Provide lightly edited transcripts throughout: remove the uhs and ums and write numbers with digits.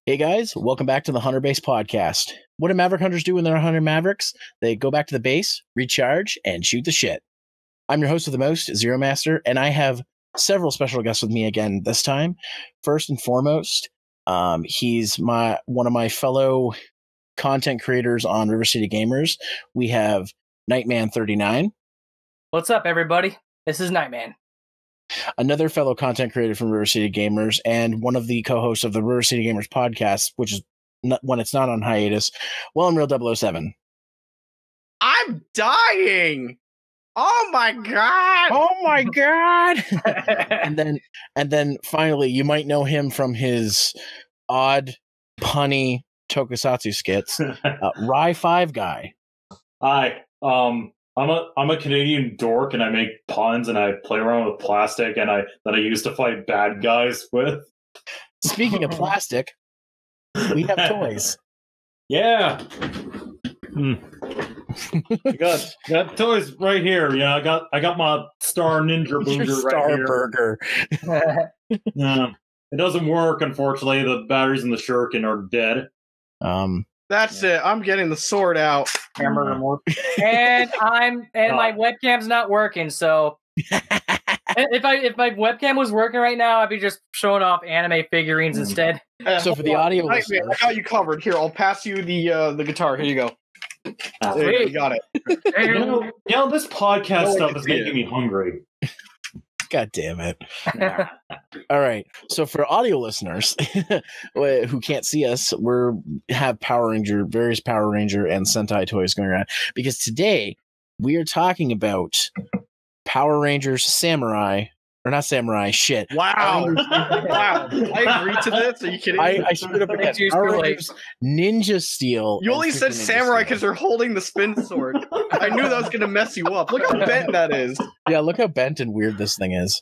Hey guys, welcome back to the Hunter Base Podcast. What do Maverick Hunters do when they're hunting Mavericks? They go back to the base, recharge, and shoot the shit. I'm your host with the most, Zeromaster, and I have several special guests with me again this time. First and foremost, he's one of my fellow content creators on River City Gamers. We have Nightman39. What's up, everybody? This is Nightman. Another fellow content creator from River City Gamers and one of the co-hosts of the River City Gamers podcast, which is when it's not on hiatus, WonRull 007. I'm dying. Oh my god! Oh my god! and then finally, you might know him from his odd, punny tokusatsu skits. Rye5Guy. Hi. I'm a Canadian dork, and I make puns, and I play around with plastic, and that I use to fight bad guys with. Speaking of plastic, we have toys. Yeah. I got toys right here. Yeah, I got my Star Ninja Booger Star right here. Burger. Yeah, it doesn't work, unfortunately. The batteries in the shuriken are dead. That's it. I'm getting the sword out. Hammer remote. And my webcam's not working, so if my webcam was working right now, I'd be just showing off anime figurines instead. So for the audio listeners, I got you covered. Here, I'll pass you the guitar. Here you go. There you got it. You know, this podcast stuff is making me hungry. God damn it. All right. So for audio listeners who can't see us, have various Power Ranger and Sentai toys going around, because today we are talking about Power Rangers Samurai, or not Samurai, shit. Wow. Wow. I agreed to this. Are you kidding me? I screwed up again. Power Rangers Ninja Steel. You only said Samurai because they're holding the spin sword. I knew that was going to mess you up. Look how bent that is. Yeah, look how bent and weird this thing is.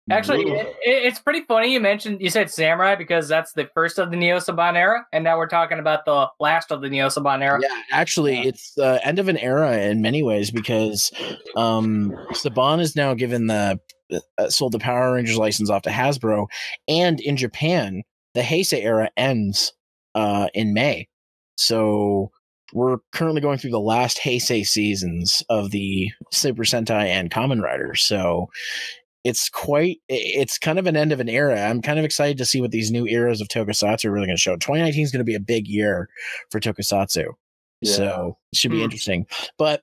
Actually, it's pretty funny you said Samurai, because that's the first of the Neo Saban era, and now we're talking about the last of the Neo Saban era. Yeah, actually, it's the end of an era in many ways, because Saban is now given sold the Power Rangers license off to Hasbro, and in Japan, the Heisei era ends in May. So we're currently going through the last Heisei seasons of the Super Sentai and Kamen Rider. So it's kind of an end of an era. I'm kind of excited to see what these new eras of Tokusatsu are really going to show. 2019 is going to be a big year for Tokusatsu. Yeah. So it should be interesting. But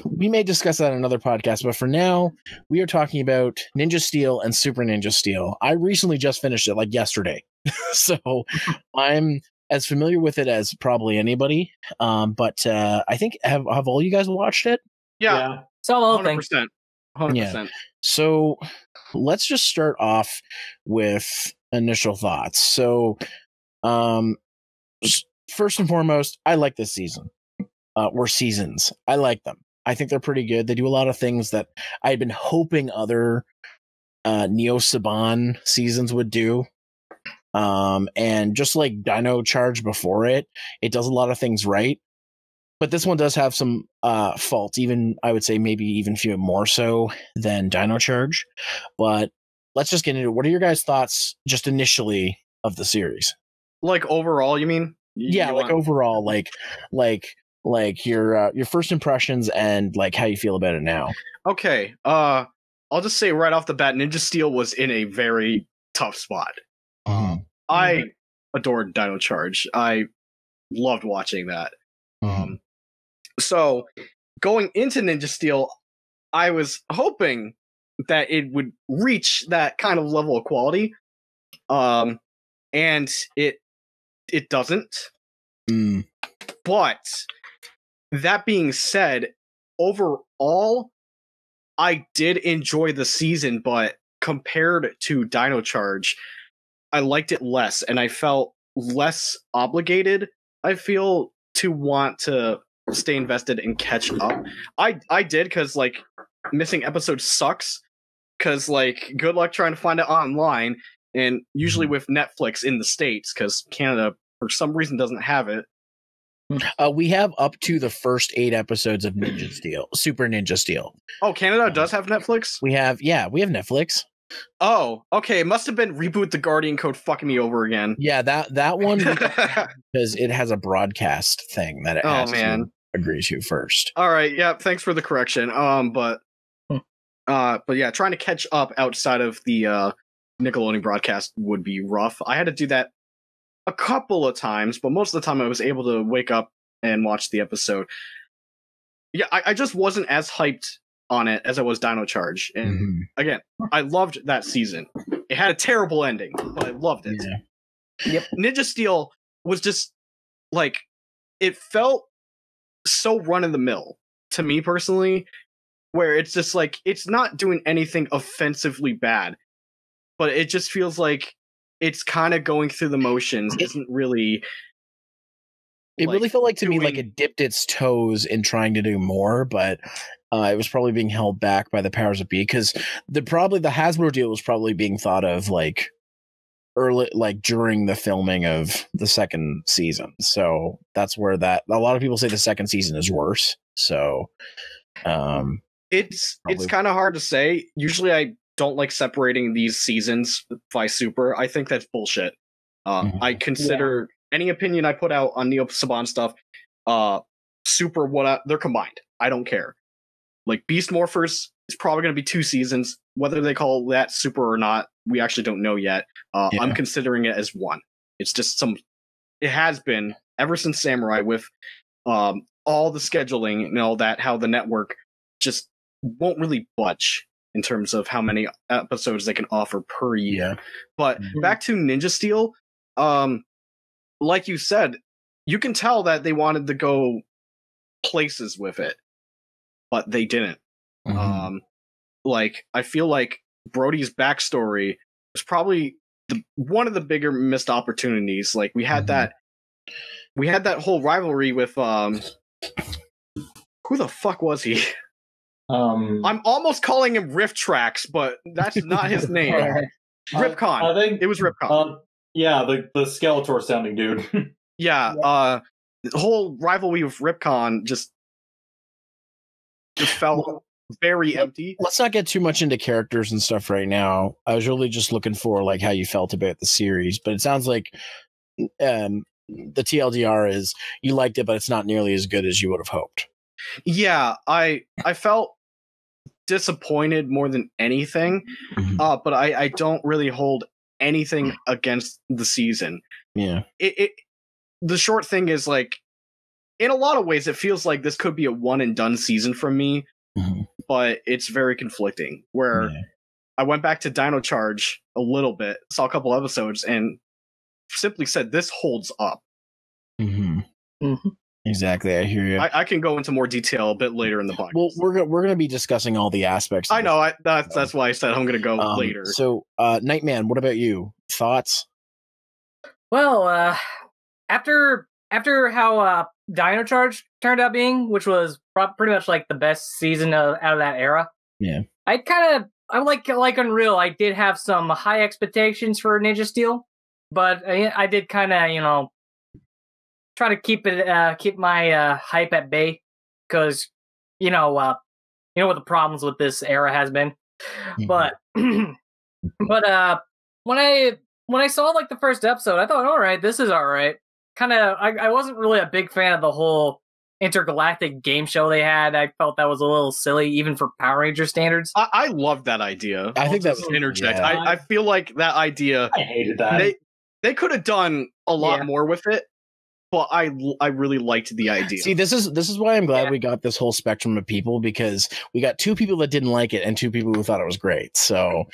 we may discuss that in another podcast. But for now, we are talking about Ninja Steel and Super Ninja Steel. I recently just finished it, like yesterday. So I'm as familiar with it as probably anybody. But I think, have all you guys watched it? Yeah. So 100%. 100%. Yeah. So let's just start off with initial thoughts. So first and foremost, I like this season. Or seasons. I like them. I think they're pretty good. They do a lot of things that I had been hoping other Neo Saban seasons would do. And just like Dino Charge before it does a lot of things right. But this one does have some faults, even I would say maybe even a few more so than Dino Charge. But let's just get into it. What are your guys' thoughts just initially of the series? Like overall, you mean? Yeah, like overall, like your first impressions and like how you feel about it now. Okay. I'll just say right off the bat, Ninja Steel was in a very tough spot. I adored Dino Charge. I loved watching that. So going into Ninja Steel, I was hoping that it would reach that kind of level of quality. And it doesn't. But that being said, overall, I did enjoy the season, but compared to Dino Charge, I liked it less, and I felt less obligated, I feel, to want to stay invested and catch up. I did, because, like, missing episodes sucks, because, like, good luck trying to find it online, and usually with Netflix in the States, because Canada, for some reason, doesn't have it. We have up to the first 8 episodes of Ninja Steel, Super Ninja Steel. Oh, Canada does have Netflix? We have Netflix. Oh, okay. It must have been Reboot the Guardian code fucking me over again. Yeah, that one because it has a broadcast thing that it has to agree to first. All right, yeah, thanks for the correction. But yeah, trying to catch up outside of the Nickelodeon broadcast would be rough. I had to do that a couple of times, but most of the time I was able to wake up and watch the episode. Yeah, I just wasn't as hyped on it as I was Dino Charge. And again, I loved that season. It had a terrible ending, but I loved it. Yeah. Yep. Ninja Steel was just like, it felt so run of the mill to me personally, where it's just like, it's not doing anything offensively bad, but it just feels like it's kind of going through the motions. Isn't really. It really felt like to me like it dipped its toes in trying to do more, but it was probably being held back by the powers that be, because the Hasbro deal was probably being thought of like early, like during the filming of the second season. So that's where a lot of people say the second season is worse. So it's kind of hard to say. Usually I don't like separating these seasons by Super. I think that's bullshit. I consider any opinion I put out on Neo Saban stuff, Super, they're combined. I don't care. Like Beast Morphers is probably going to be 2 seasons. Whether they call that Super or not, we actually don't know yet. I'm considering it as 1. It's just it has been ever since Samurai with all the scheduling and all that, how the network just won't really budge in terms of how many episodes they can offer per year. But back to Ninja Steel, like you said, you can tell that they wanted to go places with it, but they didn't. Like, I feel like Brody's backstory was probably one of the bigger missed opportunities. Like, we had that whole rivalry with who the fuck was he? I'm almost calling him Rift Tracks, but that's not his name. Ripcon. I think it was Ripcon. Yeah, the Skeletor sounding dude. The whole rivalry with Ripcon just felt very empty. Let's not get too much into characters and stuff right now. I was really just looking for like how you felt about the series, but it sounds like the TLDR is you liked it, but it's not nearly as good as you would have hoped. Yeah, I felt disappointed more than anything, but I don't really hold anything against the season. Yeah. The short thing is, like, in a lot of ways, it feels like this could be a one and done season from me, but it's very conflicting. Where I went back to Dino Charge a little bit, saw a couple episodes, and simply said, this holds up. Exactly, I hear you. I can go into more detail a bit later in the podcast. Well, we're going to be discussing all the aspects. I know. That's why I said I'm going to go later. So, Nightman, what about you? Thoughts? Well, after how Dino Charge turned out being, which was pretty much like the best season out of that era. Yeah, I'm like Unreal. I did have some high expectations for Ninja Steel, but I did kind of try to keep my hype at bay, because you know what the problems with this era has been. But when I saw like the first episode, I thought, all right, this is all right. I wasn't really a big fan of the whole intergalactic game show they had. I felt that was a little silly, even for Power Ranger standards. I loved that idea. I think that was interject. Yeah. I feel like that idea. I hated that. They could have done a lot more with it. But I really liked the idea. See, this is why I'm glad we got this whole spectrum of people, because we got 2 people that didn't like it and 2 people who thought it was great. So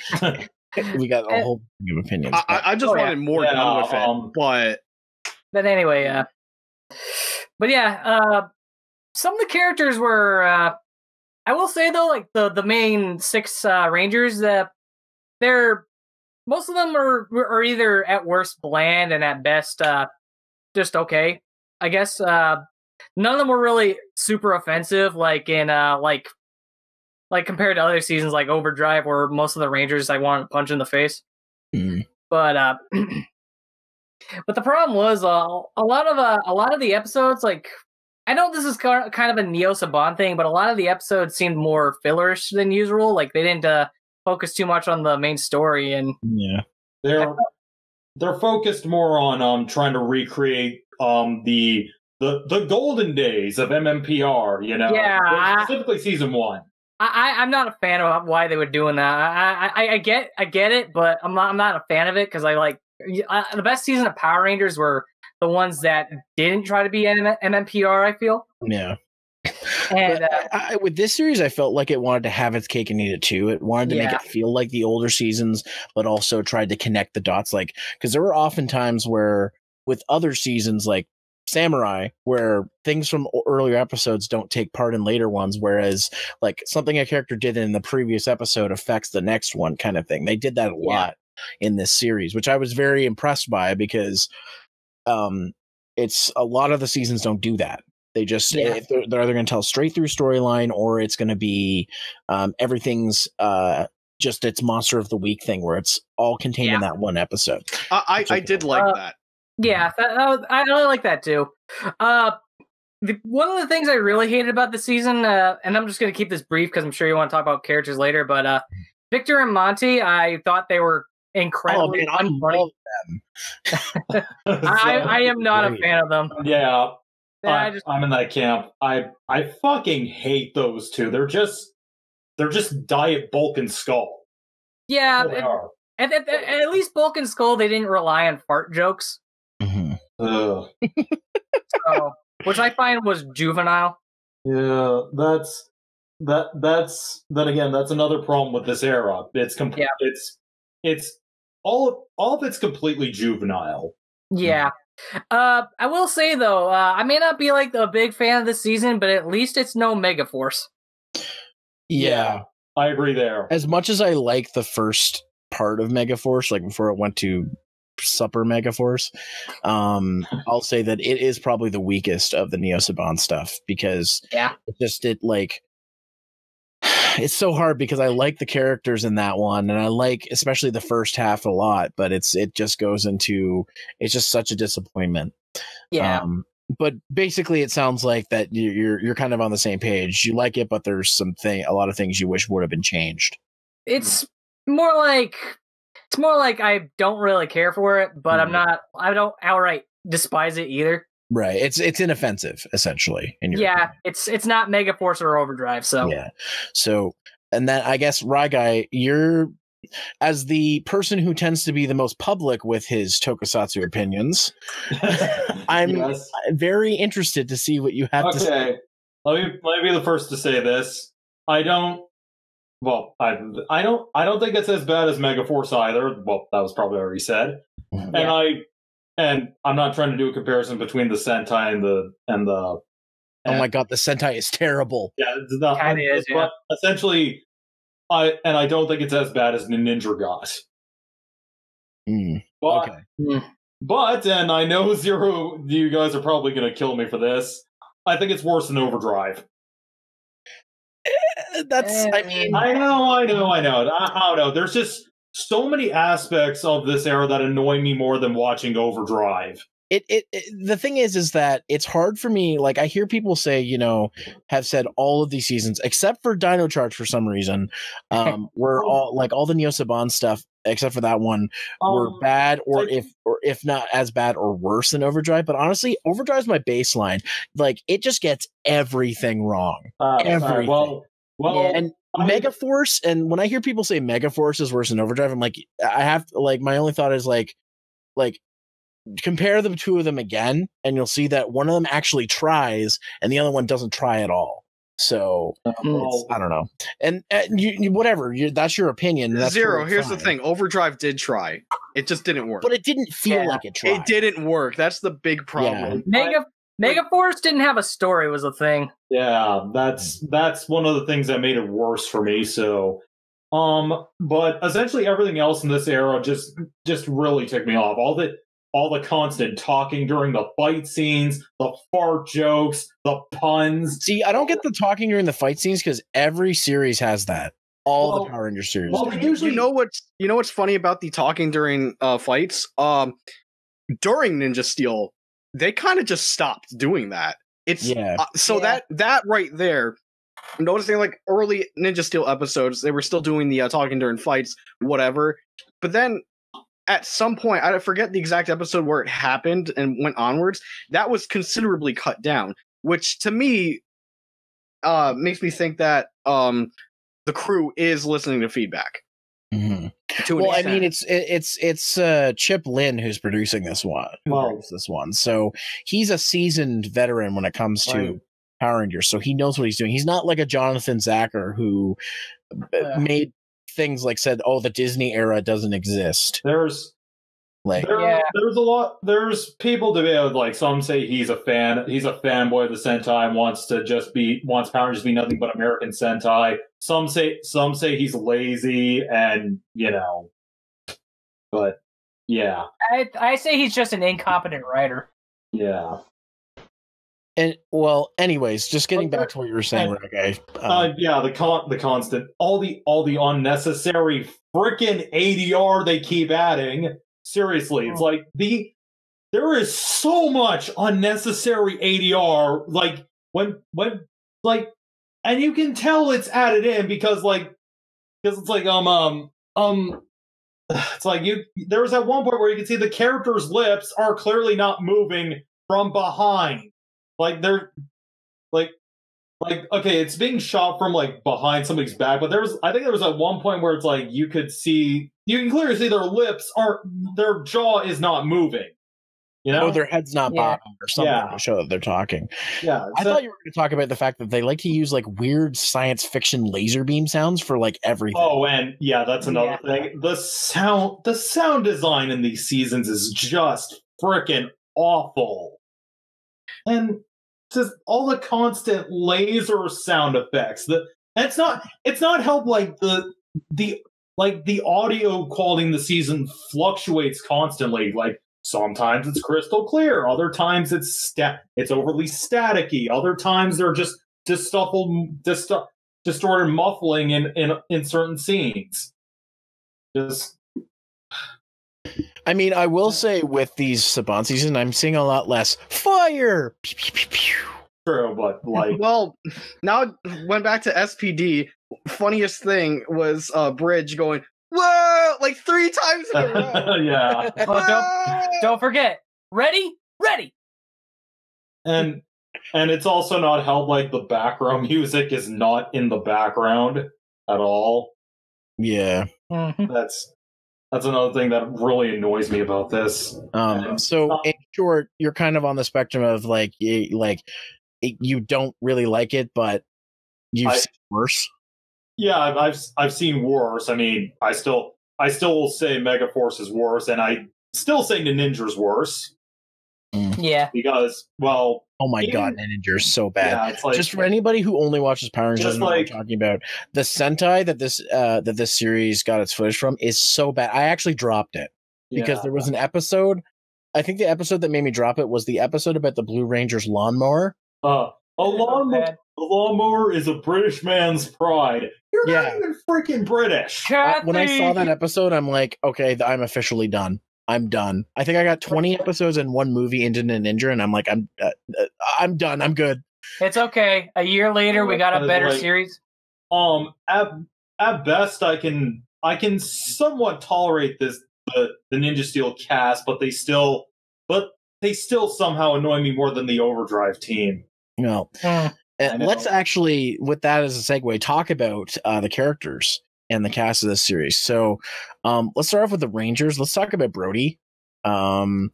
we got a whole thing of opinions. I just wanted more done with it. But anyway, but yeah, some of the characters were. I will say though, like the main 6 Rangers, most of them are either at worst bland and at best just okay, I guess. None of them were really super offensive, like in like compared to other seasons like Overdrive, where most of the Rangers I want to punch in the face. But But the problem was a lot of the episodes, like, I know this is kind of a Neo Saban thing, but a lot of the episodes seemed more fillerish than usual. Like, they didn't focus too much on the main story, and Yeah. They're focused more on trying to recreate the golden days of MMPR, you know. Yeah, specifically season 1. I'm not a fan of why they were doing that. I get it, but I'm not a fan of it because the best season of Power Rangers were the ones that didn't try to be MMPR, I feel. Yeah. And with this series, I felt like it wanted to have its cake and eat it too. It wanted to make it feel like the older seasons, but also tried to connect the dots. Like, because there were often times where with other seasons, like Samurai, where things from earlier episodes don't take part in later ones, whereas like something a character did in the previous episode affects the next one, kind of thing. They did that a lot in this series, which I was very impressed by because it's a lot of the seasons don't do that. They just if they're either going to tell a straight through storyline or it's going to be everything's just its monster of the week thing where it's all contained in that one episode. I did like that. Yeah, I really like that too. One of the things I really hated about the season, and I'm just going to keep this brief because I'm sure you want to talk about characters later, but Victor and Monty, I thought they were incredibly unfunny. I am not a fan of them. Yeah. I'm in that camp. I fucking hate those two. They're just Diet Bulk and Skull. Yeah, at least Bulk and Skull, they didn't rely on fart jokes. Mm-hmm. So, which I find was juvenile. Yeah, that's another problem with this era. It's all of it's completely juvenile. Yeah. I will say though, I may not be like a big fan of this season, but at least it's no Megaforce. Yeah, I agree there. As much as I like the first part of Megaforce, like before it went to Supper Megaforce, I'll say that it is probably the weakest of the Neo Saban stuff because it's so hard because I like the characters in that one and I like especially the first half a lot, but it just goes into it's just such a disappointment. Yeah. But basically it sounds like that you're kind of on the same page. You like it, but there's a lot of things you wish would have been changed. It's more like I don't really care for it, but I don't outright despise it either. Right. It's inoffensive, essentially. It's not Megaforce or Overdrive, so. Yeah. So, and then I guess, Rye5Guy, you're, as the person who tends to be the most public with his tokusatsu opinions, I'm very interested to see what you have to say. Okay. Let me be the first to say this. I don't think it's as bad as Megaforce either. Well, that was probably already said. Yeah. And I'm not trying to do a comparison between the Sentai and the. Oh my god, the Sentai is terrible. Yeah, it is. But essentially, I don't think it's as bad as the Ninja God. But and I know Zero, you guys are probably going to kill me for this. I think it's worse than Overdrive. I know. I don't know. There's just so many aspects of this era that annoy me more than watching Overdrive. The thing is that it's hard for me. Like I hear people say, have said all of these seasons except for Dino Charge for some reason, were all like all the Neo Saban stuff except for that one were bad, or if not as bad or worse than Overdrive. But honestly, Overdrive's my baseline. Like it just gets everything wrong. Everything. And Megaforce, and when I hear people say Megaforce is worse than Overdrive, I'm like, I have to, like, my only thought is like compare the two of them again, and you'll see that one of them actually tries, and the other one doesn't try at all. So I don't know, and you whatever, that's your opinion. That's Zero. Here's the thing: Overdrive did try. It just didn't work. But it didn't feel like it tried. It didn't work. That's the big problem. Megaforce didn't have a story, was the thing. Yeah, that's one of the things that made it worse for me. So, but essentially everything else in this era just really ticked me off. All the constant talking during the fight scenes, the fart jokes, the puns. See, I don't get the talking during the fight scenes because every series has that. All the Power Ranger series. Well, usually, you know what's funny about the talking during fights? during Ninja Steel, they kind of just stopped doing that. It's that right there. Noticing like early Ninja Steel episodes, they were still doing the talking during fights, whatever. But then at some point, I forget the exact episode where it happened and went onwards. That was considerably cut down, which to me makes me think that the crew is listening to feedback. Mm-hmm. Well, I mean, it's Chip Lynn who's producing this one, so he's a seasoned veteran when it comes to Power Rangers, so he knows what he's doing. He's not like a Jonathan Zacher who made things like said, "Oh, the Disney era doesn't exist." There's a lot. There's people debate like some say he's a fanboy of the Sentai, wants Power Rangers to be nothing but American Sentai. Some say he's lazy, and but yeah, I say he's just an incompetent writer. Yeah. And well, anyways, just getting back to what you were saying, Rye5Guy. The constant, all the unnecessary freaking ADR they keep adding. Seriously, it's like there is so much unnecessary ADR. Like when and you can tell it's added in because it's like it's like there was at one point where you can see the character's lips are clearly not moving from behind. Like they're like okay, it's being shot from like behind somebody's back, but I think there was at one point where it's like you can clearly see their jaw is not moving. Or their head's not bobbing or something to show that they're talking. Yeah. I thought you were going to talk about the fact that they like to use like weird science fiction laser beam sounds for like everything. Oh, and that's another thing. The sound design in these seasons is just freaking awful. And just all the constant laser sound effects. It's not helped like the audio quality in the season fluctuates constantly. Like sometimes it's crystal clear, other times it's overly staticky, other times they're just distorted muffling in certain scenes. I mean, I will say with these Saban season, I'm seeing a lot less fire. Pew, pew, pew, pew. True, but like, well, now went back to SPD. Funniest thing was Bridge going, "Whoa!" like 3 times in a row. Yeah. Don't forget, ready. And it's also not helped like the background music is not in the background at all. Yeah. Mm-hmm. That's another thing that really annoys me about this. So in short, you're kind of on the spectrum of you don't really like it, but you've seen worse. Yeah, I've seen worse. I mean, I still will say Megaforce is worse, and I still say Ninja's worse. Yeah, because oh my god, Ninja's so bad. Yeah, it's like, just for anybody who only watches Power Rangers, doesn't know what I'm talking about. The Sentai that this series got its footage from is so bad. I actually dropped it because there was an episode. I think the episode that made me drop it was the episode about the Blue Ranger's lawnmower. A lawnmower is a British man's pride. You're not even freaking British. When I saw that episode, I'm like, okay, I'm officially done. I'm done. I think I got 20 episodes and 1 movie into Ninja, and I'm like, I'm done. I'm good. It's okay. A year later, we got a better series. At best, I can somewhat tolerate the Ninja Steel cast, but they still somehow annoy me more than the Overdrive team. No. Let's actually, with that as a segue, talk about the characters and the cast of this series. So let's start off with the Rangers. Let's talk about Brody. I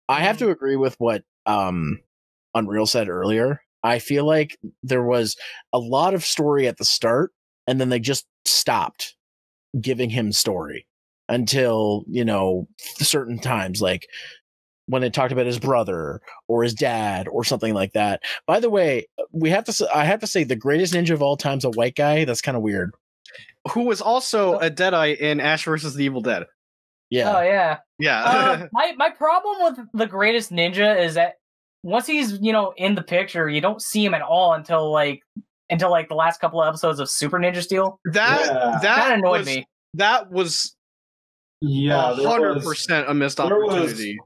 have to agree with what Unreal said earlier. I feel like there was a lot of story at the start, and then they just stopped giving him story until, certain times, like when it talked about his brother or his dad or something like that. By the way, I have to say the greatest ninja of all time is a white guy. That's kind of weird. Who was also a Deadeye in Ash vs. the Evil Dead. Yeah. Oh yeah. Yeah. My problem with the greatest ninja is that once he's, in the picture, you don't see him at all until the last couple of episodes of Super Ninja Steel. That annoyed me. That was 100% a missed opportunity.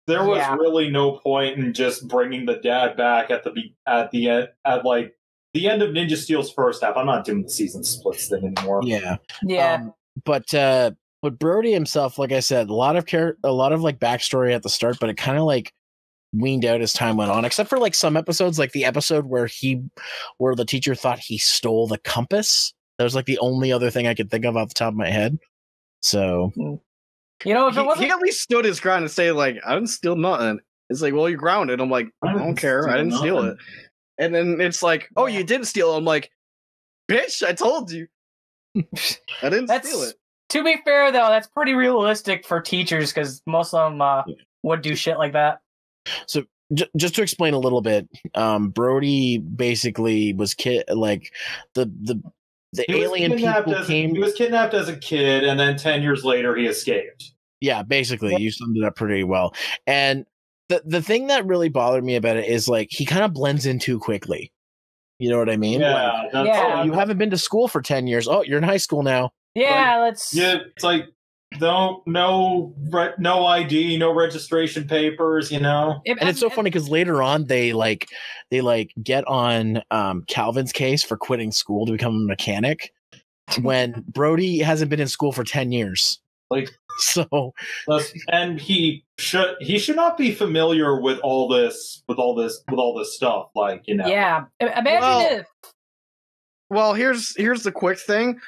there was Yeah. really no point in just bringing the dad back at the end like the end of Ninja Steel's first half. I'm not doing the season splits thing anymore. Yeah. Yeah. But Brody himself, like I said, a lot of like backstory at the start, but it kind of like weaned out as time went on, except for like some episodes, like the episode where the teacher thought he stole the compass. That was like the only other thing I could think of off the top of my head. So, You know, if it wasn't he at least stood his ground and say like, I didn't steal nothing. It's like, well, you're grounded. I'm like, I don't care. I didn't steal it. And then it's like, oh, you didn't steal it. I'm like, bitch, I told you. I didn't steal it. To be fair, though, that's pretty realistic for teachers because most of them would do shit like that. So just to explain a little bit, Brody basically was like the alien people came. He was kidnapped as a kid, and then 10 years later, he escaped. Yeah, basically, you summed it up pretty well. And the thing that really bothered me about it is like he kind of blends in too quickly. You know what I mean? Yeah. Like, oh, you haven't been to school for 10 years. Oh, you're in high school now. Yeah, it's like no ID, no registration papers, you know. And it's so funny because later on they get on Calvin's case for quitting school to become a mechanic when Brody hasn't been in school for 10 years. Like, so, and he should not be familiar with all this stuff. Like, you know. Yeah, imagine if. Well, here's the quick thing.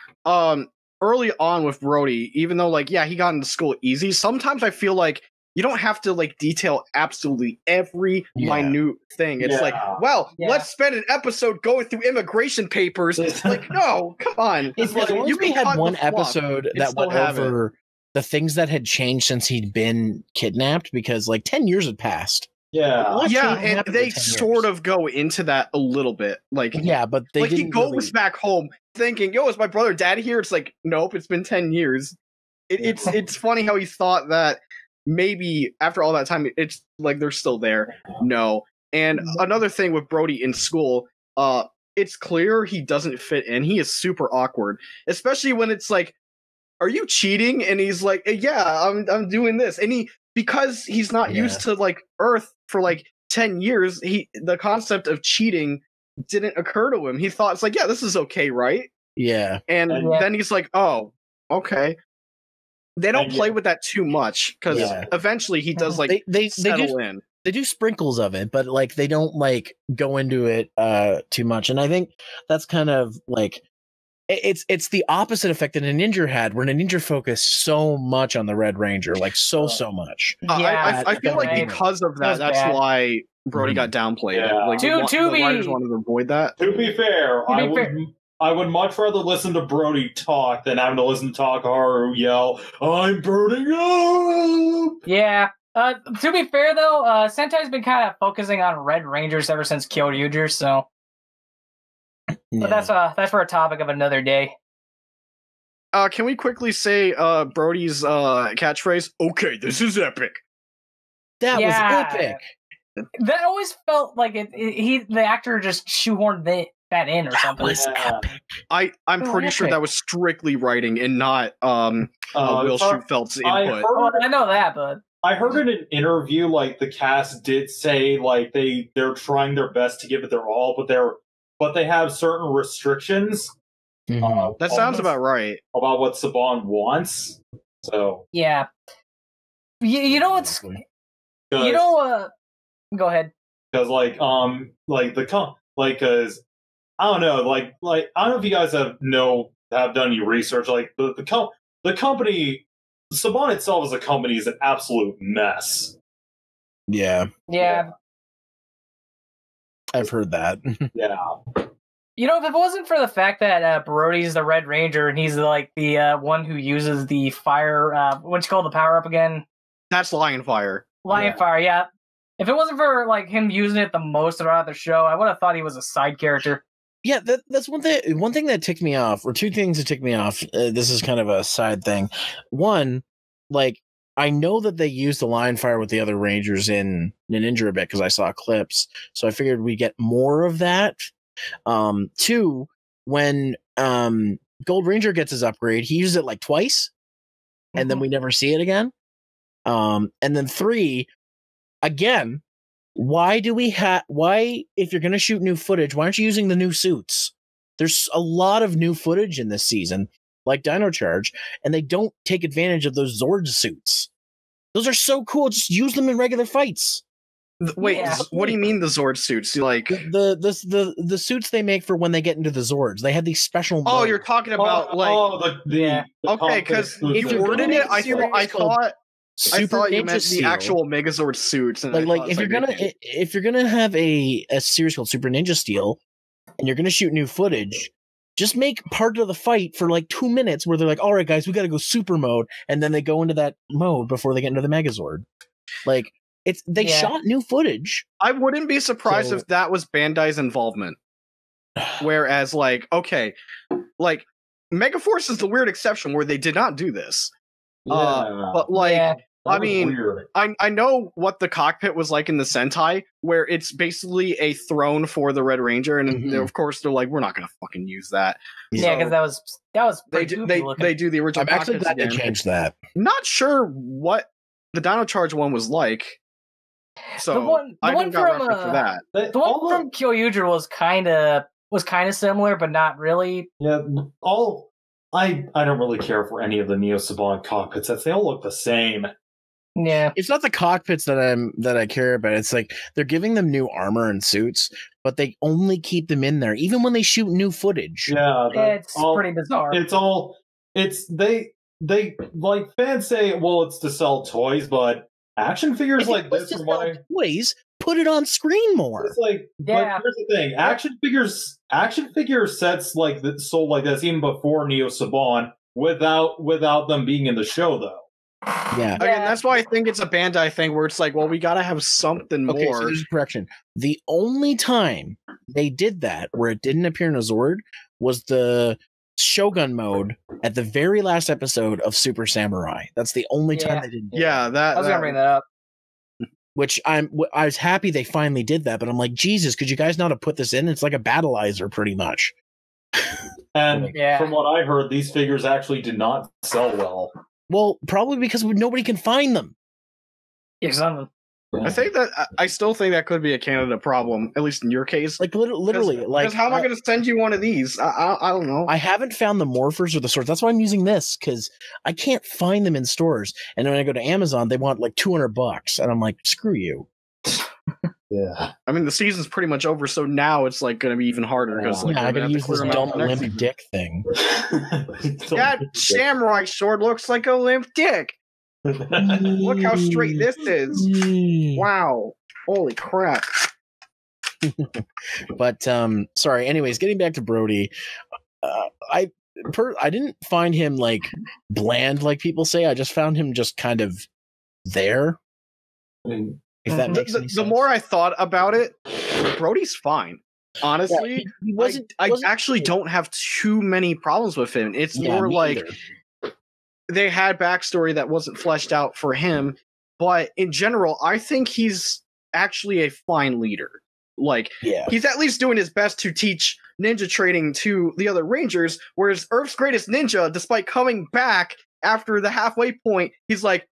Early on with Brody, even though like he got into school easy, sometimes I feel like you don't have to like detail absolutely every minute thing. It's like, well, let's spend an episode going through immigration papers. Like, no, come on. It's like, you had one episode that went over the things that had changed since he'd been kidnapped because like 10 years had passed. Yeah, and they sort of go into that a little bit. Like, but they he goes back home thinking, "Yo, is my brother dad here?" It's like, nope, it's been 10 years. It's funny how he thought that maybe after all that time, it's like they're still there. No, and another thing with Brody in school, it's clear he doesn't fit in. He is super awkward, especially when it's like, "Are you cheating?" And he's like, "Yeah, I'm doing this," and because he's not used to like Earth for like 10 years, the concept of cheating didn't occur to him. He thought it's like, yeah, this is okay, right? Yeah. And then he's like, oh, okay. They don't play with that too much because eventually he does like settle in. They do sprinkles of it, but like they don't like go into it too much. And I think that's kind of like it's the opposite effect that a ninja had, where a ninja focused so much on the Red Ranger, like so much. I feel like because of that's bad. Why Brody got downplayed. Yeah. Like the writers wanted to avoid that. To be fair, I would much rather listen to Brody talk than having to listen to Takaharu yell, "I'm burning up!" Yeah. To be fair though, Sentai's been kind of focusing on Red Rangers ever since Kyoryuger, so. But that's for a topic of another day. Can we quickly say Brody's catchphrase? Okay, this is epic. That was epic. That always felt like the actor just shoehorned that in or something. That was epic. I'm pretty sure that was strictly writing and not Will Schufeld's input. I know that, but I heard in an interview like the cast did say like they're trying their best to give it their all, but they have certain restrictions. Mm-hmm. That sounds about right. About what Saban wants. So yeah, you know what's go ahead. Because because I don't know, like I don't know if you guys have done any research. Like the company, Saban itself as a company is an absolute mess. Yeah. I've heard that. Yeah. You know, if it wasn't for the fact that Brody's the Red Ranger and he's like the one who uses the fire, what's called the power up again? That's Lion Fire. Fire, yeah. If it wasn't for like him using it the most throughout the show, I would have thought he was a side character. Yeah, that's one thing. One thing that ticked me off, or two things that ticked me off. This is kind of a side thing. One, like, I know that they used the line fire with the other Rangers in Ninja a bit because I saw clips, so I figured we get more of that. Two, when Gold Ranger gets his upgrade, he uses it like twice, and then we never see it again. And then three, again, why if you're going to shoot new footage, why aren't you using the new suits? There's a lot of new footage in this season, like Dino Charge, and they don't take advantage of those Zord suits. Those are so cool. Just use them in regular fights. Wait, what do you mean the Zord suits? Like the suits they make for when they get into the Zords? They have these special. Oh, you're talking about the okay, because if you worded it, I thought you meant the actual Megazord suits. And like if you're gonna have a series called Super Ninja Steel, and you're gonna shoot new footage, just make part of the fight for like 2 minutes where they're like, all right, guys, we got to go super mode. And then they go into that mode before they get into the Megazord. Like, they shot new footage. I wouldn't be surprised if that was Bandai's involvement. Whereas, like, okay, like, Megaforce is the weird exception where they did not do this. But, like, I mean, I know what the cockpit was like in the Sentai, where it's basically a throne for the Red Ranger, and of course they're like, we're not going to fucking use that. Yeah, because that was they do the original. I'm actually glad they changed that. Not sure what the Dino Charge one was like, so I don't got reference for that. The one from Kyoryuger was kind of similar, but not really. Yeah, I don't really care for any of the Neo Saban cockpits. They all look the same. Yeah, it's not the cockpits that I care about. It's like they're giving them new armor and suits, but they only keep them in there even when they shoot new footage. Yeah, it's pretty bizarre. They like fans say, well, it's to sell toys, but action figures like this, from what toys, put it on screen more. It's like, but here's the thing: action figure sets like that sold like this even before Neo Saban, without them being in the show, though. Yeah. Again, that's why I think it's a Bandai thing where it's like, well, we gotta have something more. Okay, so there's a correction. The only time they did that where it didn't appear in a Zord was the Shogun mode at the very last episode of Super Samurai. That's the only time they did that. Yeah, I was gonna bring that up. Which I was happy they finally did that, but I'm like, Jesus, could you guys not have put this in? It's like a battleizer, pretty much. And from what I heard, these figures actually did not sell well. Well, probably because nobody can find them. Yeah, I still think that could be a Canada problem, at least in your case. Like literally, because how am I going to send you one of these? I don't know. I haven't found the morphers or the swords. That's why I'm using this, because I can't find them in stores. And when I go to Amazon, they want like $200, and I'm like, screw you. Yeah, I mean the season's pretty much over, so now it's like going to be even harder. Because I got to use this dumb limp dick thing. That samurai sword looks like a limp dick. Look how straight this is. Wow. Holy crap. But sorry, anyways, getting back to Brody, I didn't find him like bland like people say. I just found him just kind of there. If that makes any sense. The more I thought about it, Brody's fine. Honestly, he wasn't. I actually don't have too many problems with him. It's more like either. They had backstory that wasn't fleshed out for him, but in general, I think he's actually a fine leader. Like, he's at least doing his best to teach ninja training to the other Rangers, whereas Earth's greatest ninja, despite coming back after the halfway point, he's like,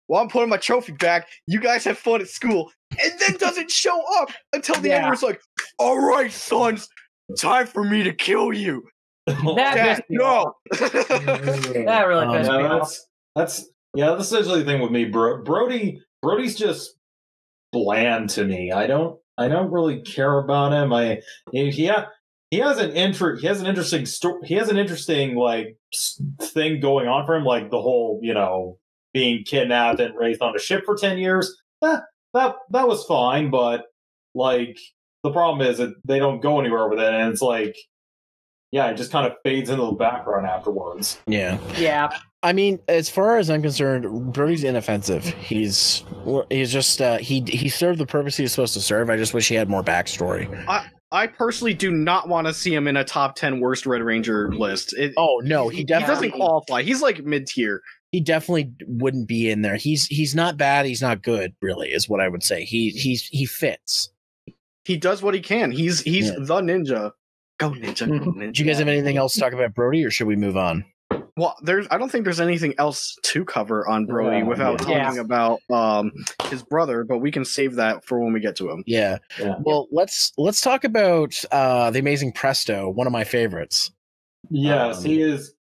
well, I'm putting my trophy back. You guys have fun at school. And then doesn't show up until the end where it's like, all right, sons, time for me to kill you. That no. That really pissed me off. That's essentially the thing with me, bro. Brody's just bland to me. I don't really care about him. He has an interesting story. He has an interesting like thing going on for him, like the whole being kidnapped and raised on a ship for 10 years. That was fine, but like the problem is that they don't go anywhere with it, and it's like, it just kind of fades into the background afterwards. Yeah. I mean, as far as I'm concerned, Brody's inoffensive. He's just he served the purpose he was supposed to serve. I just wish he had more backstory. I personally do not want to see him in a top 10 worst Red Ranger list. No, he doesn't qualify. He's like mid tier. He definitely wouldn't be in there. He's not bad. He's not good. Really, is what I would say. He fits. He does what he can. He's the ninja. Go ninja. Go ninja. Do you guys have anything else to talk about Brody, or should we move on? Well, I don't think there's anything else to cover on Brody without talking about his brother, but we can save that for when we get to him. Yeah. Well, let's talk about the amazing Presto, one of my favorites. Yes, he is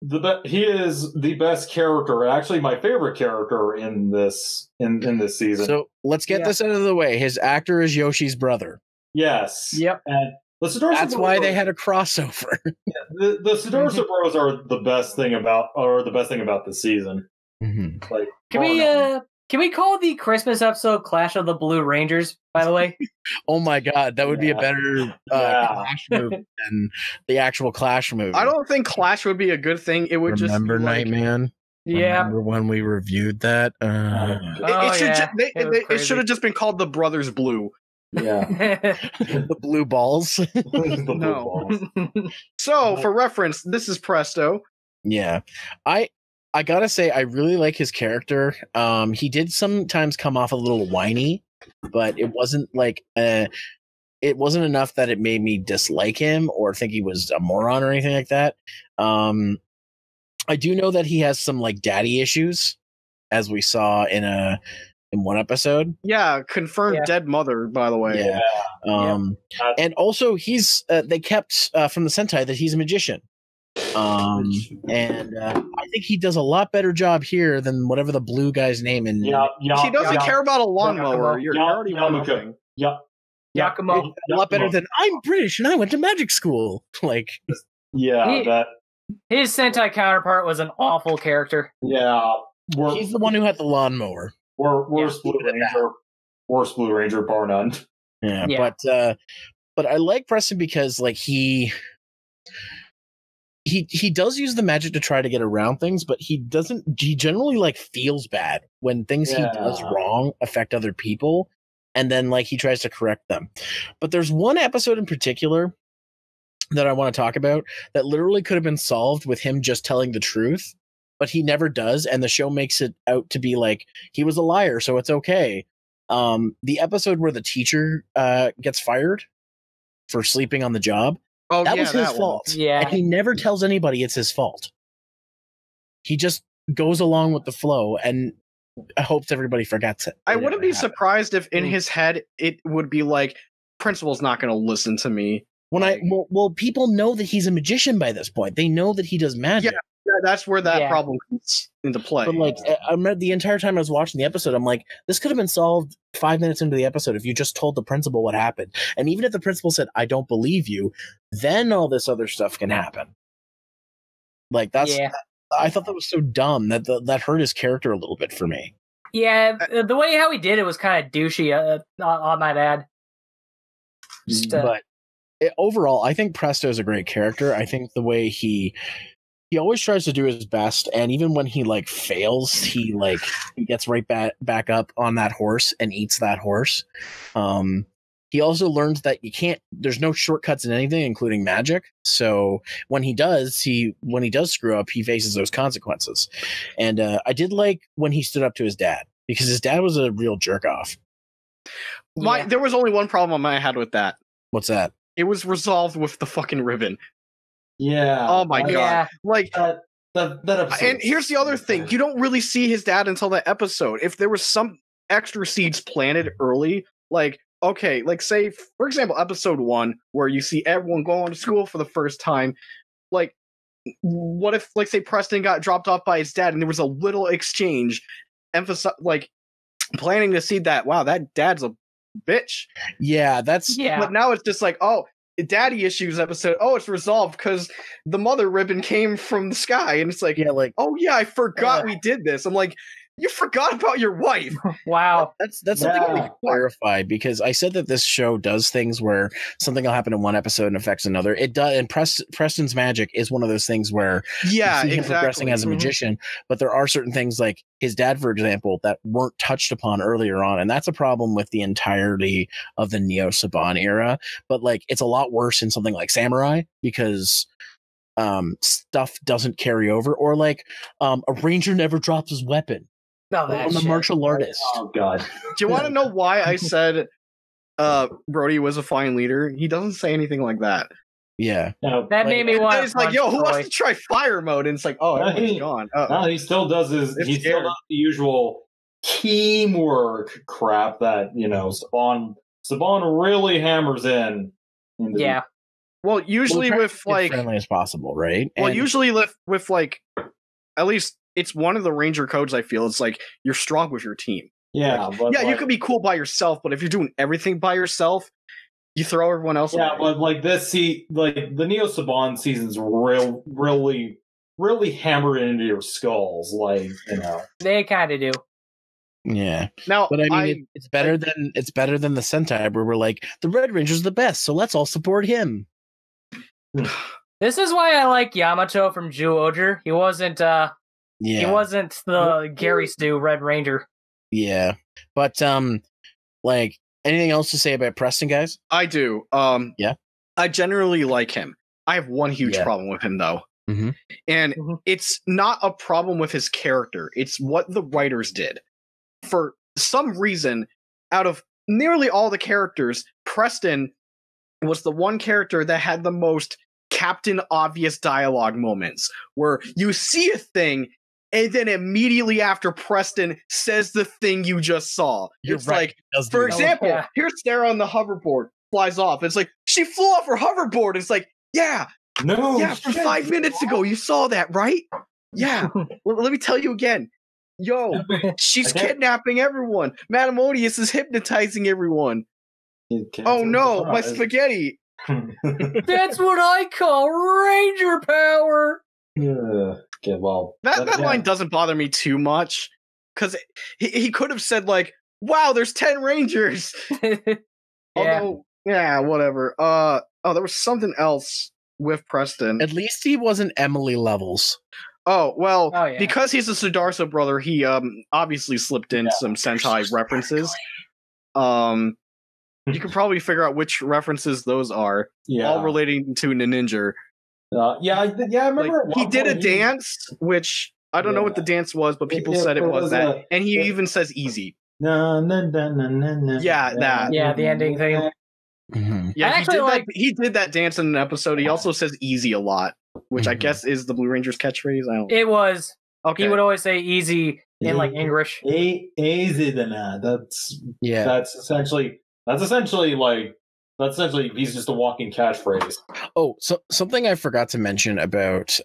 the best character, actually my favorite character in this season. So let's get this out of the way. His actor is Yoshi's brother. Yes. Yep. And that's why they had a crossover. The Sidorsa Bros are the best thing about this season. Mm-hmm. Like, can we call the Christmas episode Clash of the Blue Rangers, by the way? Oh my god, that would be a better Clash movie than the actual Clash movie. I don't think Clash would be a good thing. It would remember just Nightman? Yeah. Remember when we reviewed that? It should have just been called The Brothers Blue. Yeah. The blue balls. The blue balls. So, for reference, this is Presto. Yeah. I gotta say, I really like his character. He did sometimes come off a little whiny, but it wasn't like it wasn't enough that it made me dislike him or think he was a moron or anything like that. I do know that he has some like daddy issues, as we saw in one episode. Yeah, confirmed dead mother, by the way. Yeah. And also he's they kept from the Sentai that he's a magician. And I think he does a lot better job here than whatever the blue guy's name in. He doesn't care about a lawnmower. You're already Yakumo. Yakumo. A lot better than I'm British and I went to magic school. Like, his Sentai counterpart was an awful character. Yeah, he's the one who had the lawnmower. Worst Blue Ranger, bar none. Yeah. But I like Preston because like he does use the magic to try to get around things, but he generally like feels bad when things he does wrong affect other people, and then like he tries to correct them. But there's one episode in particular that I want to talk about that literally could have been solved with him just telling the truth, but he never does, and the show makes it out to be like he was a liar, so it's okay. The episode where the teacher gets fired for sleeping on the job. Oh, that was his fault. Yeah. And he never tells anybody it's his fault. He just goes along with the flow and hopes everybody forgets it. I wouldn't be surprised if in his head it would be like, principal's not going to listen to me. Well, people know that he's a magician by this point. They know that he does magic. Yeah, that's where that problem comes into play. But like, I remember the entire time I was watching the episode, I'm like, this could have been solved 5 minutes into the episode if you just told the principal what happened. And even if the principal said, I don't believe you, then all this other stuff can happen. Like, I thought that was so dumb that hurt his character a little bit for me. Yeah, the way how he did it was kind of douchey, I might add. But overall, I think Presto is a great character. I think the way he always tries to do his best, and even when he like fails, he gets right back up on that horse and eats that horse. He also learns that there's no shortcuts in anything, including magic. So when he does screw up, he faces those consequences. And I did like when he stood up to his dad, because his dad was a real jerk off. There was only one problem I had with that. What's that? It was resolved with the fucking ribbon. Yeah. Oh my god. Yeah. Like that episode. And here's the other thing. You don't really see his dad until that episode. If there was some extra seeds planted early, like, okay, like say, for example, episode 1, where you see everyone going to school for the first time, like, what if, like, say Preston got dropped off by his dad and there was a little exchange, like, planting to see that, wow, that dad's a bitch. Yeah, But now it's just like, oh, daddy issues episode, oh, it's resolved because the mother ribbon came from the sky, and it's like, oh yeah, I forgot we did this. I'm like, you forgot about your wife. Wow. That's something I need to clarify, because I said that this show does things where something will happen in one episode and affects another. It does, and Preston's magic is one of those things where you see him progressing as a magician, but there are certain things like his dad, for example, that weren't touched upon earlier on, and that's a problem with the entirety of the Neo Saban era. But like, it's a lot worse in something like Samurai, because stuff doesn't carry over, or like a ranger never drops his weapon. No, I'm a martial artist. Oh god. Do you want to know why I said Brody was a fine leader? He doesn't say anything like that. Yeah. Now, That made me want. It's like, yo, who wants to try fire mode? And it's like, oh, everybody's gone. No, he still does he still does the usual teamwork crap that Saban really hammers in. Yeah. Well, usually with like friendly as possible, right? Well, And usually with like, at least it's one of the Ranger codes. I feel it's like you're strong with your team. Yeah, like, but yeah, you could be cool by yourself, but if you're doing everything by yourself, you throw everyone else. Yeah, away. but like the Neo Saban season's really hammer it into your skulls, like They kind of do. yeah. Now, But I mean, it's better than the Sentai where we're like the Red Ranger's the best, so let's all support him. This is why I like Yamato from Ju-Oger. He wasn't Yeah. he wasn't the Gary Stu Red Ranger. Yeah. But like anything else to say about Preston, guys? I do. Yeah. I generally like him. I have one huge problem with him though. Mm-hmm. And it's not a problem with his character. It's what the writers did. For some reason, out of nearly all the characters, Preston was the one character that had the most Captain Obvious dialogue moments, where you see a thing, and then immediately after Preston says the thing you just saw. It's like, for example, here's Sarah on the hoverboard, flies off. It's like, she flew off her hoverboard. It's like, from 5 minutes ago, you saw that, right? Yeah. Let me tell you again. Yo, she's kidnapping everyone. Madame Odious is hypnotizing everyone. Oh no, my spaghetti. That's what I call Ranger power. Okay, well, that line doesn't bother me too much, because he could have said like, "Wow, there's 10 Rangers." Although, whatever. There was something else with Preston. At least he wasn't Emily Levels. Oh, well, because he's a Sudarso brother, he obviously slipped in some Sentai references. You can probably figure out which references those are. Yeah. All relating to Ninja. I remember he did a dance, which I don't know what the dance was, but people said it was that. And he even says easy. Yeah, that. Yeah, the ending thing. Mm-hmm. Yeah, he did that dance in an episode. He also says easy a lot, which I guess is the Blue Ranger's catchphrase. It was. Okay. He would always say easy in like English. Easy than that. That's essentially he's just a walking catchphrase. Oh, so something I forgot to mention about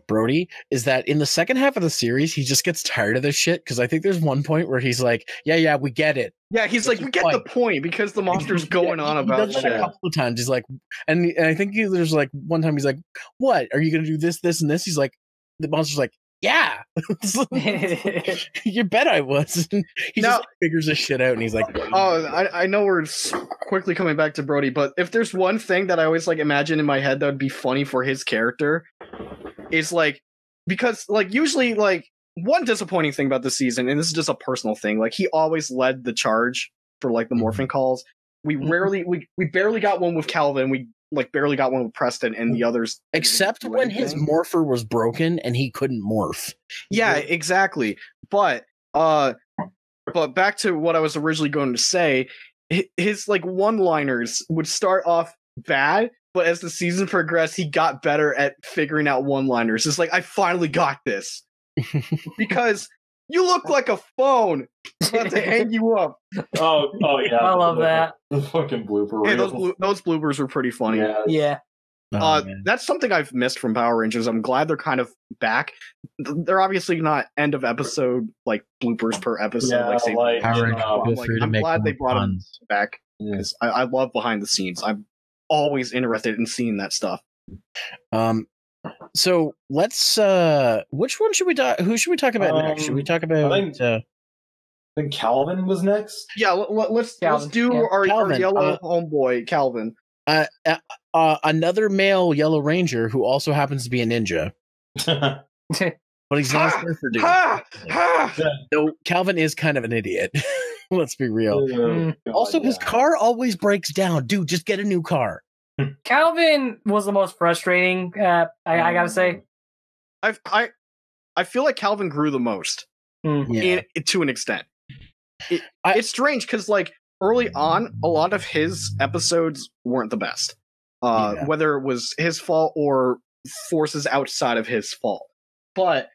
Brody is that in the second half of the series he just gets tired of this shit, because I think there's one point where he's like, yeah, we get it. Yeah, he's like, we get the point, because the monster's going on about shit. A couple of times he's like, and I think there's like one time he's like, what are you gonna do, this and this? He's like, the monster's like, yeah. You bet I was. He just figures this shit out, and he's like, oh, I know we're quickly coming back to Brody, but if there's one thing that I always like imagine in my head that would be funny for his character, is like, because like usually like one disappointing thing about the season, and this is just a personal thing, like he always led the charge for like the morphing calls. We barely got one with Calvin. We like barely got one with Preston, and the others, except when his morpher was broken and he couldn't morph. Yeah, exactly. But back to what I was originally going to say, his like one-liners would start off bad, but as the season progressed, he got better at figuring out one-liners. It's like, I finally got this. Because you look like a phone. I'm about to hang you up. Oh yeah. I love that. The fucking blooper. Hey, those bloopers were pretty funny. Yeah. That's something I've missed from Power Rangers. I'm glad they're kind of back. They're obviously not end of episode like bloopers per episode. I'm glad they brought them back, because I love behind the scenes. I'm always interested in seeing that stuff. So let's which one should we talk? Who should we talk about next? Should we talk about? I think Calvin was next. Yeah, let's do our yellow homeboy Calvin. Another male Yellow Ranger who also happens to be a ninja. But he's not a surfer dude. So Calvin is kind of an idiot. Let's be real. Also, his car always breaks down. Dude, just get a new car. Calvin was the most frustrating. I gotta say, I feel like Calvin grew the most to an extent. It's strange because like early on, a lot of his episodes weren't the best. whether it was his fault or forces outside of his fault. But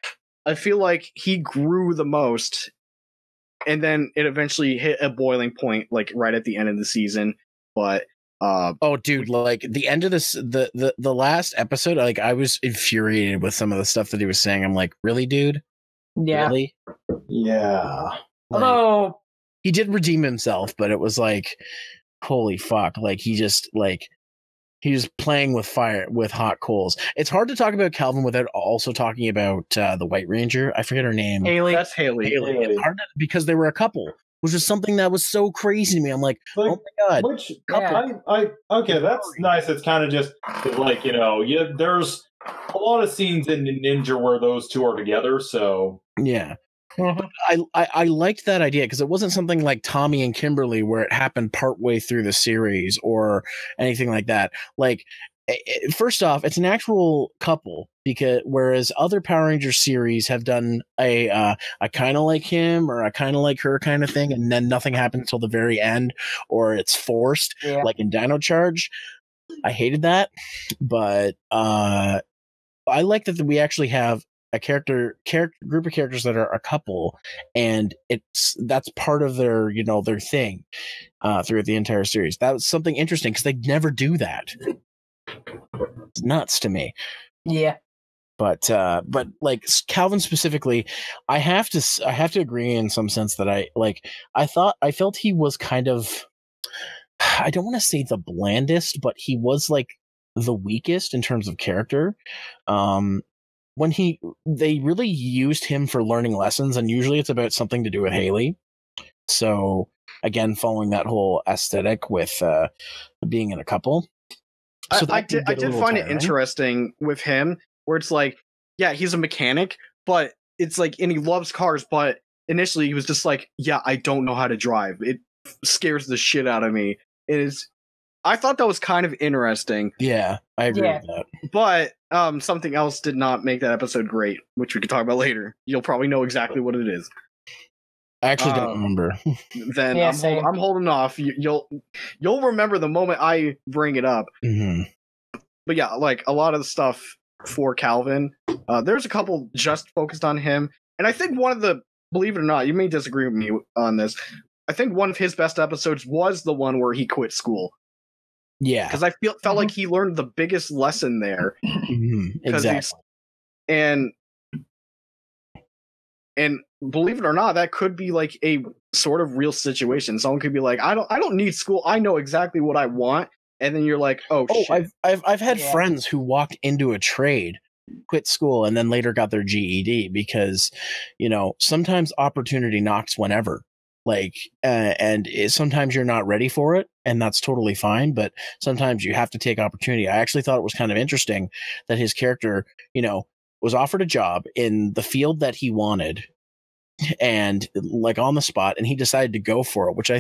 I feel like he grew the most, and then it eventually hit a boiling point, like right at the end of the season. But oh, dude, like the end of this, the last episode, like I was infuriated with some of the stuff that he was saying. I'm like, really, dude? Yeah. Really? Yeah. Although he did redeem himself, but it was like, holy fuck! Like he just like he was playing with fire, with hot coals. It's hard to talk about Calvin without also talking about the White Ranger. I forget her name. Haley. That's Haley. It's hard because they were a couple, which is something that was so crazy to me. I'm like, oh my god. Which okay, that's nice. It's kind of just like, there's a lot of scenes in Ninja where those two are together. So yeah. But I liked that idea because it wasn't something like Tommy and Kimberly where it happened partway through the series or anything like that. Like, first off, it's an actual couple, because whereas other Power Rangers series have done a kind of like him or a kind of like her kind of thing, and then nothing happens until the very end, or it's forced, like in Dino Charge. I hated that, but I like that we actually have a character group of characters that are a couple, and that's part of their their thing throughout the entire series. That was something interesting because they never do that. It's nuts to me. Yeah. But like Calvin specifically, I have to agree in some sense that I felt he was kind of, I don't want to say the blandest, but he was like the weakest in terms of character. When they really used him for learning lessons, and usually it's about something to do with Haley. So again, following that whole aesthetic with being in a couple. So I did find it interesting with him, where it's like, yeah, he's a mechanic, but it's like, and he loves cars, but initially he was just like, yeah, I don't know how to drive. It scares the shit out of me. I thought that was kind of interesting. Yeah, I agree with that. But something else did not make that episode great, which we can talk about later. You'll probably know exactly what it is. I actually don't remember. Then I'm holding off. You'll remember the moment I bring it up. Mm-hmm. But yeah, like a lot of the stuff for Calvin, there's a couple just focused on him, and I think one of the, believe it or not, you may disagree with me on this, I think one of his best episodes was the one where he quit school. Yeah, because I felt like he learned the biggest lesson there. Exactly. And believe it or not, that could be like a sort of real situation. Someone could be like, I don't need school. I know exactly what I want. And then you're like, oh shit. I've had friends who walked into a trade, quit school, and then later got their GED because, sometimes opportunity knocks whenever. Like, sometimes you're not ready for it, and that's totally fine. But sometimes you have to take opportunity. I actually thought it was kind of interesting that his character, was offered a job in the field that he wanted, and like on the spot, and he decided to go for it, which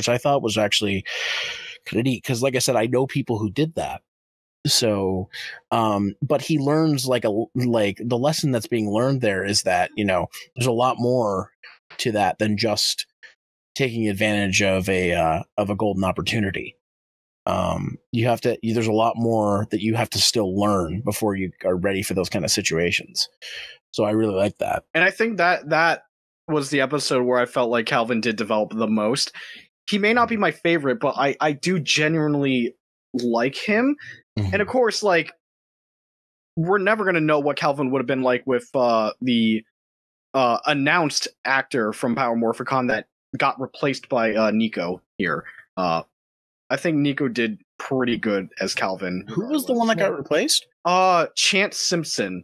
I thought was actually kind of neat. Because, like I said, I know people who did that. So, but he learns like the lesson that's being learned there is that there's a lot more to that than just taking advantage of a golden opportunity. There's a lot more that you have to still learn before you are ready for those kind of situations. So I really like that. And I think that was the episode where I felt like Calvin did develop the most. He may not be my favorite, but I do genuinely like him. Mm-hmm. And of course, like, we're never going to know what Calvin would have been like with the announced actor from Power Morphicon that got replaced by Nico here. I think Nico did pretty good as Calvin. Who was the one that got replaced? Chance Simpson.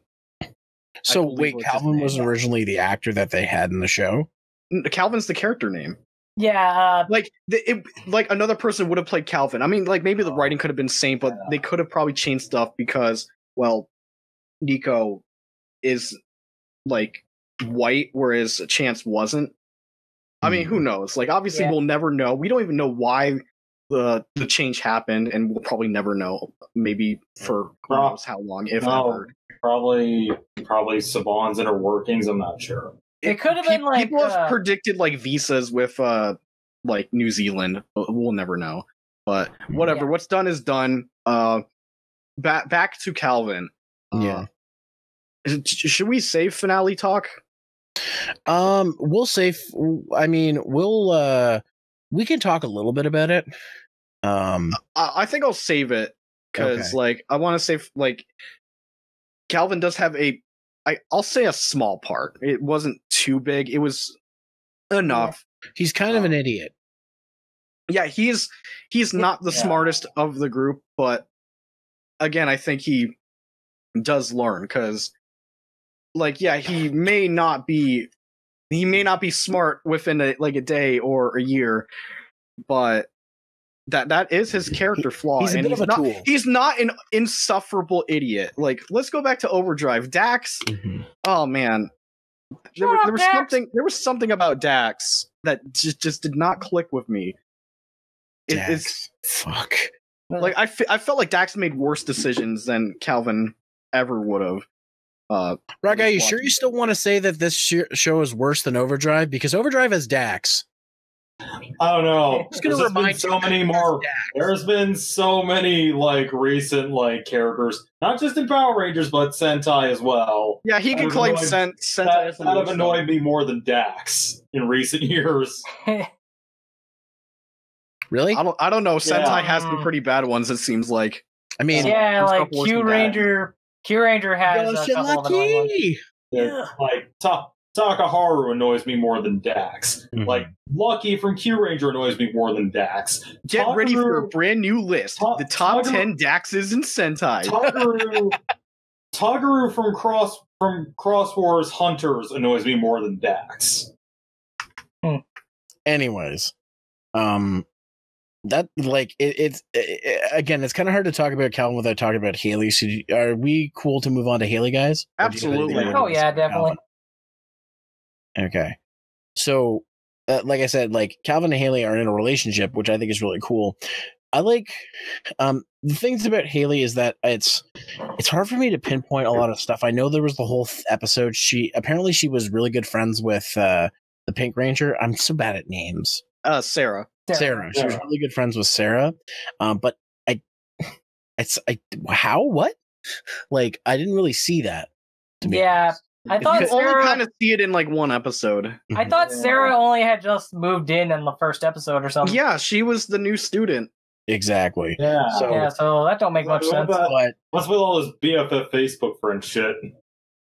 So wait, Calvin was originally the actor that they had in the show? Calvin's the character name. Yeah. Like another person would have played Calvin. I mean, like, maybe the writing could have been same, but they could have probably changed stuff because, well, Nico is like white, whereas Chance wasn't. I mean, who knows? Like, obviously, we'll never know. We don't even know why the change happened, and we'll probably never know. Maybe for who knows how long, if ever. Probably Saban's inner workings. I'm not sure. It could have been like people have predicted like visas with like New Zealand. We'll never know. But whatever. Yeah. What's done is done. Back to Calvin. Yeah. Should we save finale talk? We'll save. I mean, we can talk a little bit about it. I think I'll save it because, like, I want to save. Like, Calvin does have I'll say a small part. It wasn't too big. It was enough. He's kind of an idiot. Yeah, he's not the smartest of the group, but again, I think he does learn because, like, yeah, he may not be smart within a day or a year, but that is his character flaw. He's a bit of a tool. He's not an insufferable idiot. Like, let's go back to Overdrive. Dax. Oh man, there was something about Dax that just did not click with me. It's fuck. Like I felt like Dax made worse decisions than Calvin ever would have. Rye5Guy, you sure you still want to say that this show is worse than Overdrive? Because Overdrive has Dax. I don't know. There's been so many like recent like characters, not just in Power Rangers, but Sentai as well. Yeah, he can claim Sentai. That have annoyed me more than Dax in recent years. Really? I don't know. Sentai has some pretty bad ones. It seems like. I mean, yeah, like Q Ranger. Q Ranger has a couple of annoying ones. Yeah. Like Takaharu annoys me more than Dax. Like Lucky from Q Ranger annoys me more than Dax. Get ready for a brand new list: the top 10 Daxes in Sentai. Takaharu from Cross Wars Hunters annoys me more than Dax. Anyways, that like it's again, it's kind of hard to talk about Calvin without talking about Haley. So are we cool to move on to Haley, guys? Absolutely. Oh yeah, definitely. Okay, so like I said, like Calvin and Haley are in a relationship, which I think is really cool. I like the things about Haley is that it's hard for me to pinpoint a lot of stuff. I know there was the whole episode. She was really good friends with the Pink Ranger. I'm so bad at names. Sarah. Sarah. She was really good friends with Sarah. But what? Like, I didn't really see that. Yeah. I thought you Sarah only kind of see it in like one episode. I thought Sarah only had just moved in the first episode or something. Yeah, she was the new student. Exactly. Yeah. So that don't make much sense. What's with all this BFF Facebook friend shit?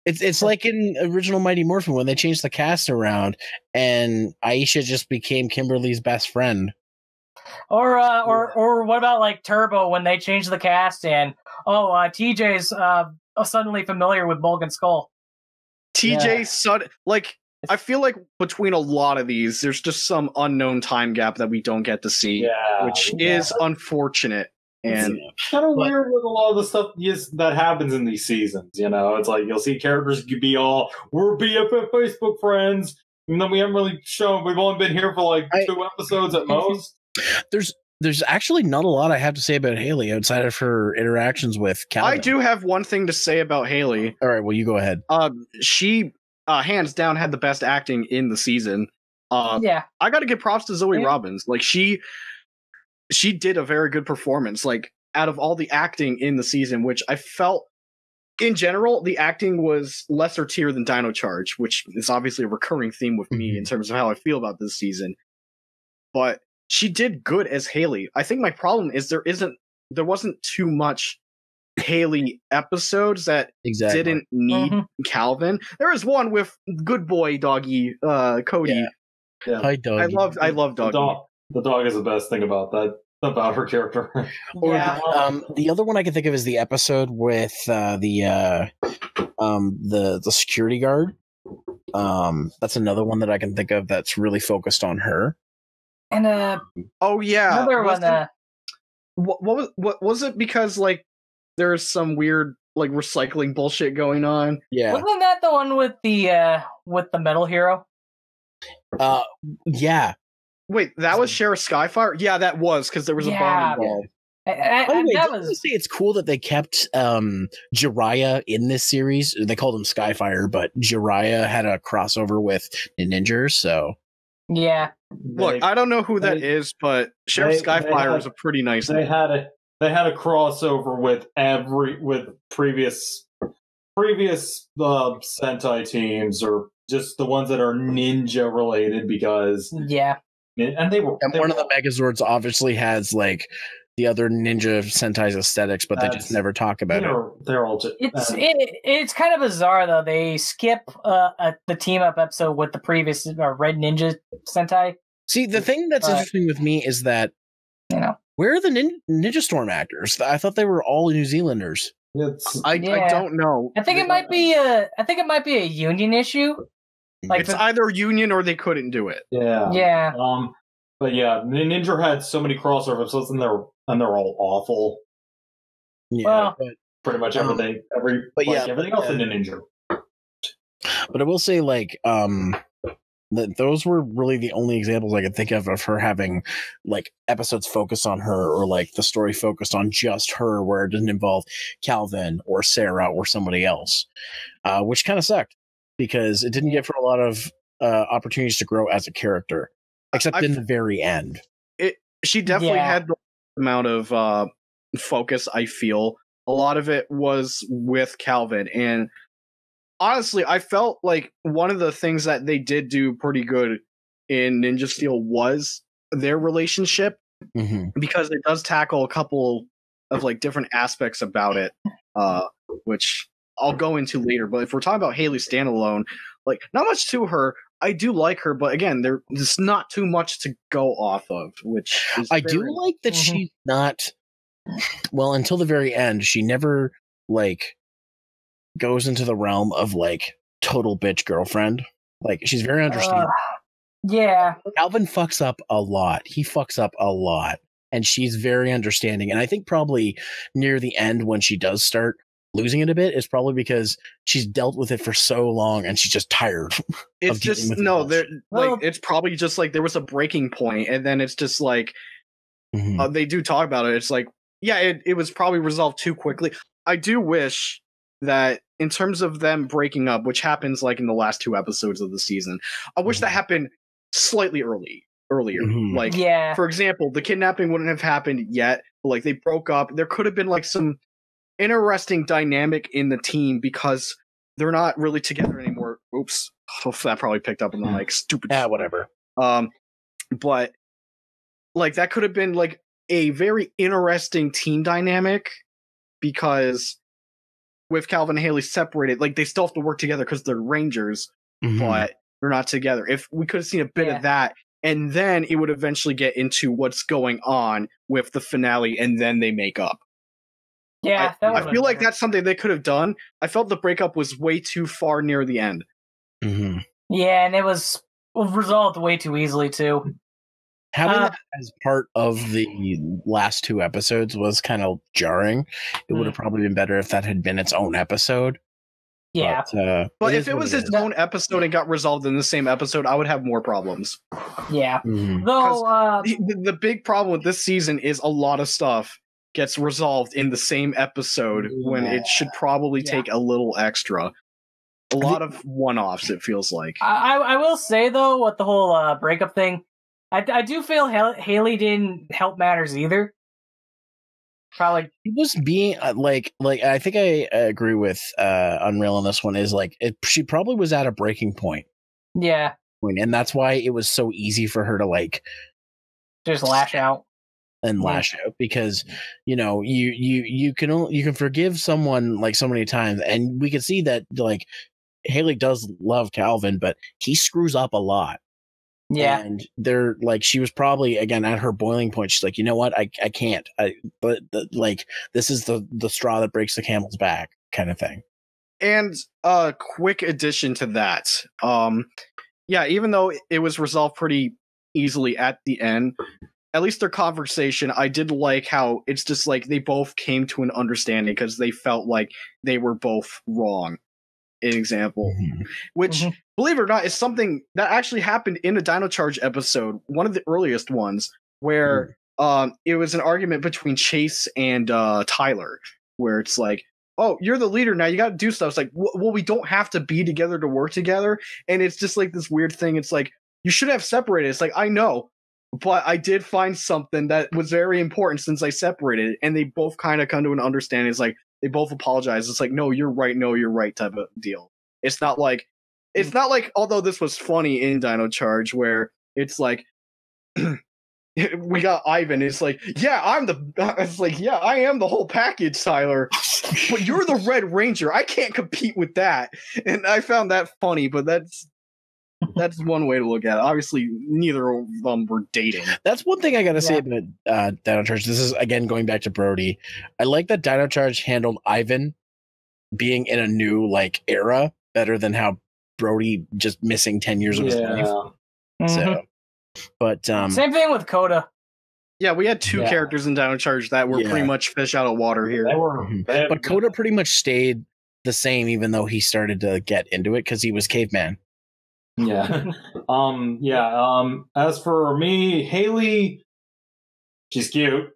It's like in original Mighty Morphin when they changed the cast around and Aisha just became Kimberly's best friend. Or what about like Turbo when they changed the cast and TJ's suddenly familiar with Bulk and Skull. I feel like between a lot of these, there's just some unknown time gap that we don't get to see, which is unfortunate. And it's kind of weird with a lot of the stuff that happens in these seasons. You know, it's like you'll see characters be all, we're BFF Facebook friends, and then we haven't really shown. We've only been here for like 2 episodes at most. There's actually not a lot I have to say about Haley outside of her interactions with Calvin. I do have one thing to say about Haley. All right, well, you go ahead. She hands down had the best acting in the season. I got to give props to Zoe Robbins. Like she did a very good performance. Like out of all the acting in the season, which I felt in general, the acting was lesser tier than Dino Charge, which is obviously a recurring theme with me in terms of how I feel about this season. But she did good as Haley. I think my problem is there wasn't too much Haley episodes that didn't need Calvin. There is one with good boy doggy Cody. Yeah. Hi, Doggy. I love Doggy. The dog is the best thing about her character. The other one I can think of is the episode with the security guard. That's another one that I can think of that's really focused on her. And another one. What was it? Because like there's some weird like recycling bullshit going on. Yeah, wasn't that the one with the metal hero? Yeah. Wait, that was Sheriff Skyfire? Yeah, that was because there was a bomb involved. Say it's cool that they kept Jiraiya in this series. They called him Skyfire, but Jiraiya had a crossover with Ninja, so Yeah. Look, I don't know who that is, but Sheriff Skyflyer is a pretty nice They name. had a crossover with previous Sentai teams, or just the ones that are ninja related, because and they were. And one of the Megazords obviously has like the other Ninja Sentai's aesthetics, but they just never talk about it. They're all just. It's kind of bizarre though. They skip the team up episode with the previous Red Ninja Sentai. See, the thing that's interesting with me is that where are the Ninja Storm actors? I thought they were all New Zealanders. I don't know. I think it might be a union issue. Like it's either union or they couldn't do it. Yeah. But yeah, Ninja had so many crossover episodes, and they're all awful. Yeah, well, pretty much everything. Everything else in Ninja. But I will say, like, that those were really the only examples I could think of her having like episodes focused on her, or like the story focused on just her, where it didn't involve Calvin or Sarah or somebody else, which kind of sucked because it didn't give her a lot of opportunities to grow as a character, except in the very end. She definitely had the amount of focus. I feel a lot of it was with Calvin, and honestly, I felt like one of the things that they did do pretty good in Ninja Steel was their relationship, because it does tackle a couple of like different aspects about it, which I'll go into later. But if we're talking about Haley standalone, like not much to her. I do like her, but again, there's not too much to go off of. Which I do like that she's not. Well, until the very end, she never like goes into the realm of like total bitch girlfriend. Like she's very understanding. Calvin fucks up a lot. He fucks up a lot, and she's very understanding. And I think probably near the end, when she does start losing it a bit, is probably because she's dealt with it for so long and she's just tired. It's just it's probably just like there was a breaking point, and then it's just like they do talk about it. It's like it was probably resolved too quickly. I do wish that in terms of them breaking up, which happens like in the last 2 episodes of the season, I wish that happened slightly earlier. Like, for example, the kidnapping wouldn't have happened yet, but like they broke up. There could have been like some interesting dynamic in the team because they're not really together anymore. Oops. That probably picked up on the mic. Stupid. Yeah, whatever. But like that could have been like a very interesting team dynamic, because with Calvin and Haley separated, like they still have to work together because they're Rangers, but they're not together. If we could have seen a bit of that, and then it would eventually get into what's going on with the finale, and then they make up. Yeah, I feel like that's something they could have done. I felt the breakup was way too far near the end. Yeah, and it was resolved way too easily too. Having that as part of the last 2 episodes was kind of jarring. It would have probably been better if that had been its own episode. Yeah. But if it was its own episode and got resolved in the same episode, I would have more problems. Yeah. Though the big problem with this season is a lot of stuff gets resolved in the same episode when it should probably take a little extra. A lot of one-offs, it feels like. I will say, though, with the whole breakup thing, I do feel Haley didn't help matters either. Probably he was being like I think I agree with Unreal on this one. Is like she probably was at a breaking point. Yeah, and that's why it was so easy for her to like just lash out because you can forgive someone like so many times, and we can see that like Haley does love Calvin, but he screws up a lot. Yeah, and they're like, she was probably again at her boiling point. She's like, you know what, I can't. Like this is the straw that breaks the camel's back, kind of thing. And a quick addition to that, even though it was resolved pretty easily at the end, at least their conversation, I did like how it's just like they both came to an understanding because they felt like they were both wrong. An example, which, believe it or not, is something that actually happened in a Dino Charge episode, one of the earliest ones, where it was an argument between Chase and Tyler, where it's like, oh, you're the leader now, you got to do stuff. It's like, well, we don't have to be together to work together, and it's just like this weird thing. It's like, you should have separated. It's like, I know, but I did find something that was very important since I separated it. And they both kind of come to an understanding. It's like, they both apologize. It's like, no, you're right type of deal. It's not like, although this was funny in Dino Charge, where it's like, we got Ivan. It's like, I am the whole package, Tyler. But you're the Red Ranger. I can't compete with that. And I found that funny, but that's one way to look at it. Obviously, neither of them were dating. That's one thing I gotta say about Dino Charge. This is, again, going back to Brody. I like that Dino Charge handled Ivan being in a new, like, era better than how Brody just missing 10 years of his life. Mm-hmm. So, but same thing with Coda. Yeah, we had two characters in Dino Charge that were pretty much fish out of water here. But Coda pretty much stayed the same, even though he started to get into it because he was caveman. Yeah. As for me, Haley, she's cute.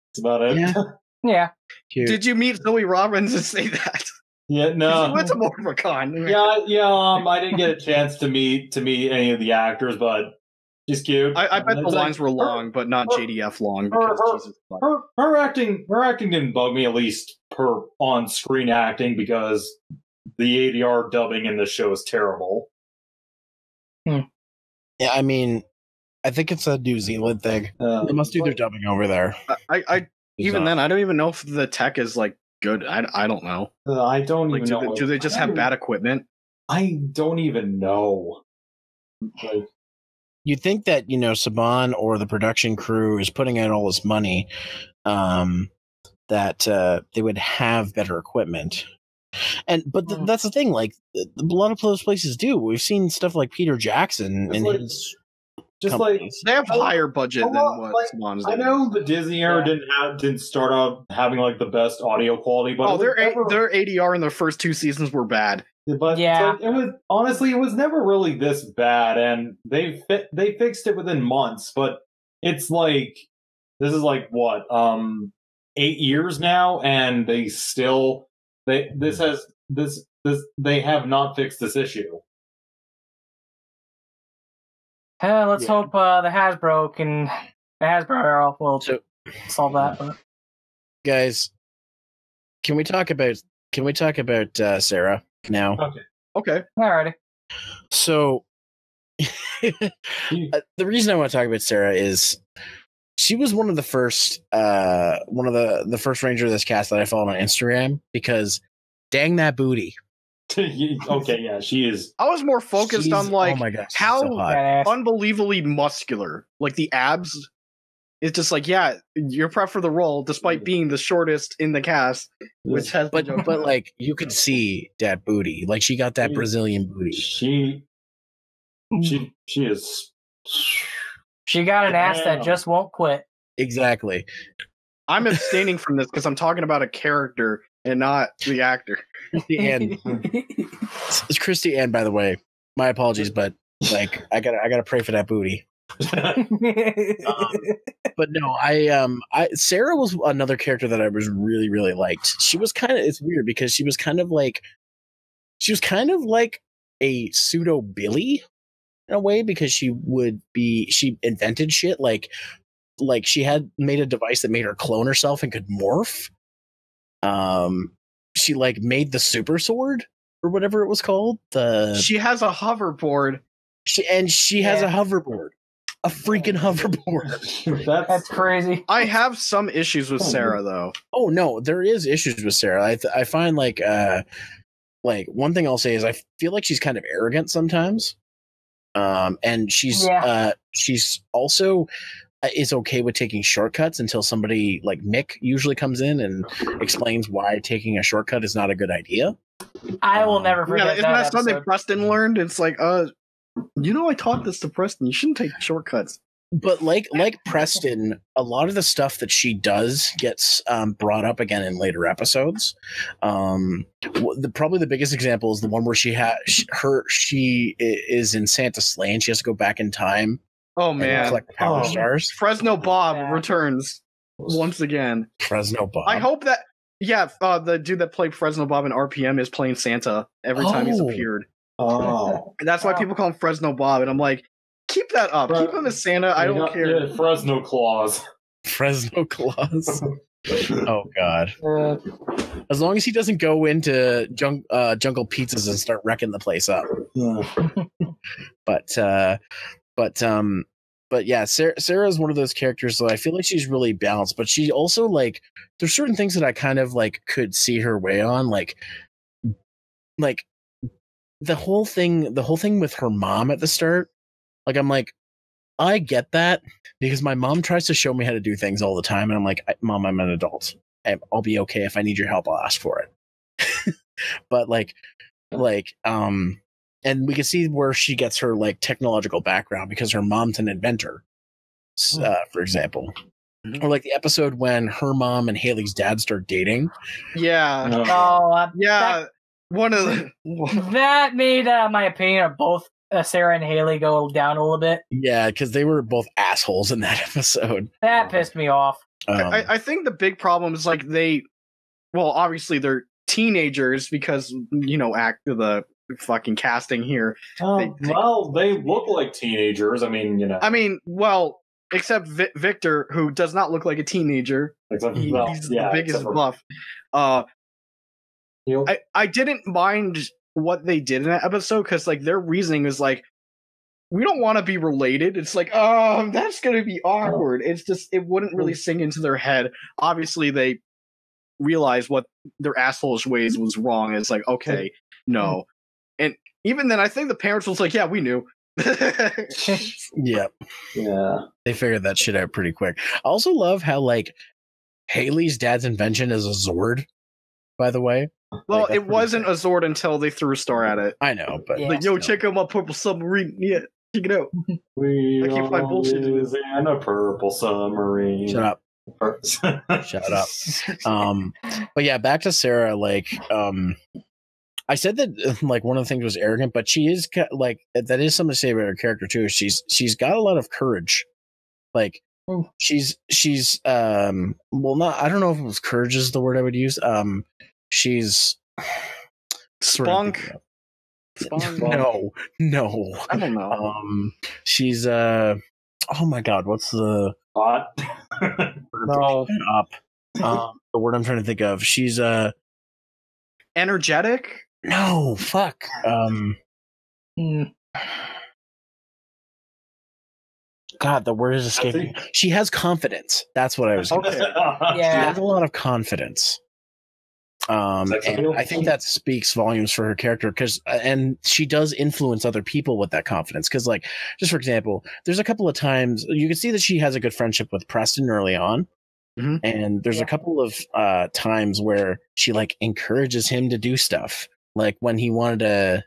That's about it. Yeah. Cute. Did you meet Zoe Robbins and say that? Yeah, no. She went to MorphiCon. I didn't get a chance to meet any of the actors, but she's cute. I bet the lines were long, but not JDF long. Her acting didn't bug me, at least her on-screen acting, because the ADR dubbing in the show is terrible. Yeah, I mean, I think it's a New Zealand thing. They must do their dubbing over there. Even then, I don't even know if the tech is like good. I don't know. I don't even know. Do they just have bad equipment? I don't even know. Like, you'd think that, Saban or the production crew is putting out all this money, that they would have better equipment. But that's the thing. Like, a lot of those places do. We've seen stuff like Peter Jackson and his. Just companies. They have higher budget than what Saban's I know the Disney era didn't start out having like the best audio quality, but their ADR in the first two seasons were bad. But it was never really this bad, and they fixed it within months. But it's like this is like what 8 years now, and they still they have not fixed this issue. Let's hope the Hasbro era will solve that. But. Guys, can we talk about Sarah now? Okay. Alrighty. So the reason I want to talk about Sarah is she was one of the first Ranger of this cast that I followed on Instagram, because dang that booty. Okay, yeah, she is. I was more focused on like how so unbelievably muscular, like the abs. It's just like, you're prepped for the role despite being the shortest in the cast, which has but like you could see that booty, like she got that Brazilian booty. She is. She got an ass that just won't quit. Exactly. I'm abstaining from this because I'm talking about a character and not the actor. It's Christy Ann, by the way. My apologies, but like I gotta pray for that booty. But no, Sarah was another character that I was really, really liked. She was it's weird because she was kind of like a pseudo Billy in a way, because she invented shit like she had made a device that made her clone herself and could morph. She like made the super sword or whatever it was called. She has a hoverboard. She has a hoverboard. A freaking hoverboard. That's crazy. I have some issues with Sarah though. Oh no, there is issues with Sarah. I find like one thing I'll say is I feel like she's kind of arrogant sometimes. And she's also is okay with taking shortcuts until somebody like Mick usually comes in and explains why taking a shortcut is not a good idea. I will never forget that. Isn't that something episode. Preston learned? It's like, I taught this to Preston. You shouldn't take shortcuts. But like Preston, a lot of the stuff that she does gets brought up again in later episodes. Probably the biggest example is the one where she is in Santa's sleigh and she has to go back in time. Oh man! Collect power stars. Fresno Bob returns once again. Fresno Bob. I hope that the dude that played Fresno Bob in RPM is playing Santa every time he's appeared. Oh. And that's why people call him Fresno Bob. And I'm like, keep that up. Keep him as Santa. I don't care. Yeah, Fresno Claus. Fresno Claus. Oh God. As long as he doesn't go into Jungle Pizzas and start wrecking the place up. But yeah, Sarah is one of those characters that I feel like she's really balanced, but she also like there's certain things that I kind of like could see her way on, like the whole thing with her mom at the start. Like I'm like, I get that because my mom tries to show me how to do things all the time, and I'm like, Mom, I'm an adult. I'll be okay. If I need your help, I'll ask for it. But and we can see where she gets her like technological background because her mom's an inventor, for example. Or like the episode when her mom and Haley's dad start dating. Yeah. Yeah. One of the that made my opinion of both Sarah and Haley go down a little bit. Yeah, because they were both assholes in that episode. That pissed me off. I think the big problem is like obviously they're teenagers because the fucking casting here. They look like teenagers. I mean, except Victor, who does not look like a teenager. He's the biggest buff. I didn't mind what they did in that episode because like their reasoning is like, we don't want to be related. It's like, that's going to be awkward. It's just, it wouldn't really sink into their head. Obviously, they realized what their assholeish ways was wrong. It's like, okay, no. And even then, I think the parents was like, yeah, we knew. Yeah. They figured that shit out pretty quick. I also love how like Haley's dad's invention is a Zord, by the way. Well, like, it wasn't a Zord until they threw a star at it. I know, but like, yo, check out my purple submarine. Yeah, check it out. I can't find bullshit in a purple submarine. Shut up. Shut up. But yeah, back to Sarah. Like, I said that like one of the things was arrogant, but she is like that is something to say about her character too. She's got a lot of courage. Like she's well, not, I don't know if it was courage is the word I would use. She's spunk. No. I don't know. She's oh my God, what's the hot? No, up. The word I'm trying to think of. She's energetic. No, fuck. God, the word is escaping. She has confidence. That's what I was going to say. Yeah. She has a lot of confidence. And I think that speaks volumes for her character and she does influence other people with that confidence. Because, like, just for example, there's a couple of times you can see that she has a good friendship with Preston early on. Mm-hmm. And there's a couple of times where she like encourages him to do stuff. Like when he wanted to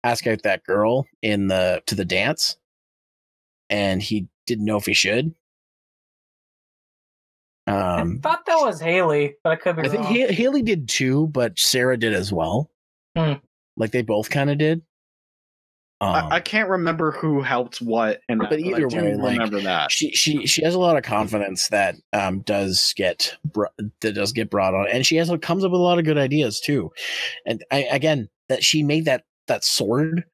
ask out that girl to the dance, and he didn't know if he should. I thought that was Haley, but I could be wrong. I think Haley did too, but Sarah did as well. Like they both kind of did. I can't remember who helped what, but either way, like, remember that she has a lot of confidence that does get brought on, and she comes up with a lot of good ideas too. And that she made that sword,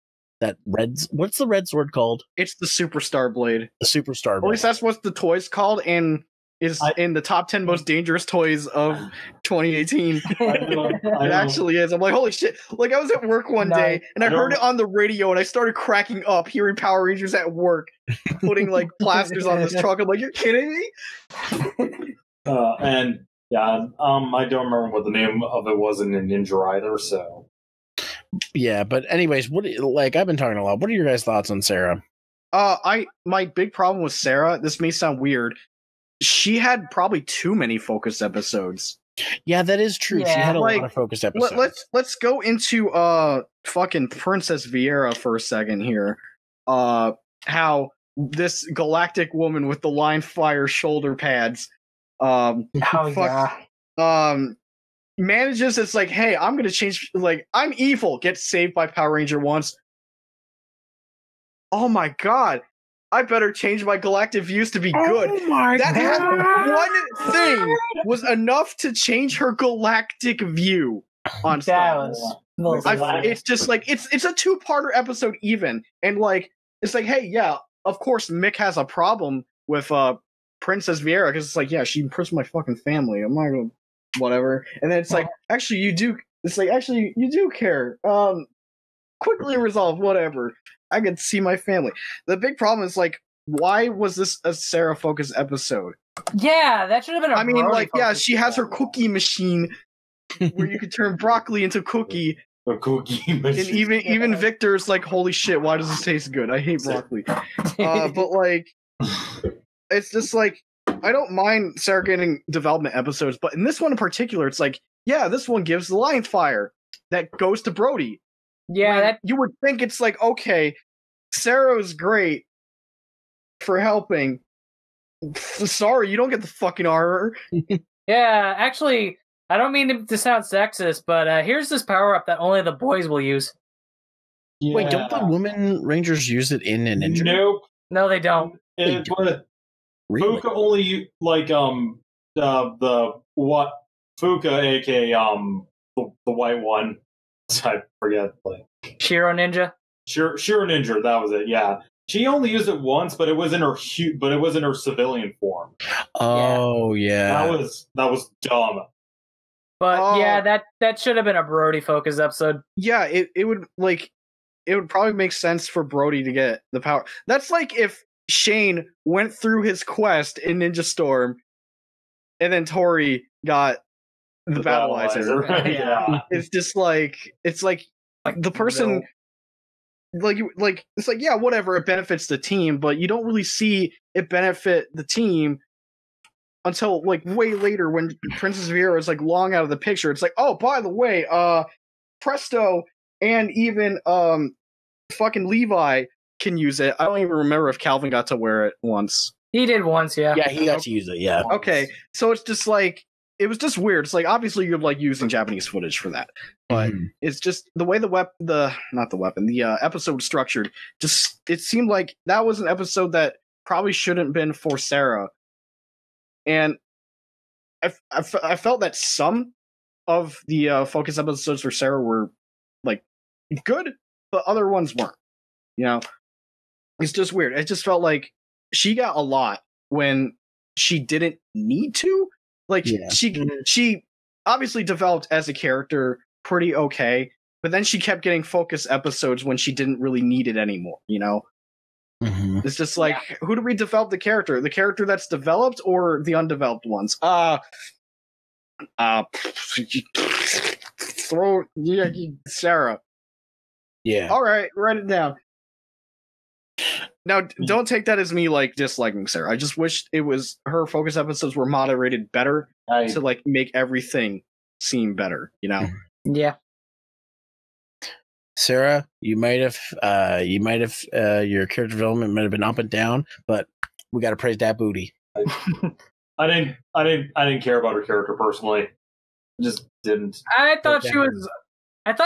that what's the red sword called? It's the Superstar Blade. The Superstar Blade. At least that's what the toy's called, and is in the top 10 most dangerous toys of 2018. It actually is. I'm like, holy shit. Like, I was at work one day, and I heard it on the radio, and I started cracking up hearing Power Rangers at work putting, like, plasters on this truck. I'm like, you're kidding me? I don't remember what the name of it was in Ninja either, so. Yeah, but anyways, I've been talking a lot. What are your guys' thoughts on Sarah? My big problem with Sarah, this may sound weird, she had probably too many focused episodes. Yeah, that is true. Yeah. She had a lot of focused episodes. Let's go into fucking Princess Vieira for a second here. How this galactic woman with the line fire shoulder pads manages, it's like, hey, I'm gonna change, like, I'm evil, gets saved by Power Ranger once. Oh my God, I better change my galactic views to be good. Oh my God. One thing was enough to change her galactic view on Star Wars. It's just like it's a 2-parter episode even, and like it's like, hey, yeah, of course Mick has a problem with Princess Vieira because it's like, yeah, she impressed my fucking family. I'm not gonna whatever, and then it's like, actually you do. It's like, actually you do care. Quickly resolve whatever. I could see my family. The big problem is like, why was this a Sarah focused episode? Yeah, that should have been. I mean, like, yeah, she has her cookie machine where you could turn broccoli into cookie. A cookie machine. And even Victor's like, holy shit, why does this taste good? I hate broccoli. But like, it's just like, I don't mind Sarah getting development episodes, but in this one in particular, it's like, yeah, this one gives the line fire that goes to Brody. Yeah, you would think it's like, okay, Sarah's great for helping. Sorry, you don't get the fucking armor. Yeah, actually, I don't mean to sound sexist, but here's this power up that only the boys will use. Yeah. Wait, don't the women rangers use it in an injury? Nope. No, they don't. But Really? Fuka only like the what Fuka, aka the white one. I forget. Like Shiro Ninja. Shiro Ninja, that was it. Yeah, she only used it once, but it was in her civilian form. Oh yeah, that was dumb. But yeah, that should have been a Brody focus episode. Yeah, it would probably make sense for Brody to get the power. That's like if Shane went through his quest in Ninja Storm, and then Tori got the Battleizer. Yeah, it's just like the person, like it's like, yeah, whatever, it benefits the team, but you don't really see it benefit the team until like way later when Princess Vieira is like long out of the picture. It's like, oh, by the way, Presto and even fucking Levi can use it. I don't even remember if Calvin got to wear it once. He did once, yeah. Yeah, he got to use it, yeah. Okay, so it's just like, it was just weird. It's like, obviously you're like using Japanese footage for that, but it's just the way the episode was structured. Just, it seemed like that was an episode that probably shouldn't been for Sarah, and I felt that some of the focus episodes for Sarah were like good, but other ones weren't. You know, it's just weird. It just felt like she got a lot when she didn't need to. Like, she obviously developed as a character pretty okay, but then she kept getting focus episodes when she didn't really need it anymore, you know? Mm-hmm. It's just like, who do we develop the character? The character that's developed or the undeveloped ones? Sarah. Yeah. All right, write it down. Now, don't take that as me like disliking Sarah. I just wish it was her focus episodes were moderated better to like make everything seem better, you know? Yeah. Sarah, you might have your character development might have been up and down, but we got to praise that booty. I didn't care about her character personally. I just didn't. I thought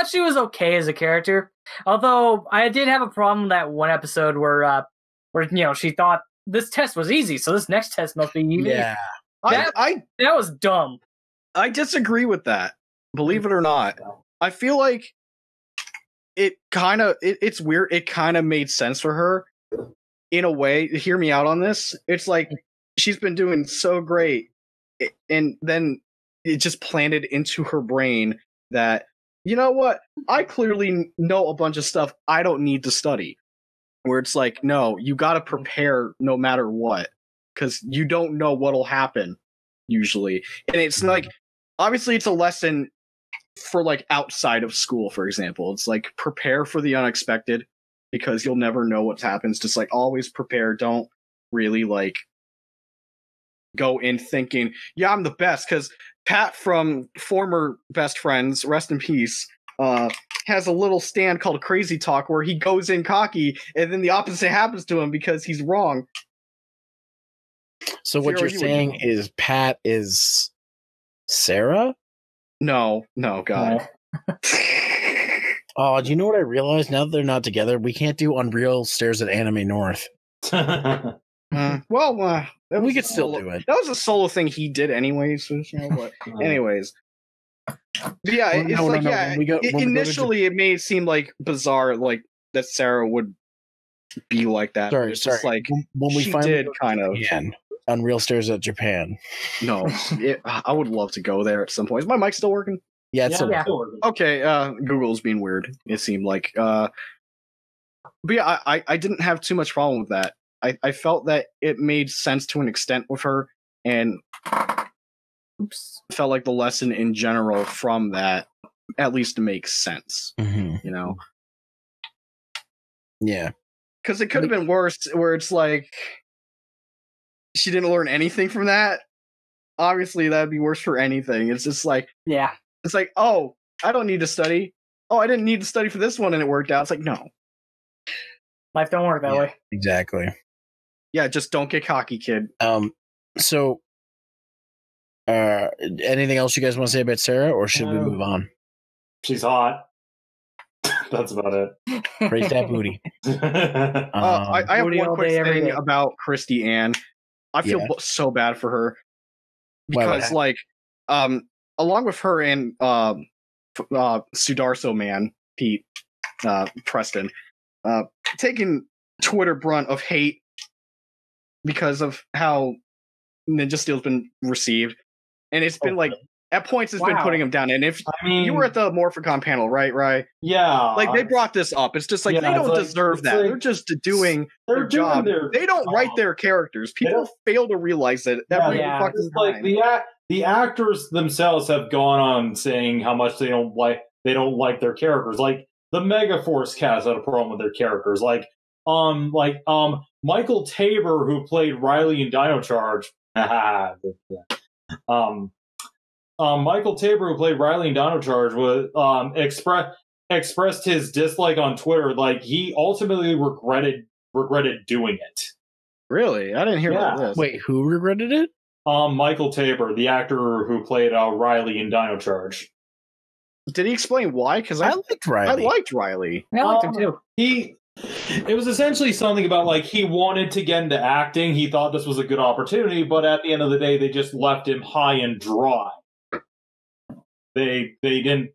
she was okay as a character. Although I did have a problem that one episode where she thought this test was easy, so this next test must be easy. Yeah. That was dumb. I disagree with that. Believe it or not. I feel like it's weird. It kind of made sense for her in a way. Hear me out on this. It's like she's been doing so great, and then it just planted into her brain that, you know what? I clearly know a bunch of stuff I don't need to study. Where it's like, no, you got to prepare no matter what, because you don't know what'll happen usually. And it's like, obviously it's a lesson for like outside of school, for example. It's like, prepare for the unexpected, because you'll never know what happens. Just like, always prepare. Don't really like go in thinking, yeah, I'm the best, because Pat from former Best Friends, rest in peace, has a little stand called Crazy Talk where he goes in cocky and then the opposite happens to him because he's wrong. So what you're saying is Pat is Sarah? No, God. Oh, do you know what I realized? Now that they're not together, we can't do Unreal Stares at Anime North. We could still do it. That was a solo thing he did anyways. So, but anyways, Yeah, it's No, like no, yeah. when we go to Initially, it may seem like bizarre, like that Sarah would be like that. Sorry, It's just like when we she finally did go to kind of. Japan, Unreal stares at Japan. No, I would love to go there at some point. Is my mic still working? Yeah, it's Yeah. Okay, Google's being weird. It seemed like, but yeah, I didn't have too much problem with that. I felt that it made sense to an extent with her, and felt like the lesson in general from that at least makes sense. Mhm. You know, Yeah, because it could have been worse, where it's like she didn't learn anything from that. Obviously, that'd be worse for anything. It's just like, Yeah. it's like, oh, I don't need to study. Oh, I didn't need to study for this one, and it worked out. It's like, no. Life don't work that Yeah. way. exactly. Yeah, just don't get cocky, kid. So, anything else you guys want to say about Sarah, or should we move on? She's hot. That's about it. Praise that booty. I have Booty one all quick day, every thing day. about Christy Ann. I feel Yeah. so bad for her Why, what because, like, along with her and Sudarso man Pete Preston, taking Twitter brunt of hate because of how Ninja Steel's been received, and it's been like at points it's been Wow. putting him down. And if I mean, you were at the Morphicon panel, right? yeah, Like they brought this up. It's just like Yeah, they don't it's like- deserve it's that. like- They're just doing they're their doing job. their They don't write job. their characters. People fail to realize it every Yeah. fucking It's like time. the actors themselves have gone on saying how much they don't like their characters. Like the Megaforce cast had a problem with their characters. Michael Tabor, who played Riley in Dino Charge. Michael Tabor, who played Riley in Dino Charge, was expressed his dislike on Twitter. Like he ultimately regretted doing it. Really, I didn't hear about this. Wait, who regretted it? Michael Tabor, the actor who played Riley in Dino Charge. Did he explain why? Because I I liked Riley. liked Riley. I liked him too. It was essentially something about like he wanted to get into acting. He thought this was a good opportunity, but at the end of the day, they just left him high and dry. He didn't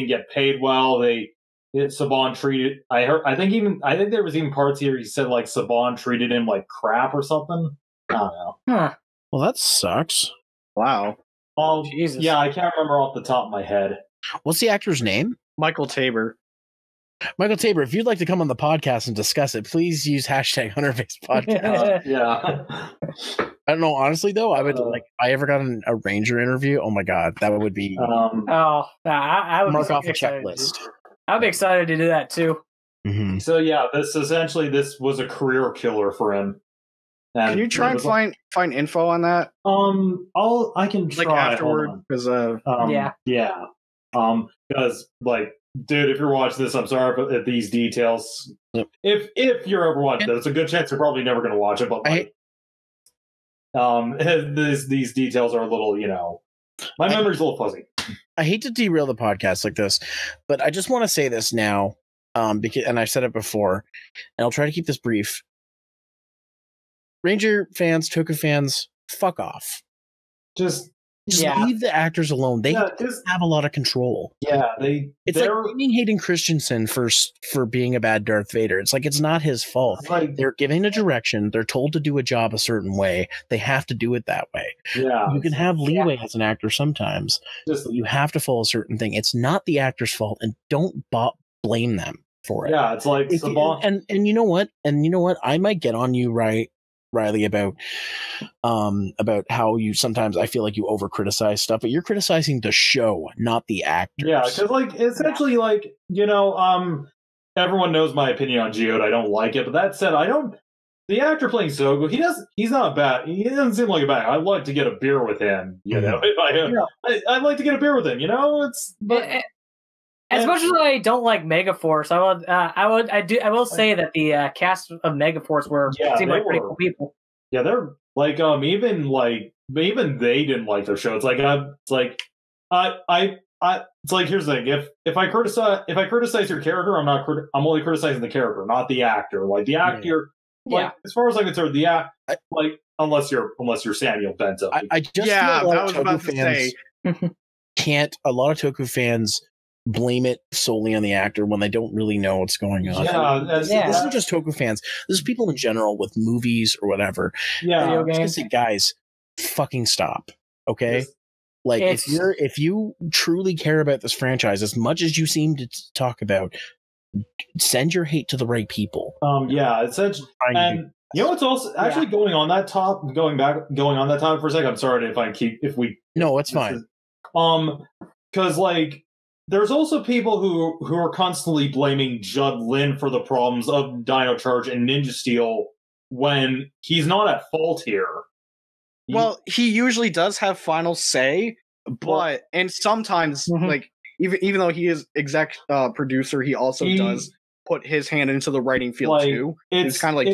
get paid well. Saban treated. I think there was even parts here he said like Saban treated him like crap or something. I don't know. Huh. Well, that sucks. Wow, Jesus. Yeah, I can't remember off the top of my head. What's the actor's name? Michael Tabor. Michael Tabor. If you'd like to come on the podcast and discuss it, please use hashtag HunterBase Podcast. Yeah. I don't know. Honestly, though, I would like. If I ever got a Ranger interview, oh my god, that would be I would mark be off a excited. checklist. I'd be excited to do that too. Mm-hmm. So yeah, this was a career killer for him. And Can you try and find info on that? I can try Like afterward, because Yeah. Because like, dude, if you're watching this, I'm sorry for these details. Yep. If you're ever watching it, it's a good chance you're probably never going to watch it. But like, these details are a little, my memory's a little fuzzy. I hate to derail the podcast like this, but I just want to say this now, because, and I've said it before, and I'll try to keep this brief. Ranger fans, Toku fans, fuck off. Just leave the actors alone. They have a lot of control. Yeah, it's like blaming Hayden Christensen for being a bad Darth Vader. It's like it's not his fault. Like, they're giving a direction. They're told to do a job a certain way. They have to do it that way. Yeah, you can have leeway as an actor sometimes. But you have to follow a certain thing. It's not the actor's fault, and don't blame them for it. Yeah, it's like and you know what? And you know what? I might get on you, Riley, about how you sometimes I feel like you over criticize stuff, but you're criticizing the show, not the actors. Yeah, because like essentially, like everyone knows my opinion on Geode. I don't like it, but that said, the actor playing Sogu, he's not bad. He doesn't seem like a bad. I'd like to get a beer with him. I'd like to get a beer with him. As much as I don't like Megaforce, I will say that the cast of Megaforce seemed like pretty cool people. Yeah, they're like even they didn't like their show. It's like here's the thing. If I criticize your character, I'm only criticizing the character, not the actor. Like the actor, as far as I'm concerned, unless you're Samuel Bento. I just I feel like was about to say. can't. A lot of Toku fans blame it solely on the actor when they don't really know what's going on. This isn't just Toku fans. This is people in general with movies or whatever. Video games. Guys, fucking stop. Okay. Like if you truly care about this franchise as much as you seem to talk about, send your hate to the right people. It's and you know what's also actually going on that topic for a second. I'm sorry No, it's fine. Because like there's also people who are constantly blaming Judd Lin for the problems of Dino Charge and Ninja Steel when he's not at fault here. Well, he usually does have final say, but and sometimes like even though he is exec producer, he also does put his hand into the writing field too. It's kind of like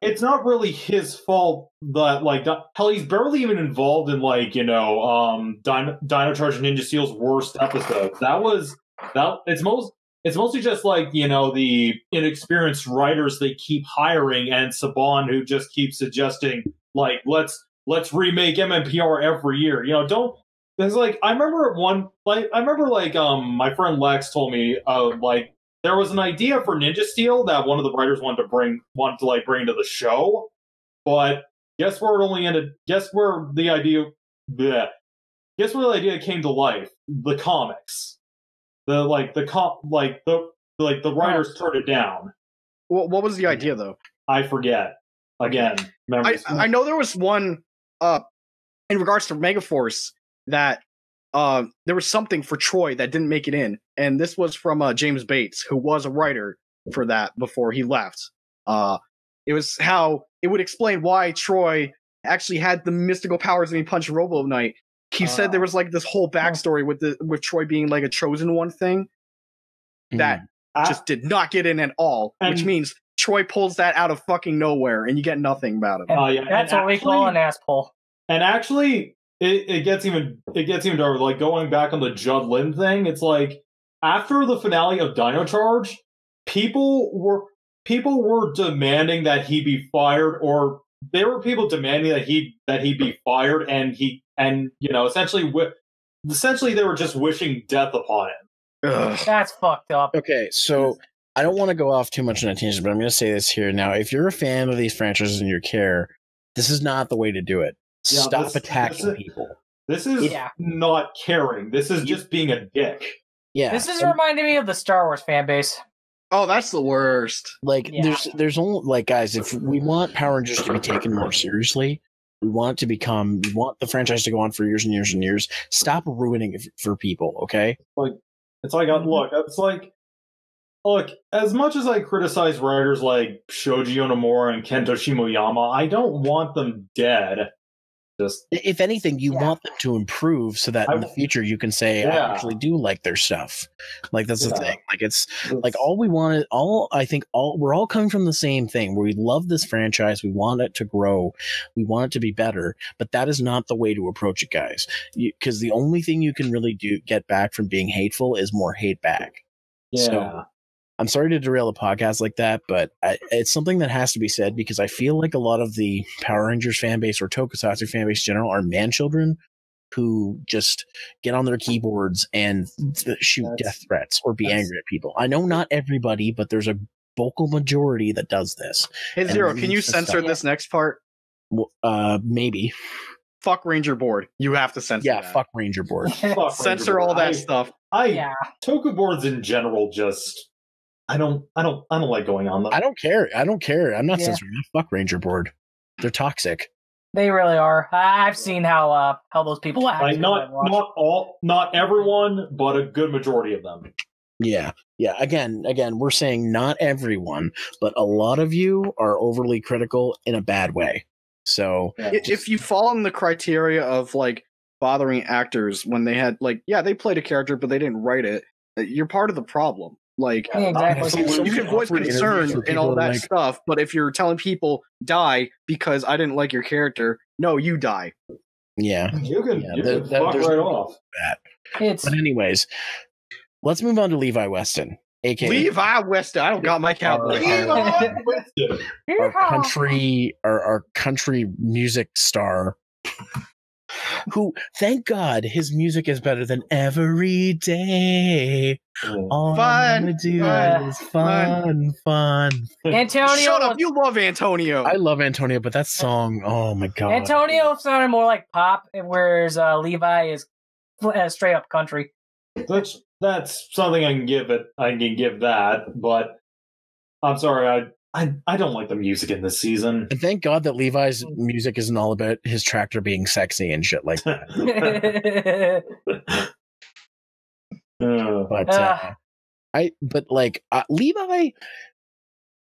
it's not really his fault that like hell he's barely even involved in like Dino Charge and Ninja Steel's worst episode. It's mostly just like the inexperienced writers they keep hiring and Saban who just keeps suggesting like let's remake MMPR every year. Don't. There's like I remember my friend Lex told me like there was an idea for Ninja Steel that one of the writers wanted to bring to the show, but guess where it only ended? Guess where the idea came to life? The comics. The writers turned it down. What was the idea though? I forget. Again, I know there was one in regards to Megaforce that there was something for Troy that didn't make it in, and this was from James Bates, who was a writer for that before he left. It was how it would explain why Troy actually had the mystical powers and he punched Robo Knight. He said there was like this whole backstory with Troy being like a chosen one thing that just did not get in at all, which means Troy pulls that out of fucking nowhere and you get nothing about it. That's what we call an asshole. And actually, it gets even darker. Like going back on the Judd Lin thing, it's like after the finale of Dino Charge, people were demanding that he be fired, or there were people demanding that he be fired, and essentially they were just wishing death upon him. Ugh. That's fucked up. Okay, so I don't want to go off too much on a tangent, but I'm going to say this here now. If you're a fan of these franchises and you care, this is not the way to do it. Stop attacking people. This is not caring. This is just being a dick. Yeah. This is reminding me of the Star Wars fan base. Oh, that's the worst. Like, there's only, like, guys, if we want Power Rangers to be taken more seriously, we want the franchise to go on for years and years and years. Stop ruining it for people, okay? Look, as much as I criticize writers like Shoji Onomura and Kento Shimoyama, I don't want them dead. If anything, you want them to improve so that in the future you can say, I actually do like their stuff. Like, that's the thing. Like, it's like we're all coming from the same thing where we love this franchise. We want it to grow. We want it to be better, but that is not the way to approach it, guys. Because the only thing you can really get back from being hateful is more hate back. Yeah. So, I'm sorry to derail the podcast like that, but it's something that has to be said because I feel like a lot of the Power Rangers fan base or Tokusatsu fan base in general are man-children who just get on their keyboards and shoot death threats or be angry at people. I know not everybody, but there's a vocal majority that does this. Hey, Zero, can you censor this next part? Maybe. Fuck Ranger Board. You have to censor that. Fuck Ranger Board. Censor all that stuff. Toku boards in general just... I don't like going on them. I don't care. I'm not censoring. Fuck Ranger Board. They're toxic. They really are. I've seen how those people act. Like not everyone, but a good majority of them. Yeah. Again, we're saying not everyone, but a lot of you are overly critical in a bad way. So if you fall in the criteria of like bothering actors when they had they played a character but they didn't write it, you're part of the problem. Like, exactly. You can voice concern and all that stuff, but if you're telling people die because I didn't like your character, no, you die. Yeah, you can fuck right off. But anyways, let's move on to Levi Weston, aka Levi Weston. I don't got my cowboy. our country music star. who, thank God, his music is better than Every Day. All I Fun, wanna do fun, is fun. Antonio. Shut up! You love Antonio. I love Antonio, but that song, oh my God. Antonio sounded more like pop, whereas Levi is straight up country. That's something I can give it. I can give that, but I'm sorry, I don't like the music in this season. And thank God that Levi's music isn't all about his tractor being sexy and shit like that. But Levi,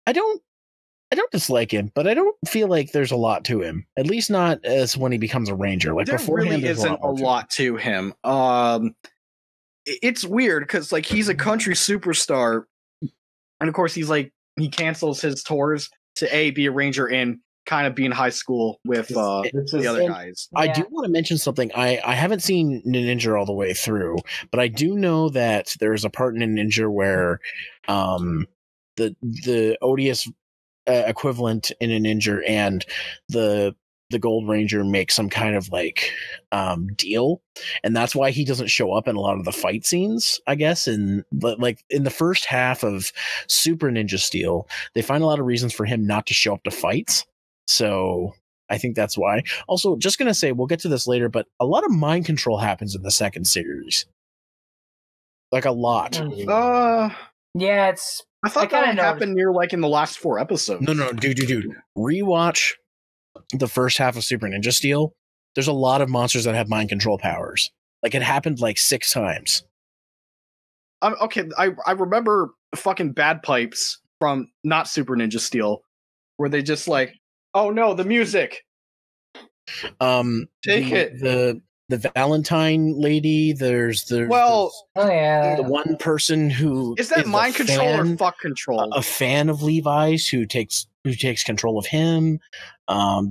I don't dislike him, but I don't feel like there's a lot to him. At least not as when he becomes a ranger. Like there beforehand, really there's isn't a lot to him. It's weird because like he's a country superstar, and of course he cancels his tours to be a ranger and kind of be in high school with the other guys. I do want to mention something. I haven't seen Ninja all the way through, but I do know that there's a part in Ninja where the odious equivalent in a ninja and the Gold Ranger make some kind of like deal, and that's why he doesn't show up in a lot of the fight scenes, I guess. But like in the first half of Super Ninja Steel, they find a lot of reasons for him not to show up to fights, so I think that's why. Also, just gonna say, we'll get to this later, but a lot of mind control happens in the second series, like a lot. Yeah, it's I thought that happened near like in the last 4 episodes. No, dude. Rewatch the first half of Super Ninja Steel. There's a lot of monsters that have mind control powers. Like it happened like 6 times. Okay, I remember fucking Bad Pipes from not Super Ninja Steel, where they just like, oh no, the music. Take it. The Valentine lady, there's the one person who is that mind control or fuck control? A fan of Levi's who takes control of him.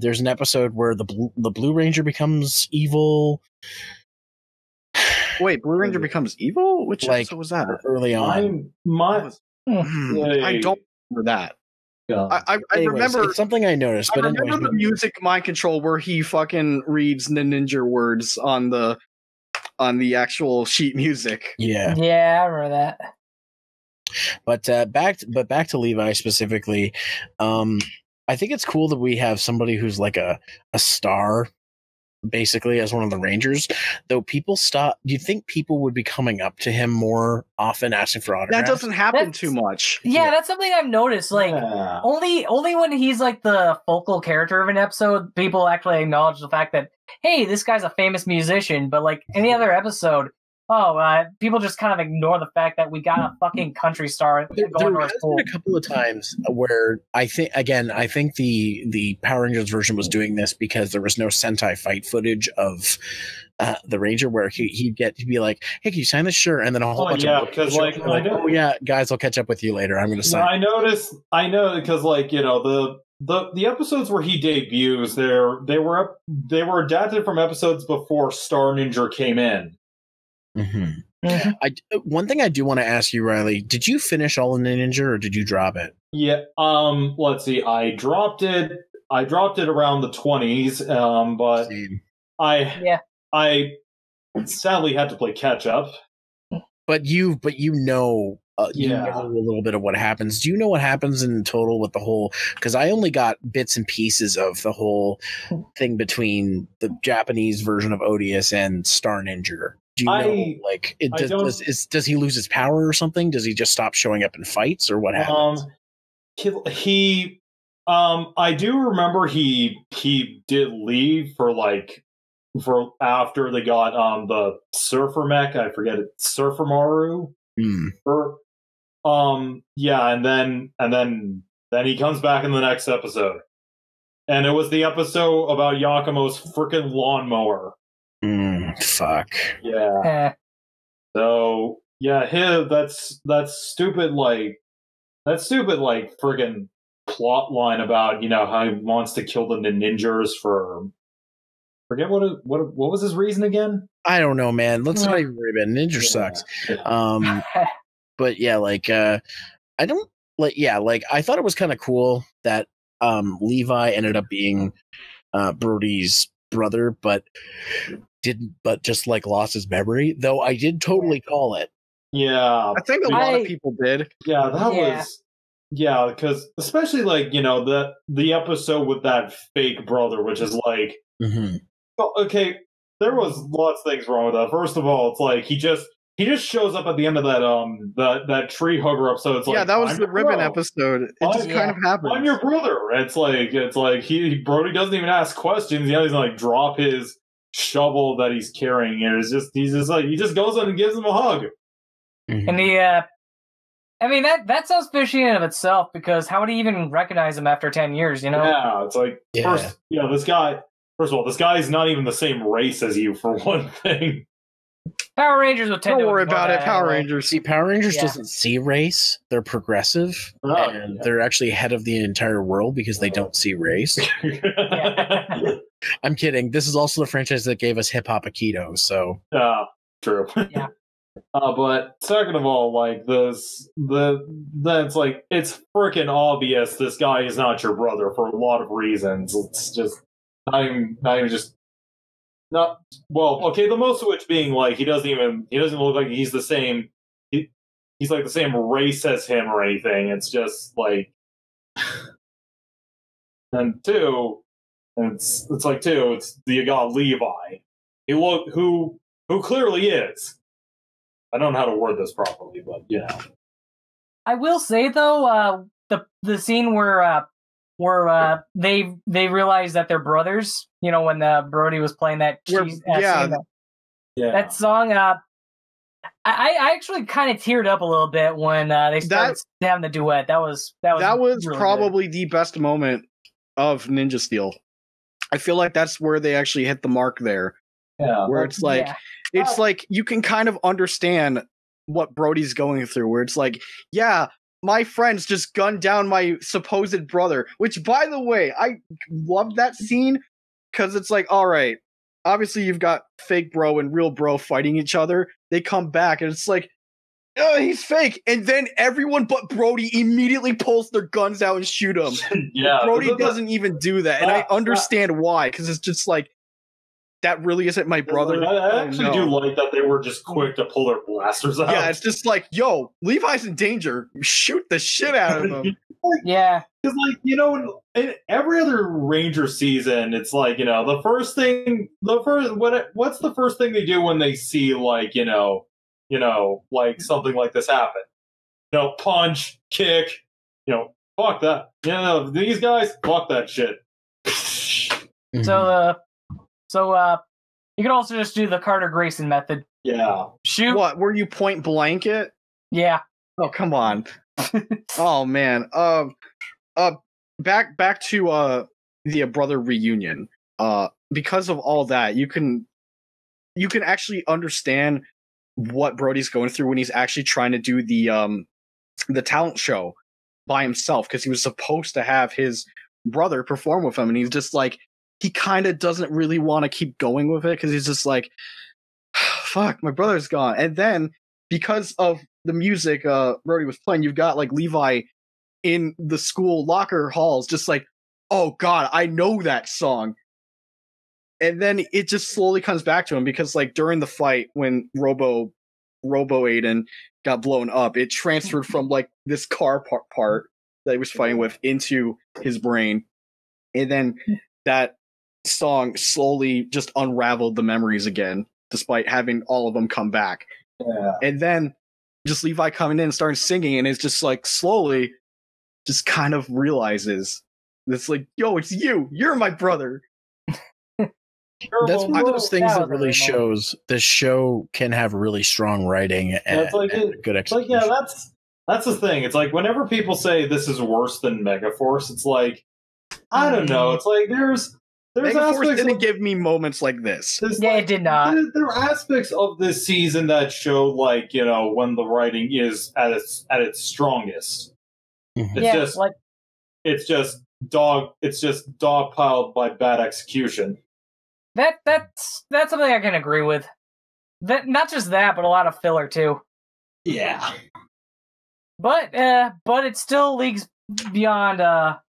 There's an episode where the Blue Ranger becomes evil. Wait, Blue Ranger becomes evil? Which episode was that? Early on. I don't remember that. I remember it's something I noticed. But I remember the music mind control where he fucking reads the ninja words on the actual sheet music. Yeah, I remember that. But back to Levi specifically. I think it's cool that we have somebody who's like a star, basically, as one of the Rangers. Though people do you think people would be coming up to him more often asking for autographs? That doesn't happen too much. Yeah, that's something I've noticed. Like only when he's like the focal character of an episode, people actually acknowledge the fact that, hey, this guy's a famous musician. But like any other episode, people just kind of ignore the fact that we got a fucking country star going to our school. Been a couple of times where I think the Power Rangers version was doing this because there was no Sentai fight footage of the Ranger, where he'd be like, "Hey, can you sign this shirt?" And then a whole bunch of because like, "Oh yeah, guys, I'll catch up with you later. I'm going to sign." I know because like the episodes where he debuts, they were adapted from episodes before Star Ninja came in. Mm-hmm. One thing I do want to ask you, Riley, did you finish All in the Ninja or did you drop it? Yeah, let's see. I dropped it around the 20s, but Same. I sadly had to play catch up. But you know a little bit of what happens. Do you know what happens in total with the whole? Because I only got bits and pieces of the whole thing between the Japanese version of Odious and Star Ninja. Do you know, does he lose his power or something? Does he just stop showing up in fights, or what happens? I do remember he did leave for after they got the Surfer Mech. I forget it, Surfer Maru. And then he comes back in the next episode, and it was the episode about Yakumo's freaking lawnmower. Fuck. Yeah. So yeah, that's stupid. That stupid friggin' plot line about how he wants to kill the ninjas for. Forget what was his reason again? I don't know, man. Let's not even worry about it. Ninja sucks. But yeah, I don't I thought it was kind of cool that Levi ended up being Brody's brother, but just like lost his memory. Though I did totally call it. Yeah, I think a lot of people did. Yeah, was because especially like the episode with that fake brother, which is like, well, okay, there was lots of things wrong with that. First of all, it's like he just shows up at the end of that tree hugger episode. It's like, that was the ribbon episode. It just kind of happened. I'm your brother. It's like Brody doesn't even ask questions. He doesn't like drop his shovel that he's carrying. And it's just he just goes on and gives him a hug. And I mean that sounds fishy in of itself, because how would he even recognize him after 10 years? Yeah, it's like this guy. First of all, this guy is not even the same race as you, for one thing. Power Rangers would tend to. Don't worry about it, Power Rangers. See, Power Rangers doesn't see race. They're progressive, and they're actually ahead of the entire world because they don't see race. I'm kidding. This is also the franchise that gave us Hip Hop Aikido, so. True. Yeah. But second of all, like that's like, it's freaking obvious this guy is not your brother for a lot of reasons. It's just not well. Okay, the most of which being like he doesn't look like he's the same. He's like the same race as him or anything. It's just like, and two, it's you got Levi, who clearly is. I don't know how to word this properly, but I will say though, the scene where they realize that they're brothers. When Brody was playing that that song. I actually kind of teared up a little bit when they started having the duet. That was really probably the best moment of Ninja Steel. I feel like that's where they actually hit the mark there. Yeah, where it's like. Yeah. It's like you can kind of understand what Brody's going through, where it's like, yeah, my friends just gunned down my supposed brother, which, by the way, I love that scene because it's like, all right, obviously you've got fake bro and real bro fighting each other. They come back and it's like, oh, he's fake. And then everyone but Brody immediately pulls their guns out and shoot him. Brody doesn't even do that. And I understand why, because it's just like, that really isn't my brother. I actually do like that they were just quick to pull their blasters out. Yeah, it's just like, yo, Levi's in danger. Shoot the shit out of him. Yeah. Because, like, in every other Ranger season, it's like, what's the first thing they do when they see, like, like something like this happen? Punch, kick, fuck that. These guys, fuck that shit. So you can also just do the Carter Grayson method. Yeah. Shoot. What, were you point blank it? Yeah. Oh, come on. Oh, man. Back to the brother reunion. Because of all that, you can actually understand what Brody's going through when he's actually trying to do the talent show by himself, because he was supposed to have his brother perform with him, and he's just like, he kind of doesn't really want to keep going with it because he's just like, fuck, my brother's gone. And then because of the music Brody was playing, you've got like Levi in the school locker halls just like, oh god, I know that song. And then it just slowly comes back to him because like during the fight when Robo Aiden got blown up, it transferred from like this car part that he was fighting with into his brain. And then that song slowly just unraveled the memories again, despite having all of them come back. Yeah. And then just Levi coming in and starting singing, and it's just like slowly just kind of realizes it's like, yo, it's you. You're my brother. That's one of those things that really shows this show can have really strong writing and good execution. Like, yeah, that's the thing. It's like whenever people say this is worse than Megaforce, it's like, I don't know. It's like there's Megaforce didn't give me moments like this. Yeah, it did not. There are aspects of this season that show, like, when the writing is at its strongest. Mm-hmm. It's just dog piled by bad execution. That's something I can agree with. That not just that, but a lot of filler too. Yeah. But it still leagues beyond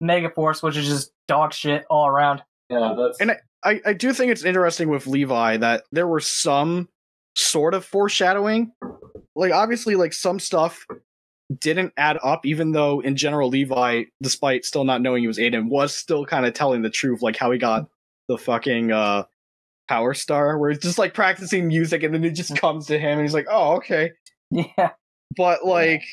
Megaforce, which is just dog shit all around. Yeah, that's... And I do think it's interesting with Levi that there were some sort of foreshadowing. Like, obviously, like, some stuff didn't add up, even though, in general, Levi, despite still not knowing he was Aiden, was still kind of telling the truth, like how he got the fucking Power Star, where he's just, like, practicing music, and then it just comes to him, and he's like, oh, okay. Yeah. But, like,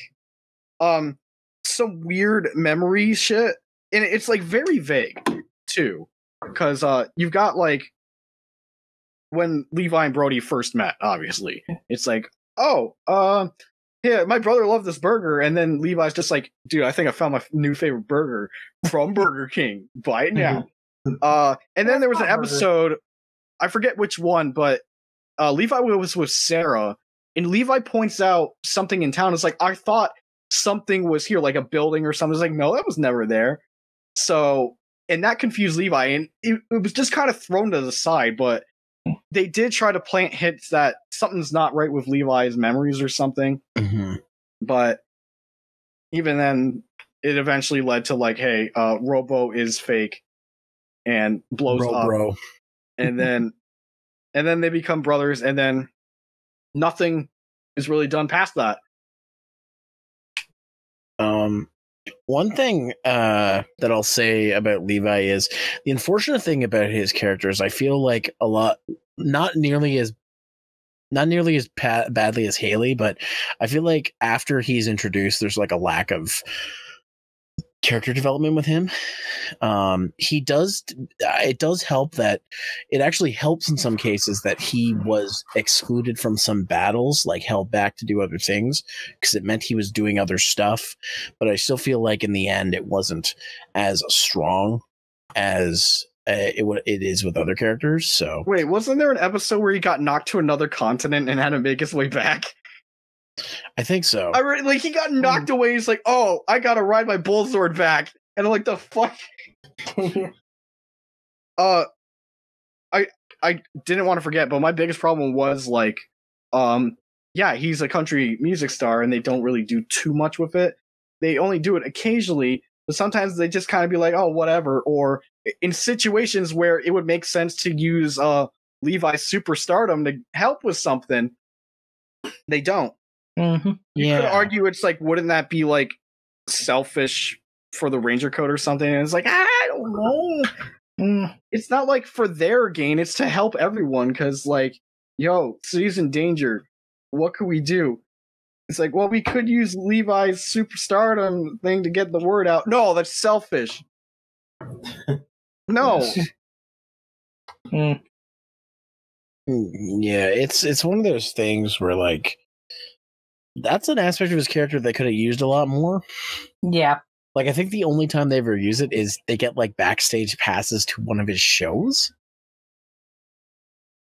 some weird memory shit, and it's, like, very vague, too. Because you've got, like, when Levi and Brody first met, obviously, it's like, oh, yeah, my brother loved this burger, and then Levi's just like, dude, I think I found my new favorite burger from Burger King. Buy it now. And then there was an episode, I forget which one, but Levi was with Sarah, and Levi points out something in town. It's like, I thought something was here, like a building or something. It's like, no, that was never there. So... And that confused Levi, and it was just kind of thrown to the side, but they did try to plant hints that something's not right with Levi's memories or something. Mm-hmm. But even then, it eventually led to, like, hey, Robo is fake, and blows up. Bro. And then they become brothers, and then nothing is really done past that. One thing that I'll say about Levi is the unfortunate thing about his character is I feel like a lot, not nearly as badly as Haley, but I feel like after he's introduced, there's like a lack of character development with him. It does help that it actually helps in some cases that he was excluded from some battles, like held back to do other things, because it meant he was doing other stuff. But I still feel like in the end it wasn't as strong as it is with other characters. So wait, wasn't there an episode where he got knocked to another continent and had to make his way back? I think so. Like, he got knocked away. He's like, oh, I gotta ride my Bullsword back. And I'm like, the fuck? I didn't want to forget, but my biggest problem was, like, yeah, he's a country music star, and they don't really do too much with it. They only do it occasionally, but sometimes they just kind of be like, oh, whatever. Or in situations where it would make sense to use Levi's superstardom to help with something, they don't. Mm-hmm. You could argue it's like, wouldn't that be like selfish for the Ranger Code or something? And it's like, I don't know. It's not like for their gain, it's to help everyone, because, like, yo, city's in danger. What could we do? It's like, well, we could use Levi's superstardom thing to get the word out. No, that's selfish. No. Yeah, it's one of those things where, like, that's an aspect of his character they could have used a lot more. Yeah. Like, I think the only time they ever use it is they get, like, backstage passes to one of his shows.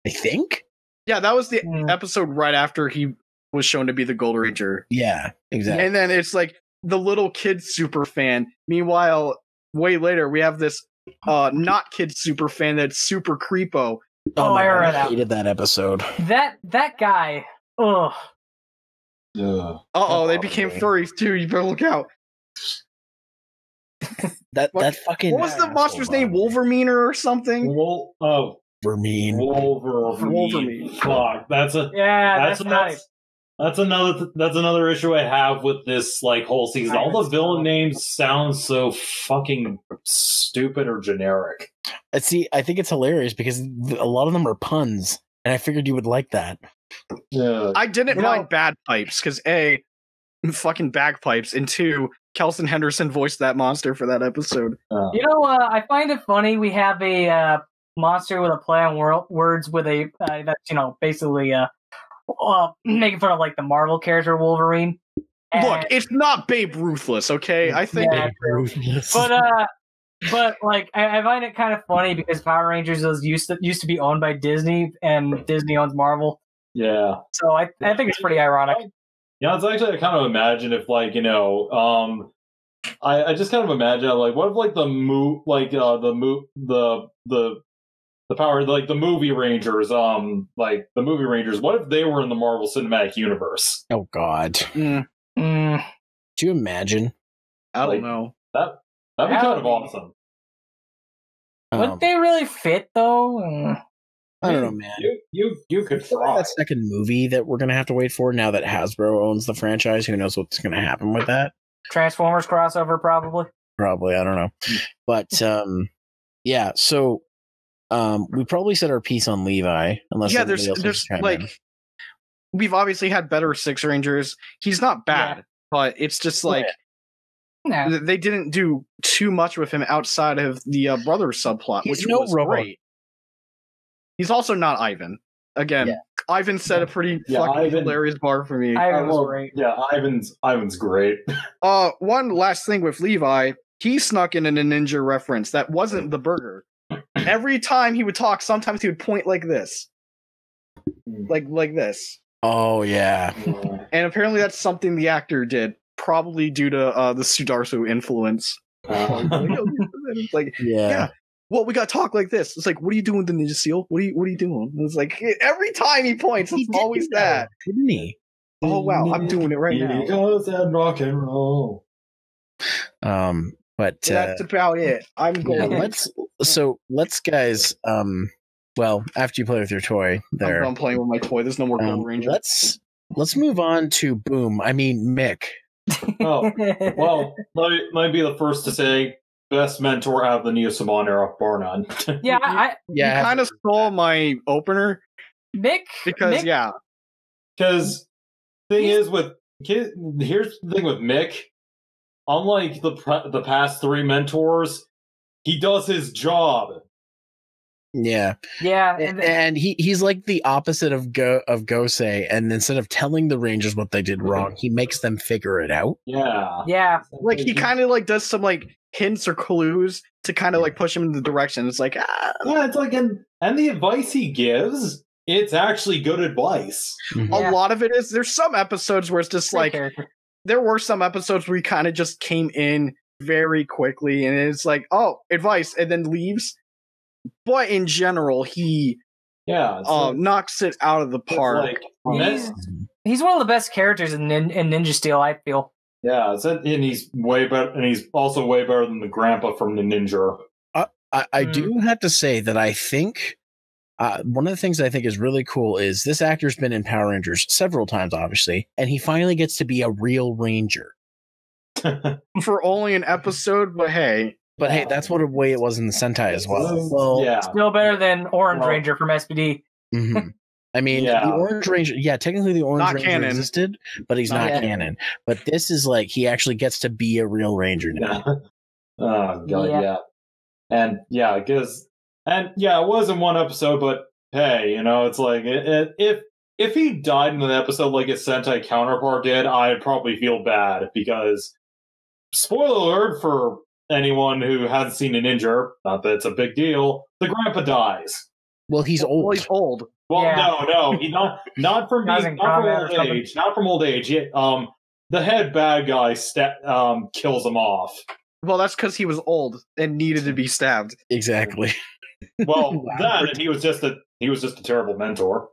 I think? Yeah, that was the episode right after he was shown to be the Gold Ranger. Yeah, exactly. And then it's like the little kid super fan. Meanwhile, way later, we have this not kid super fan that's super creepo. Oh my God, I hated that episode. That guy. Ugh. Uh-oh, they became furries too. You better look out. that fucking... What was the monster's name? Wolverine or something? Wolverine. Fuck. That's another issue I have with this, like, whole season. All the villain names sound so fucking stupid or generic. See, I think it's hilarious because a lot of them are puns, and I figured you would like that. Yeah. I didn't mind Bagpipes, because A, fucking bagpipes, and 2, Kelson Henderson voiced that monster for that episode. You know, I find it funny we have a monster with a play on words with a that's, you know, basically making fun of, like, the Marvel character Wolverine. And, look, it's not Babe Ruthless, okay? I think but like, I find it kind of funny because Power Rangers was used to be owned by Disney, and Disney owns Marvel. Yeah. So I think it's pretty ironic. Yeah, it's actually, I kind of imagine if, like, you know, I just kind of imagine, like, what if, like, the Power, like, the movie Rangers, what if they were in the Marvel Cinematic Universe? Oh God. Do you imagine? I don't know. That'd be kind of awesome. Would they really fit though? I don't know, man. You could try. That second movie that we're gonna have to wait for now that Hasbro owns the franchise. Who knows what's gonna happen with that? Transformers crossover, probably. Probably, I don't know. But yeah. So we probably said our piece on Levi, unless there's like we've obviously had better Six Rangers. He's not bad, but it's just like they didn't do too much with him outside of the brother subplot. He's which no was robot. great. He's also not Ivan. Again, Ivan set a pretty fucking hilarious bar for me. Ivan was great. Yeah, Ivan's great. One last thing with Levi, he snuck in a ninja reference that wasn't the burger. Every time he would talk, sometimes he would point like this. Like this. Oh, yeah. And apparently that's something the actor did, probably due to the Sudarso influence. It's like, yeah. Well, we got to talk like this. It's like, what are you doing with the Ninja Seal? What are you doing? It's like, every time he points, it's always that. Didn't he? Oh, wow. I'm doing it right now. Because and rock and roll. But that's about it. I'm going. Let's guys. Well, after you play with your toy, there. I'm playing with my toy. There's no more Gold Ranger. Let's move on to Mick. Oh, well, let me be the first to say, best mentor out of the Neo Saban era, bar none. You kind of stole my opener, Mick. Because because here's the thing with Mick. Unlike the past three mentors, he does his job. Yeah, and he's like the opposite of Gosei, and instead of telling the Rangers what they did wrong, he makes them figure it out. Yeah. Like he kind of like does some like hints or clues to kind of like push him in the direction. It's like it's like and the advice he gives, it's actually good advice. Mm-hmm. A lot of it is. There's some episodes where it's just like. There were some episodes where he kind of just came in very quickly and it's like, oh, advice, and then leaves. But in general, he knocks it out of the park. He's one of the best characters in Ninja Steel, I feel. Yeah, and he's way better, and he's also way better than the grandpa from the Ninja. I do have to say that I think one of the things I think is really cool is this actor's been in Power Rangers several times, obviously, and he finally gets to be a real Ranger. For only an episode, but hey. But hey, that's what a way it was in the Sentai as well. Well, still better than Orange Ranger from SPD. Mm-hmm. I mean, the Orange Ranger, technically the Orange Ranger existed, but he's not canon. But this is like, he actually gets to be a real Ranger now. Oh, God, And it wasn't one episode, but hey, it's like, if he died in an episode like his Sentai counterpart did, I'd probably feel bad, because, spoiler alert for anyone who hasn't seen a Ninja, not that it's a big deal, the grandpa dies. Well, he's old. Well, he's old. Well, no, he not from old age. Not from old age. The head bad guy kills him off. Well, that's because he was old and needed to be stabbed. Exactly. Well, he was just a terrible mentor.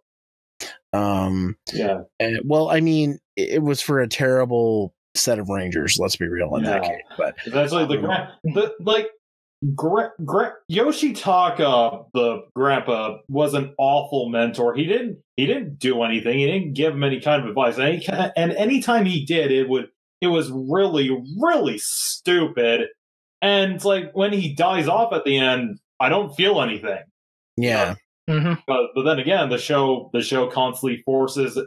Well, I mean, it was for a terrible set of Rangers. Let's be real in that case. But eventually, Yoshitaka, the grandpa, was an awful mentor. He didn't do anything. He didn't give him any kind of advice. And anytime he did, it was really, really stupid. And it's like when he dies off at the end, I don't feel anything. Yeah. But then again, the show constantly forces.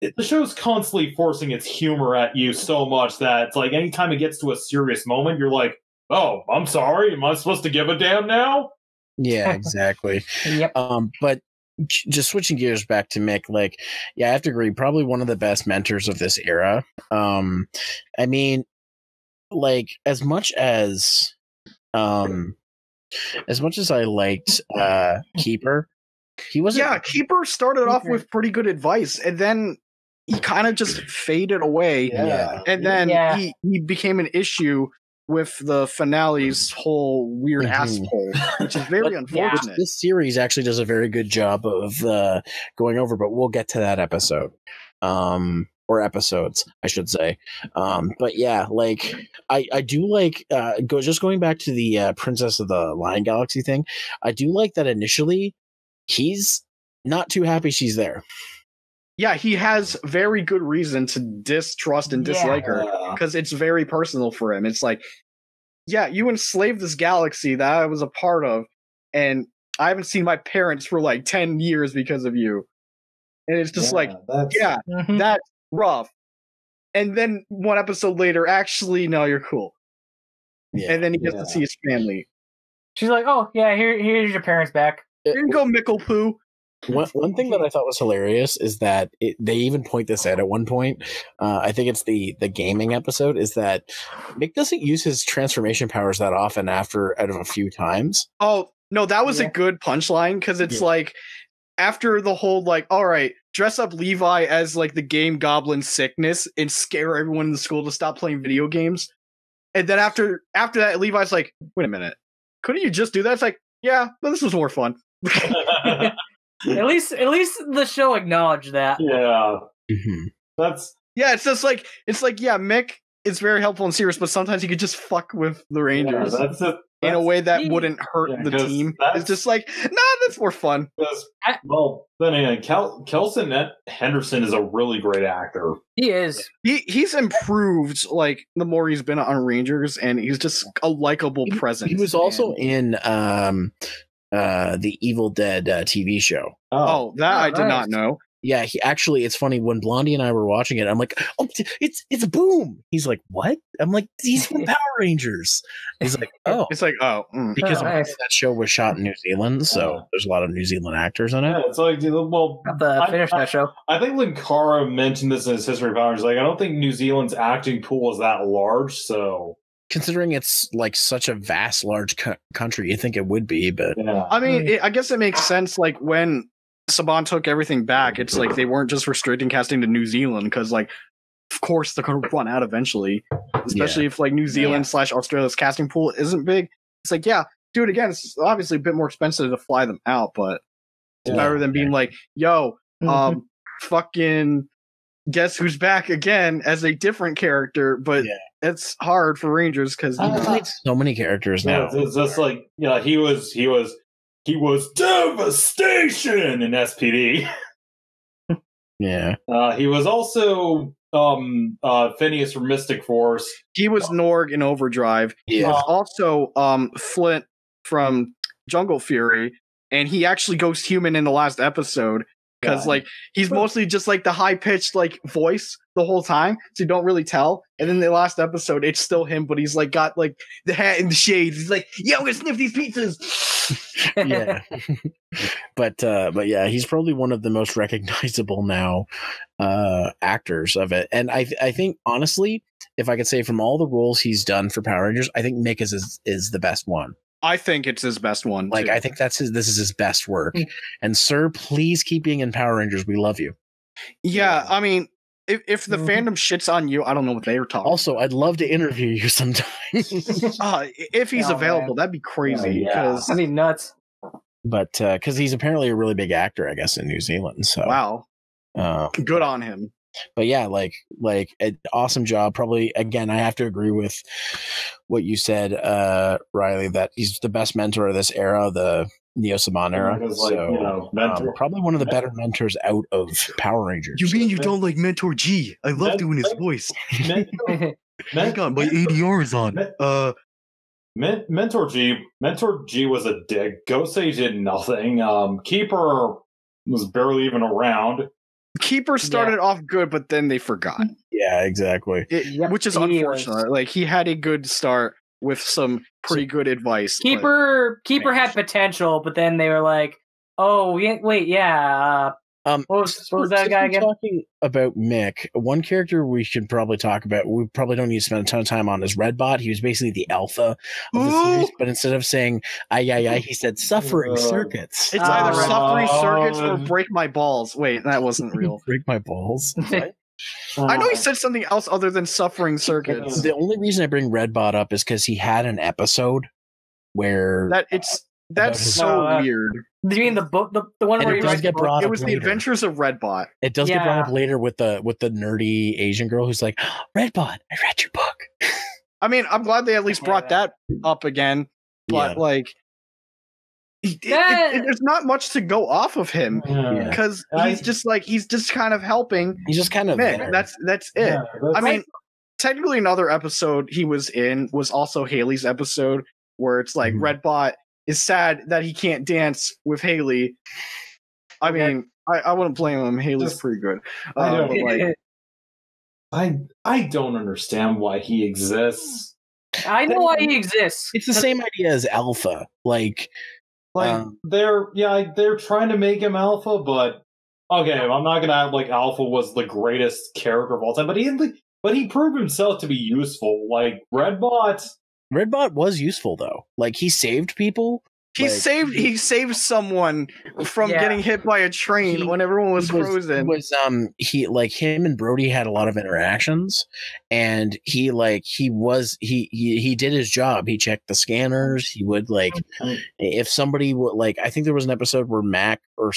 The show's constantly forcing its humor at you so much that it's like anytime it gets to a serious moment, you're like, oh, I'm sorry, am I supposed to give a damn now? Yeah, exactly. Yep. But just switching gears back to Mick, like, I have to agree, probably one of the best mentors of this era. I mean, like, as much as I liked Keeper, he wasn't. Yeah, Keeper started off with pretty good advice, and then he kind of just faded away. Yeah. And then he became an issue with the finale's whole weird asshole, which is very unfortunate. This series actually does a very good job of going over, but we'll get to that episode. or episodes, I should say. But yeah, like I do like going back to the Princess of the Lion Galaxy thing. I do like that initially he's not too happy she's there. Yeah, he has very good reason to distrust and dislike her because it's very personal for him. It's like, yeah, you enslaved this galaxy that I was a part of, and I haven't seen my parents for like 10 years because of you. And it's just that's rough. And then one episode later, actually, no, you're cool. Yeah, and then he gets to see his family. She's like, oh, yeah, here's your parents back. Here you go, Mickle Poo. One thing that I thought was hilarious is that they even point this out at one point. I think it's the gaming episode, is that Mick doesn't use his transformation powers that often out of a few times. Oh, no, that was a good punchline, because it's like, after the whole, like, all right, dress up Levi as, like, the game Goblin Sickness and scare everyone in the school to stop playing video games. And then after that, Levi's like, wait a minute. Couldn't you just do that? It's like, yeah, but this was more fun. At least the show acknowledged that. Yeah. Mm-hmm. It's just like, yeah, Mick is very helpful and serious, but sometimes he could just fuck with the Rangers in a way that wouldn't hurt the team. It's just like, nah, that's more fun. Well, then again, Kelson Henderson is a really great actor. He is. He's improved, like, the more he's been on Rangers, and he's just a likable presence. He was also in the Evil Dead TV show. Oh, that I did not know. Yeah, it's funny, when Blondie and I were watching it, I'm like, oh, it's Boom. He's like, what? I'm like, he's from Power Rangers. He's like, oh. It's like, because that show was shot in New Zealand, so there's a lot of New Zealand actors in it. Yeah, it's like, well, finish that show. I think Linkara mentioned this in his history of Power Rangers. Like, I don't think New Zealand's acting pool is that large, so... Considering it's like such a vast, large country, you think it would be, but... Yeah. I mean, I guess it makes sense, like, when Saban took everything back, it's like they weren't just restricting casting to New Zealand, because, like, of course they're going to run out eventually, especially if, like, New Zealand / Australia's casting pool isn't big. It's like, yeah, do it again. It's obviously a bit more expensive to fly them out, but it's better than being like, yo, fucking guess who's back again as a different character, but it's hard for Rangers because he played so many characters now. It's just like, he was devastation in SPD. Yeah. He was also Phineas from Mystic Force. He was Norg in Overdrive. Yeah. He was also Flint from Jungle Fury, and he actually goes human in the last episode. Because like he's mostly just like the high pitched like voice the whole time, so you don't really tell. And then the last episode, it's still him, but he's like got like the hat and the shades. He's like, "Yeah, I'm gonna sniff these pizzas." Yeah, but yeah, he's probably one of the most recognizable now actors of it. And I think honestly, if I could say from all the roles he's done for Power Rangers, I think Mick is the best one. I think it's his best one. Like, too. I think this is his best work. And sir, please keep being in Power Rangers. We love you. Yeah, I mean, if the fandom shits on you, I don't know what they are talking. Also, I'd love to interview you sometime. If he's available, that'd be crazy. That'd be nuts. But because he's apparently a really big actor, I guess, in New Zealand. So wow, good on him. But yeah, like an awesome job. Probably, again, I have to agree with what you said, Riley, that he's the best mentor of this era, the Neo Saban era. Probably one of the better mentors out of Power Rangers. You mean you don't like Mentor G? I love doing his voice. Hang on, my ADR is on. Mentor G was a dick. Gosei did nothing. Keeper was barely even around. Keeper started off good, but then they forgot. Yeah, exactly. Which is unfortunate. Like, he had a good start with some pretty good advice. Keeper had potential, but then they were like, "Oh, wait, yeah." What was that guy again? Talking about Mick, one character we should probably talk about, we probably don't need to spend a ton of time on, is Redbot. He was basically the alpha of the series, but instead of saying "ay," he said "suffering circuits." It's either suffering circuits or break my balls. Wait, that wasn't real. Break my balls. I know he said something else other than suffering circuits. The only reason I bring Redbot up is because he had an episode where that it's That's his- so weird. Do you mean the book, the one And where it he does writes get the book? brought It up was the later. Adventures of Redbot. It does get brought up Yeah. later with the nerdy Asian girl who's like, Redbot, I read your book. I mean, I'm glad they at least brought that up again, but Yeah. like, there's not much to go off of him Yeah. because I- he's just kind of helping He's just kind of Mick. there. That's it. Yeah, I mean, technically, another episode he was in was also Haley's episode, where it's like Mhm. Redbot is sad that he can't dance with Haley. I mean, I wouldn't blame him. Haley's Just- pretty good. I know. But like, I don't understand why he exists. I know why he exists. It's the same idea as Alpha. Like, Like they're trying to make him Alpha, but okay, I'm not gonna act like Alpha was the greatest character of all time, but he proved himself to be useful. Like Redbot was useful though. Like, he saved people. he Like, saved someone from Yeah. getting hit by a train He- when everyone was frozen. Him and Brody had a lot of interactions, and he did his job. He checked the scanners. He would if somebody would I think there was an episode where Mick or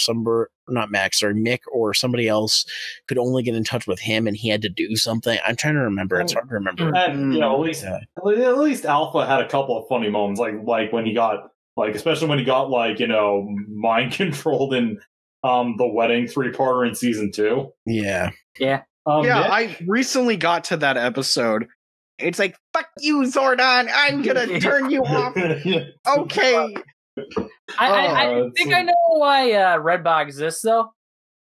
somebody else could only get in touch with him, and he had to do something. I'm trying to remember. It's hard to remember. and at least Alpha had a couple of funny moments, like when he got especially when he got mind controlled in the wedding 3-parter in season 2. Yeah. I recently got to that episode. It's like, fuck you, Zordon. I'm gonna turn you off. Okay. I think I know why Redbot exists, though.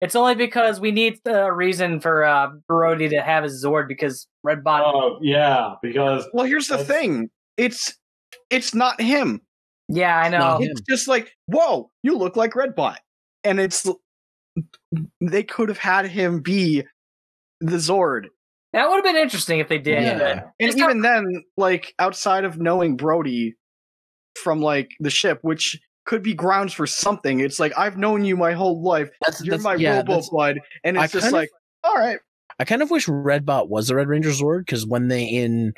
It's only because we need a reason for Brody to have his Zord, because Redbot. Yeah, because Well, here's the thing. It's not him. Yeah, I know. Not him. It's just like, whoa, you look like Redbot. And they could have had him be the Zord. That would have been interesting if they did. Yeah. but And it's even then, outside of knowing Brody from the ship, which could be grounds for something, it's like, I've known you my whole life. You're my robo bud. And it's just like, all right. I kind of wish Redbot was the Red Ranger Zord, because when they in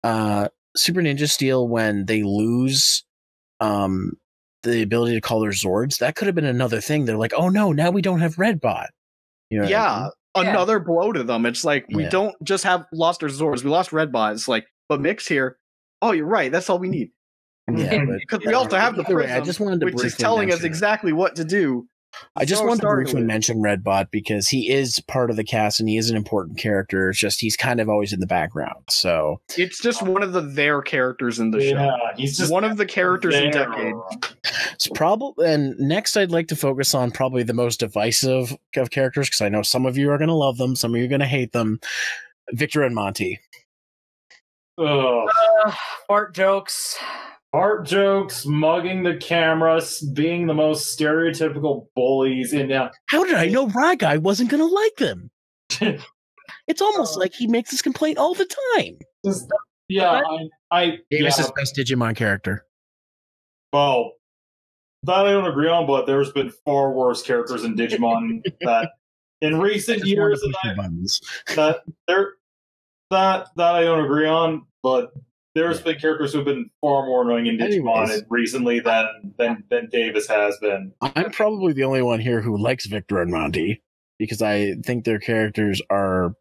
Super Ninja Steel, when they lose the ability to call their Zords, that could have been another thing. They're like, oh no, now we don't have Redbot. You know what I mean? Another blow to them. It's like, we don't just have lost our Zords, we lost Redbot. It's like, but Mick's here. Oh, you're right. That's all we need. Yeah, Because we also have the either way, prism, I just wanted to which is briefly telling us mention it. exactly what to do. I just So wanted to starting briefly with- mention Redbot because he is part of the cast and he is an important character. It's just he's kind of always in the background. So It's just one of their characters in the show. he's just One of the characters in there. Decade. it's probably. And next, I'd like to focus on probably the most divisive of characters, because I know some of you are going to love them, some of you are going to hate them. Victor and Monty. Ugh. fart jokes. Art jokes, mugging the cameras, being the most stereotypical bullies in How did I know Rye5Guy wasn't going to like them? It's almost like he makes this complaint all the time. Davis is best Digimon character. Well, that I don't agree on, but there's been far worse characters in Digimon that in recent years that I don't agree on, but there's been characters who've been far more annoying in Digimon recently than Davis has been. I'm probably the only one here who likes Victor and Monty, because I think their characters are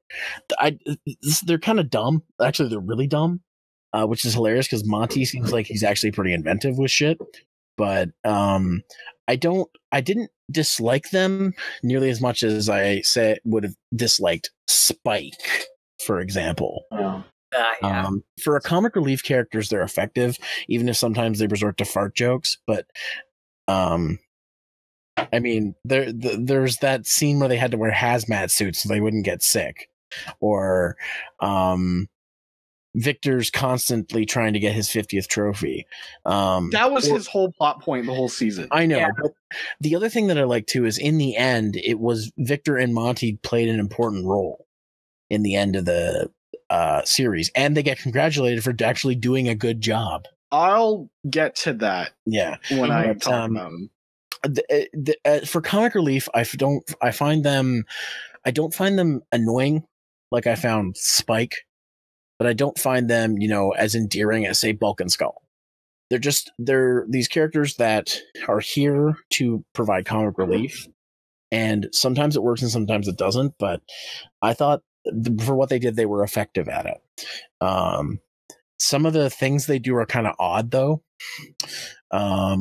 they're kind of dumb. Actually, they're really dumb, which is hilarious because Monty seems like he's actually pretty inventive with shit. But I didn't dislike them nearly as much as I would have disliked Spike, for example. For a comic relief characters, they're effective, even if sometimes they resort to fart jokes. But I mean, there's that scene where they had to wear hazmat suits so they wouldn't get sick, or Victor's constantly trying to get his 50th trophy. That was his whole plot point the whole season. I know, but the other thing that I like too is in the end, it was Victor and Monty played an important role in the end of the series, and they get congratulated for actually doing a good job. I'll get to that. Yeah, when I talk about them. For comic relief, I don't find them annoying like I found Spike, but I don't find them, as endearing as say Bulk and Skull. they're these characters that are here to provide comic relief, and sometimes it works and sometimes it doesn't. But I thought for what they did, they were effective at it. Some of the things they do are kind of odd, though. What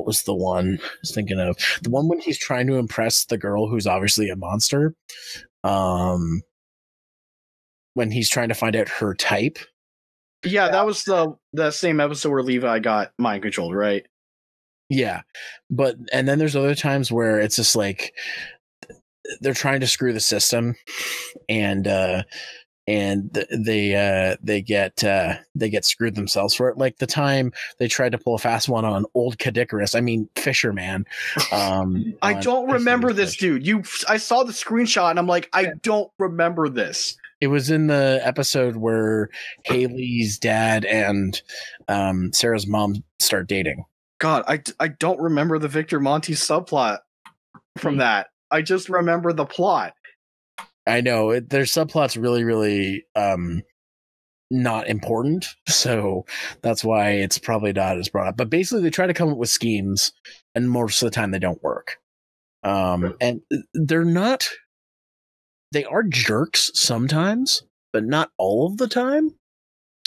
was the one I was thinking of? The one when he's trying to impress the girl who's obviously a monster. When he's trying to find out her type. Yeah, that was the same episode where Levi got mind controlled, right? Yeah, and then there's other times where it's just like they're trying to screw the system, and they get screwed themselves for it. Like the time they tried to pull a fast one on old Kadikarus. I mean, Fisherman. I don't remember this, dude. I saw the screenshot and I'm like, I don't remember this. It was in the episode where Haley's dad and Sarah's mom start dating. God, I don't remember the Victor Monty subplot from that. I just remember the plot. I know their subplot's really, really not important, so that's why it's probably not as brought up. But basically, they try to come up with schemes, and most of the time they don't work. And they're not. They are jerks sometimes, but not all of the time.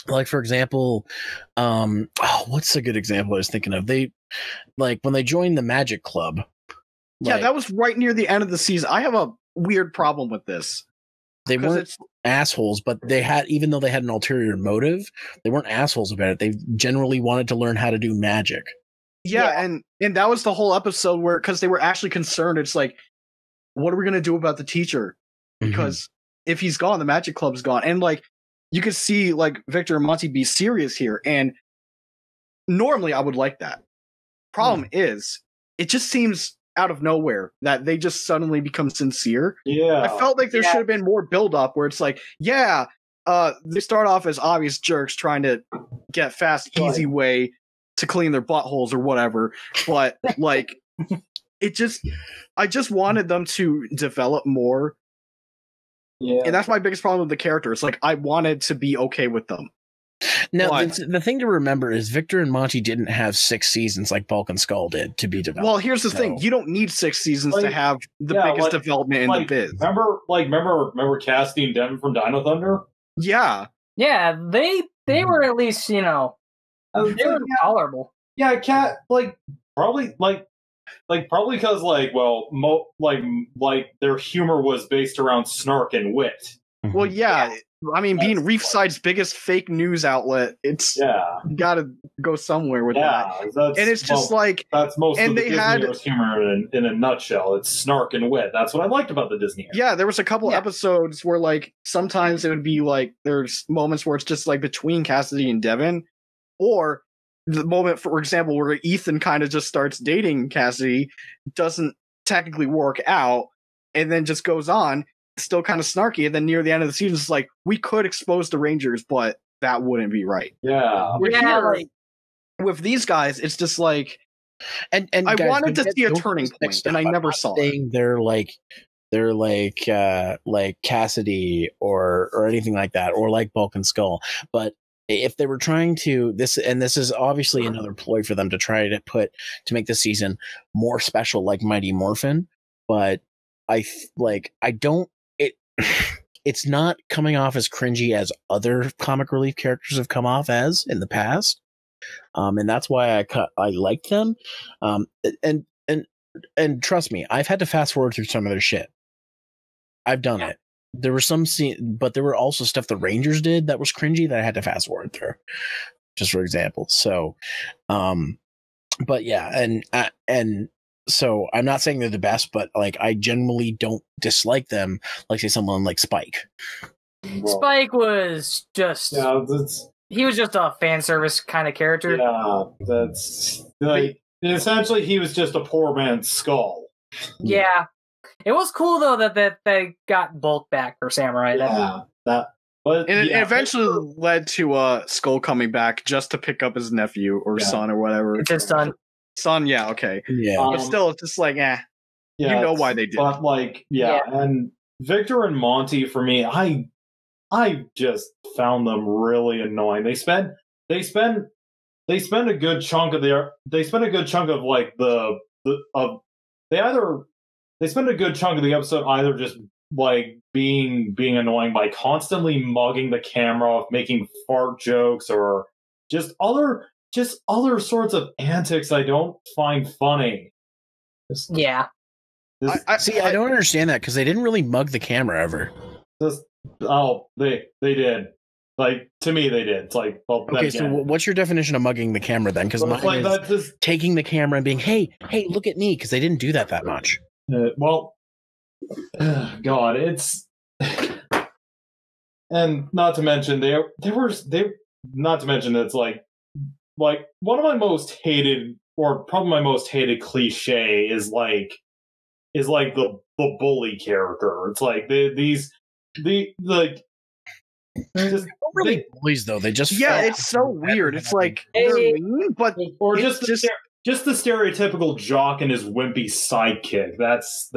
Like, for example, what's a good example I was thinking of? They, like, when they joined the Magic Club. Yeah, that was right near the end of the season. I have a weird problem with this. They weren't assholes, but they had, even though they had an ulterior motive, they weren't assholes about it. They generally wanted to learn how to do magic. Yeah. And that was the whole episode where, because they were actually concerned, it's like, what are we going to do about the teacher? Because if he's gone, the Magic Club's gone. And like, you could see like Victor and Monty be serious here. And normally I would like that. Problem is, it just seems out of nowhere that they just suddenly become sincere. Yeah. I felt like there should have been more build up where it's like, they start off as obvious jerks trying to get fast, easy way to clean their buttholes or whatever. But like, I just wanted them to develop more. Yeah. And that's my biggest problem with the characters. Like, I wanted to be okay with them. Now, the thing to remember is Victor and Monty didn't have 6 seasons like Bulk and Skull did to be developed. Well, here's the thing. You don't need 6 seasons to have the biggest development in the biz. Remember Cassidy and Devin from Dino Thunder? Yeah. Yeah, they were at least, they were tolerable. Yeah, probably because their humor was based around snark and wit. Well, yeah. I mean, being Reefside's biggest fake news outlet, it's got to go somewhere with that. And it's just that's most of the Disney humor in a nutshell. It's snark and wit. That's what I liked about the Disney era. Yeah, there was a couple episodes where like sometimes it would be like there's moments where it's just like between Cassidy and Devin, or the moment, for example, where Ethan kind of just starts dating Cassidy, doesn't technically work out, and then just goes on. Still kind of snarky, and then near the end of the season, it's like we could expose the Rangers, but that wouldn't be right. Yeah, with these guys, it's just like, and I guys, wanted to see a turning point, and I never saw it. They're like Cassidy or anything like that, or like Bulk and Skull. But if they were trying to this is obviously another ploy for them to try to make this season more special, like Mighty Morphin. But it's not coming off as cringy as other comic relief characters have come off as in the past, and that's why I liked them. And trust me, I've had to fast forward through some of their shit. I've done it. There were some but there were also stuff the Rangers did that was cringy that I had to fast forward through, just for example. So, but yeah, and. So I'm not saying they're the best, but like I generally don't dislike them. Like say someone like Spike. Spike was just he was just a fan service kind of character. Yeah, that's like essentially he was just a poor man's Skull. Yeah, it was cool though that they got Bulk back for Samurai. It eventually led to Skull coming back just to pick up his nephew or son or whatever. It's his son. Son, yeah, okay. Yeah. But still, it's just like, you know why they did. But and Victor and Monty, for me, I just found them really annoying. They spend they spend a good chunk of like they spend a good chunk of the episode either just like being annoying by constantly mugging the camera, making fart jokes, or just other sorts of antics I don't find funny. Yeah. I don't understand that because they didn't really mug the camera ever. They did. Like, to me, they did. It's like, well, okay, so what's your definition of mugging the camera then? Because mine like, is just taking the camera and being, hey, look at me, because they didn't do that much. Well, God, it's and not to mention not to mention it's like one of my most hated, or probably my most hated cliche is like the bully character. It's like they're just really bullies though. They just it's so weird. It's like they're mean, but or just the stereotypical jock and his wimpy sidekick. That's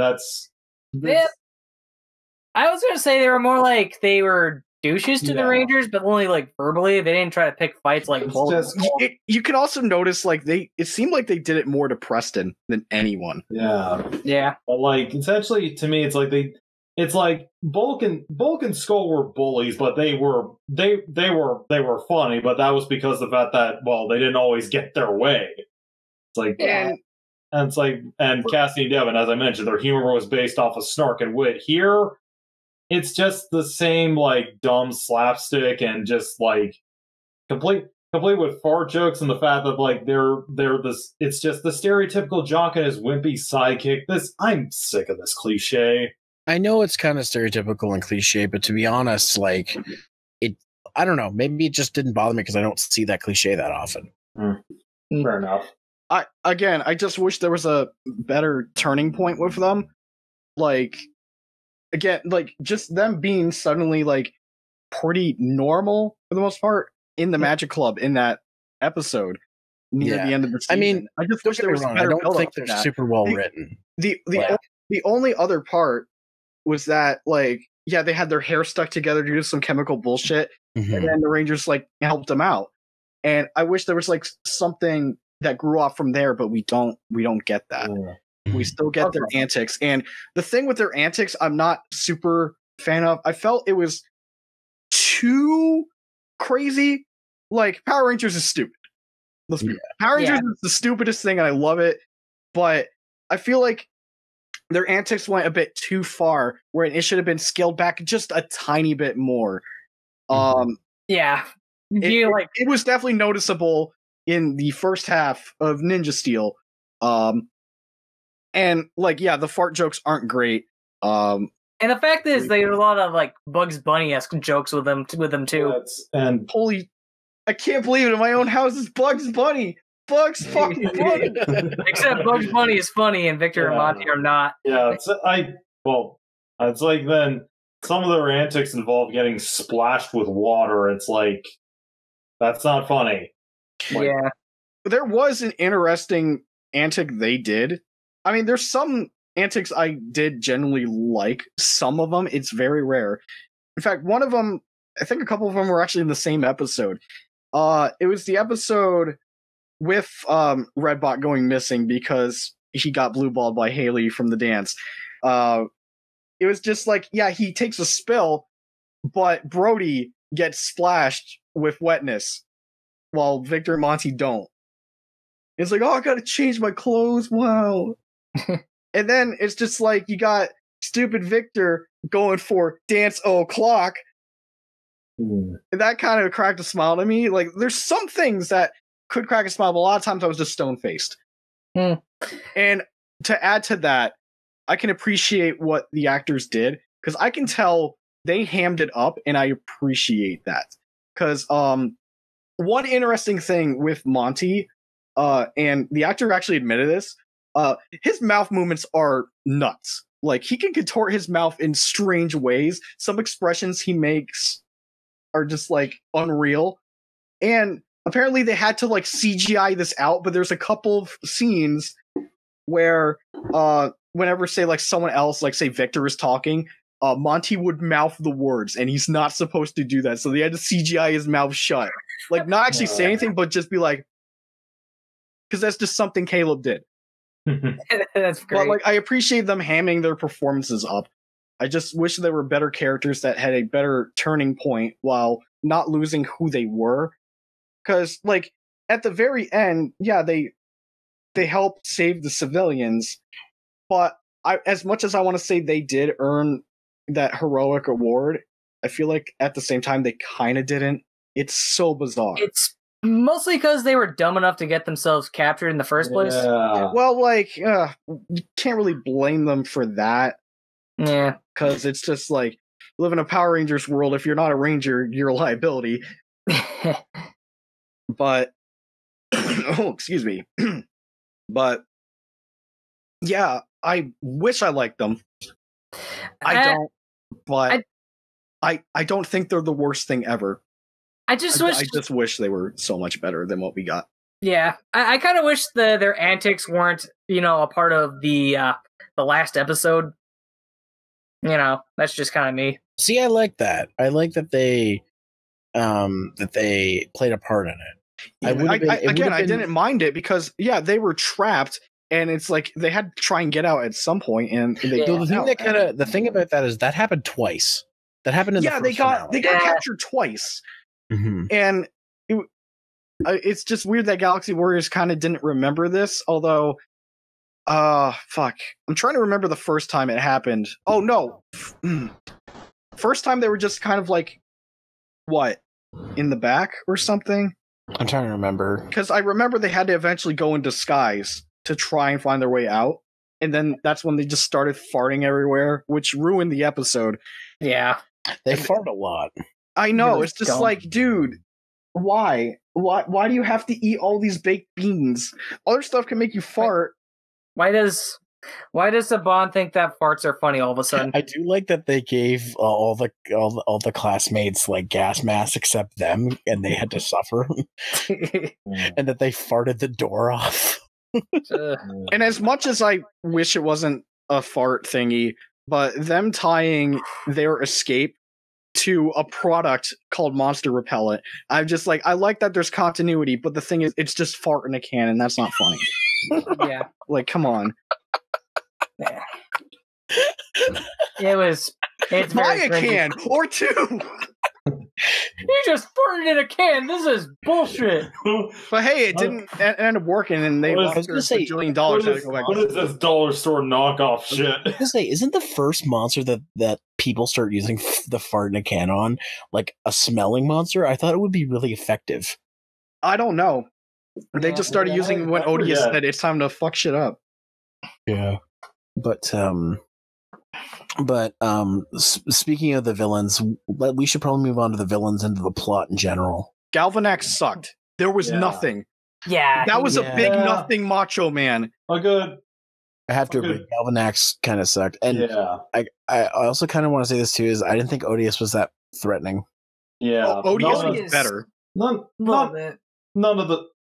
I was gonna say they were more like they were douches to the Rangers, but only like verbally. They didn't try to pick fights like you can also notice like it seemed like they did it more to Preston than anyone. Yeah. But like essentially to me it's like Bulk and Skull were bullies, but they were funny, but that was because of the fact that they didn't always get their way. It's like and Cassidy and Devin, as I mentioned, their humor was based off of snark and wit. Here, it's just the same like dumb slapstick and just like complete with fart jokes and the fact that like they're this. It's just the stereotypical jock and his wimpy sidekick. I'm sick of this cliche. I know it's kind of stereotypical and cliche, but to be honest, like I don't know. Maybe it just didn't bother me because I don't see that cliche that often. Fair enough. I just wish there was a better turning point with them. Like, again, like just them being suddenly like pretty normal for the most part in the Magic Club in that episode near the end of the season. I mean, I just wish there was better. I don't think they're super well written. The only other part was that like they had their hair stuck together due to some chemical bullshit, and then the Rangers like helped them out. And I wish there was like something that grew off from there, but we don't get that. We still get their antics. And the thing with their antics, I'm not super fan of. I felt it was too crazy. Like Power Rangers is stupid. Power Rangers is the stupidest thing, and I love it. But I feel like their antics went a bit too far, where it should have been scaled back just a tiny bit more. Yeah. It was definitely noticeable in the first half of Ninja Steel. And like, the fart jokes aren't great. And the fact is, there are a lot of like Bugs Bunny-esque jokes with them too. And I can't believe it! In my own house is Bugs Bunny. Bugs fucking Bunny. Except Bugs Bunny is funny, and Victor and Monty are not. Yeah, it's like then some of their antics involve getting splashed with water. It's like that's not funny. There was an interesting antic they did. I mean, there's some antics I did generally like. Some of them, it's very rare. In fact, one of them, I think a couple of them were actually in the same episode. It was the episode with Redbot going missing because he got blue-balled by Haley from the dance. It was just like, he takes a spill, but Brody gets splashed with wetness while Victor and Monty don't. It's like, I gotta change my clothes, wow. And then it's just like, you got stupid Victor going for dance o'clock. And that kind of cracked a smile to me. Like, there's some things that could crack a smile, but a lot of times I was just stone-faced. And to add to that, I can appreciate what the actors did, because I can tell they hammed it up, and I appreciate that. Because one interesting thing with Monty, and the actor actually admitted this, his mouth movements are nuts. Like, he can contort his mouth in strange ways. Some expressions he makes are just, like, unreal. And apparently they had to, like, CGI this out, but there's a couple of scenes where, whenever, say, like, someone else, like, say, Victor is talking, Monty would mouth the words, and he's not supposed to do that, so they had to CGI his mouth shut. Like, not actually say anything, but just be like, because that's just something Caleb did. That's great. But like, I appreciate them hamming their performances up. I just wish there were better characters that had a better turning point while not losing who they were. Because like at the very end, yeah, they helped save the civilians, but as much as I want to say they did earn that heroic award, I feel like at the same time they kind of didn't. It's so bizarre. It's mostly because they were dumb enough to get themselves captured in the first place. Well, like, you can't really blame them for that. Yeah. Because it's just like, live in a Power Rangers world. If you're not a Ranger, you're a liability. But, oh, excuse me. But, yeah, I wish I liked them. I don't, but I don't think they're the worst thing ever. I just wish they were so much better than what we got. Yeah, I kind of wish their antics weren't, a part of the last episode. That's just kind of me. See, I like that. I like that they played a part in it. I didn't mind it because they were trapped, and it's like they had to try and get out at some point, and they the thing about that is that happened twice. That happened in the first finale. They got captured twice, and it's just weird that Galaxy Warriors kind of didn't remember this. Although, fuck, I'm trying to remember the first time it happened. Oh no, first time they were just kind of like, what, in the back or something. I'm trying to remember. Because I remember they had to eventually go in disguise to try and find their way out. And then that's when they just started farting everywhere, which ruined the episode. Yeah. They fart a lot. I know. It's just like, dude, why? Why do you have to eat all these baked beans? Other stuff can make you fart. Why does Saban think that farts are funny all of a sudden? I do like that they gave all the classmates like gas masks except them, and they had to suffer, and that they farted the door off. And as much as I wish it wasn't a fart thingy, but them tying their escape to a product called Monster Repellent, I'm just like, I like that there's continuity, but the thing is, it's just fart in a can, and that's not funny. Yeah, like, come on. Yeah. It's buy very a can or two. You just farted in a can. This is bullshit. But hey, it didn't end up working, and they lost $1 billion. What is this dollar store knockoff shit? I was gonna say, isn't the first monster that people start using the fart in a can on like a smelling monster? I thought it would be really effective. I don't know. They just started using it when Odious said it's time to fuck shit up. Yeah, but speaking of the villains, we should probably move on to the villains and to the plot in general. Galvanax sucked. There was nothing. Yeah, that was a big nothing Macho Man. Oh, good. I have to agree. Galvanax kind of sucked, and I also kind of want to say this too: is I didn't think Odious was that threatening. Yeah, Odious was better.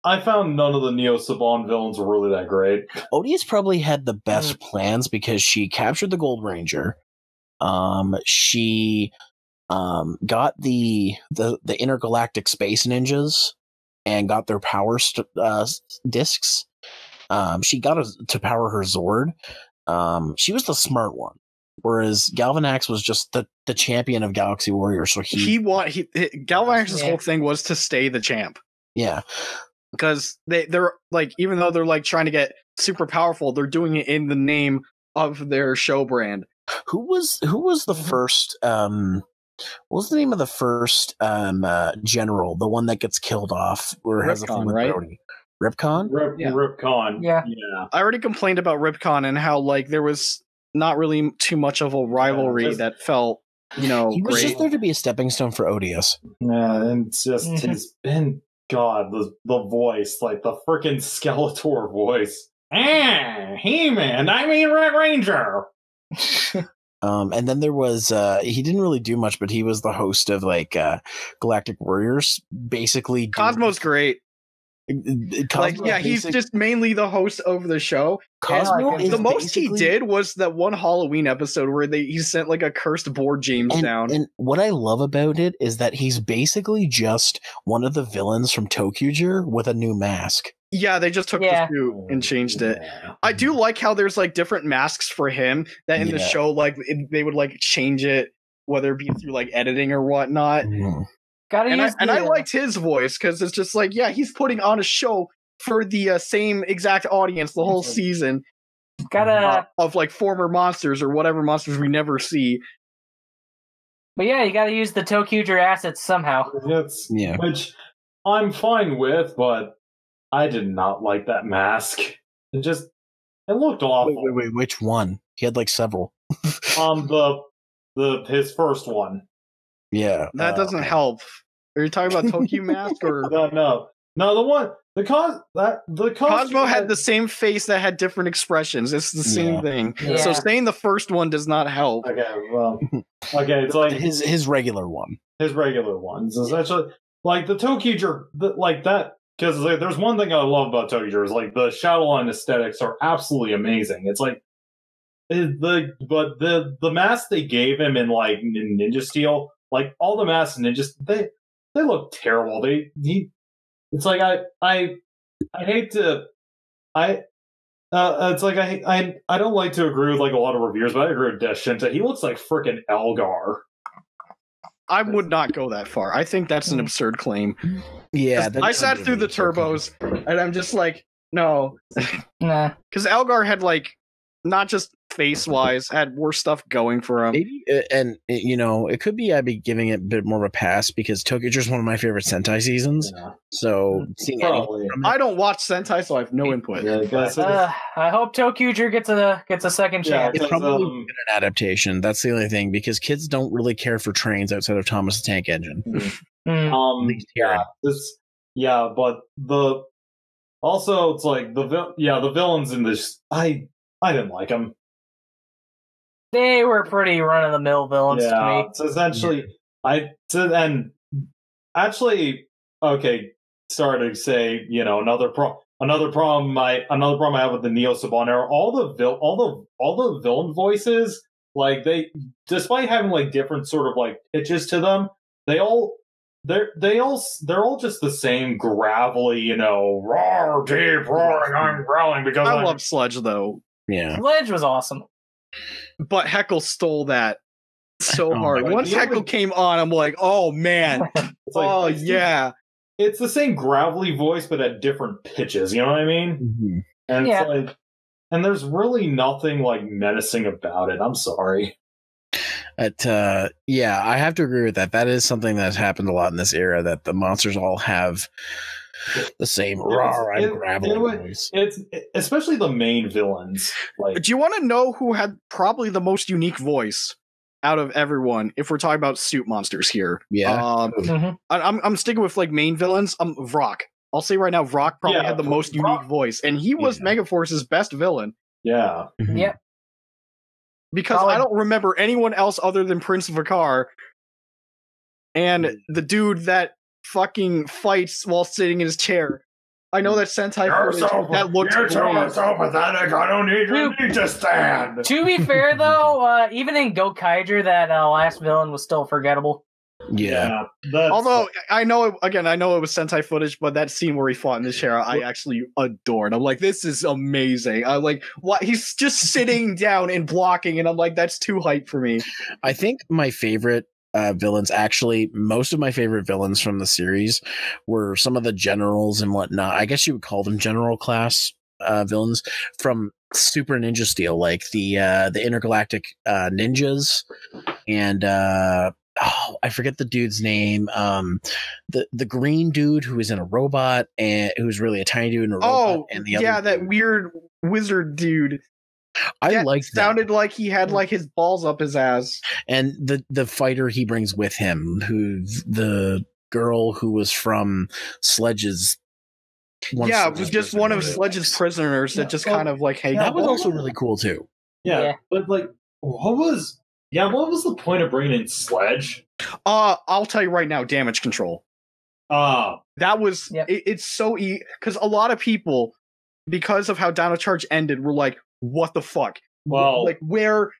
I found none of the Neo Saban villains were really that great. Odious probably had the best plans because she captured the Gold Ranger. She got the intergalactic space ninjas and got their power discs. She got to power her Zord. She was the smart one, whereas Galvanax was just the champion of Galaxy Warriors. So Galvanax's whole thing was to stay the champ. Yeah. Because they're like, even though they're like trying to get super powerful, they're doing it in the name of their show brand. Who was the first? What was the name of the first general? The one that gets killed off, or has a thing with Brody? Ripcon. Ripcon. Yeah. I already complained about Ripcon and how like there was not really too much of a rivalry that felt, he was great. Just there to be a stepping stone for Odious. Yeah, and it's just he's been. God, the voice, like the freaking Skeletor voice. He-Man, I mean Red Ranger. And then there was he didn't really do much, but he was the host of like Galactic Warriors. Basically, Cosmo's great. Cosmo he's just mainly the host of the show. Cosmo And is The most he basically- did was that one Halloween episode where he sent like a cursed board James down. And what I love about it is that he's basically just one of the villains from Tokuger with a new mask. Yeah, they just took the suit and changed it. I do like how there's like different masks for him that in the show, like they would like change it, whether it be through like editing or whatnot. And I liked his voice because it's just like, he's putting on a show for the same exact audience the whole season. Of like former monsters or whatever monsters we never see. But yeah, you gotta use the Tokuger assets somehow. Which I'm fine with, but I did not like that mask. It looked awful. Wait, which one? He had like several. His first one. Yeah. That doesn't help. Are you talking about Tokyo Mask or No, the one Cosmo had the same face that had different expressions. It's the same thing. Yeah. So saying the first one does not help. It's like his regular one. His regular ones. Essentially, like the Tokuger, like that. Because there's one thing I love about Tokuger is like the Shadowline aesthetics are absolutely amazing. It's like the mask they gave him in like Ninja Steel, like all the masks in Ninja, they look terrible. It's like I hate to it's like I don't like to agree with like a lot of reviewers, but I agree with Deshinta. He looks like frickin' Elgar. I would not go that far. I think that's an absurd claim. Yeah, I sat through the turbos, and I'm just like, no. Nah. Because Elgar had, like, not just face-wise, had worse stuff going for him. Maybe, and, you know, it could be I'd be giving it a bit more of a pass because Tokuger is one of my favorite Sentai seasons. Yeah. So, seeing anything from it, I don't watch Sentai, so I have no input. Yeah, I hope Tokuger gets a second chance. It's probably an adaptation. That's the only thing, because kids don't really care for trains outside of Thomas the Tank Engine. But also it's like the villains in this, I didn't like them. They were pretty run-of-the-mill villains to me. So essentially, sorry to say, you know, another problem I have with the Neo Saban era, all the villain voices, like despite having like different sort of like pitches to them, they're all just the same gravelly, you know, roar, deep roaring, I'm growling because I love Sludge though. Yeah, Sludge was awesome. But Heckle stole that so hard. Once Heckle came on, I'm like, oh man. Yeah. It's the same gravelly voice, but at different pitches, you know what I mean? Mm-hmm. And it's like, and there's really nothing like menacing about it. I'm sorry. I have to agree with that. That is something that's happened a lot in this era, that the monsters all have the same gravelly voice. It's especially the main villains. Like, do you want to know who had probably the most unique voice out of everyone? If we're talking about suit monsters here, I'm sticking with like main villains. Vrock. I'll say right now, Vrock probably had the most unique voice, and he was Megaforce's best villain. Yeah. Mm-hmm. Yep. Because I don't remember anyone else other than Prince Vakar and the dude that fucking fights while sitting in his chair. I know that Sentai footage that looked great. You're so pathetic. I don't need to stand. To be fair, though, even in Gokaiger, that last villain was still forgettable. Yeah. Although I know it was Sentai footage, but that scene where he fought in the chair, I actually adored. I'm like, this is amazing. I'm like, what? He's just sitting down and blocking, and I'm like, that's too hype for me. I think my favorite villains, actually most of my favorite villains from the series, were some of the generals and whatnot. I guess you would call them general class villains from Super Ninja Steel, like the intergalactic ninjas, and I forget the dude's name. The green dude who was in a robot and who's really a tiny dude in a robot. And the other that weird wizard dude. I liked that. Sounded like he had like his balls up his ass. And the fighter he brings with him, who's the girl who was from Sledge's. It was just one of Sledge's prisoners that just kind of like, hey, that was also really cool too. Yeah, but like, what was the point of bringing in Sledge? I'll tell you right now, damage control. That was it's so because a lot of people, because of how Dino Charge ended, were like, "What the fuck?" Well, like where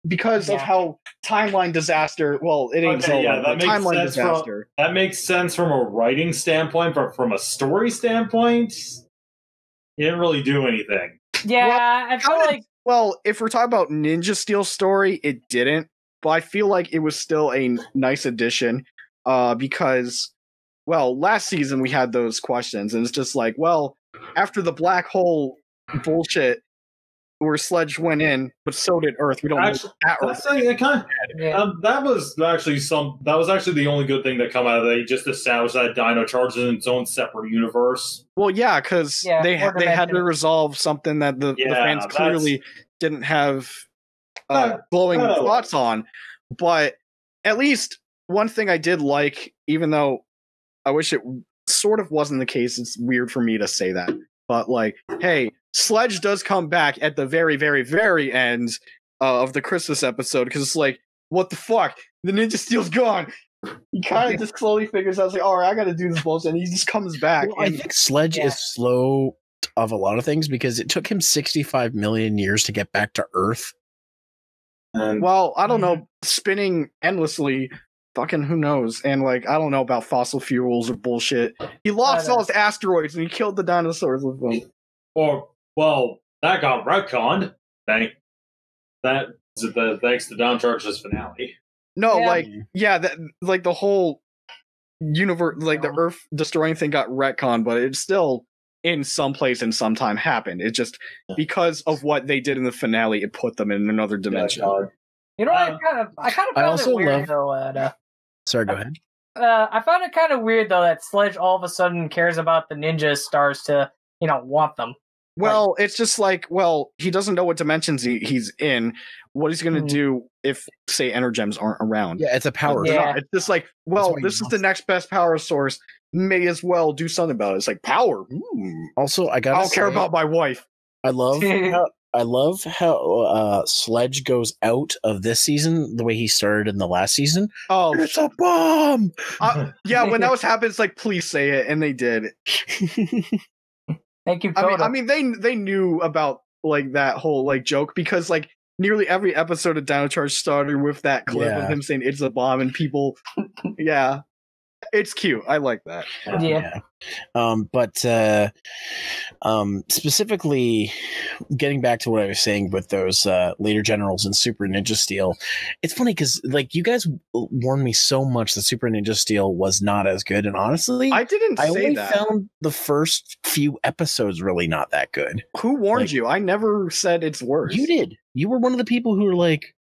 because of how timeline disaster. Well, it ain't that makes timeline sense disaster. That makes sense from a writing standpoint, but from a story standpoint, he didn't really do anything. Yeah, I feel like. Well, if we're talking about Ninja Steel's story, it didn't, but I feel like it was still a nice addition. Because, well, last season we had those questions, and it's just like, well, after the black hole bullshit where Sledge went in, but so did Earth. We don't know that Earth. That was actually the only good thing that come out of it. They just established that Dino Charge is in its own separate universe. Well, yeah, because they had to resolve something that the fans clearly didn't have glowing thoughts on. But at least one thing I did like, even though I wish it sort of wasn't the case, it's weird for me to say that. But like, hey, Sledge does come back at the very, very, very end of the Christmas episode, because it's like, what the fuck? The Ninja Steel's gone. He kind of just slowly figures out, like, all right, I got to do this bullshit, and he just comes back. Well, I think Sledge is slow of a lot of things because it took him 65 million years to get back to Earth. Well, I don't know, spinning endlessly. Fucking who knows? And like, I don't know about fossil fuels or bullshit. He lost all his asteroids and he killed the dinosaurs with them. Well, that got retconned. Thanks to Dino Charge's finale. No, the whole universe, like the Earth destroying thing got retconned, but it's still in some place and sometime happened. It's just because of what they did in the finale, it put them in another dimension. You know, I kind of found it weird though. Sorry, go ahead. I found it kind of weird though that Sledge all of a sudden cares about the ninja stars to, want them. Well, it's just like, he doesn't know what dimensions he's in. What he's going to do if, say, energems aren't around? Yeah, it's a power. Yeah. It's just like, this is the next best power source. May as well do something about it. It's like power. Also, I don't care about my wife. I love how Sledge goes out of this season the way he started in the last season. Oh, it's a bomb! Yeah, when that was happening, it's like, please say it, and they did. Thank you. I mean, they knew about like that whole like joke, because like nearly every episode of Dino Charge started with that clip of him saying it's a bomb, and people, it's cute. I like that. But specifically, getting back to what I was saying with those later generals in Super Ninja Steel, it's funny because like you guys warned me so much that Super Ninja Steel was not as good, and honestly, I only found the first few episodes really not that good. Who warned you? I never said it's worse. You did. You were one of the people who were like,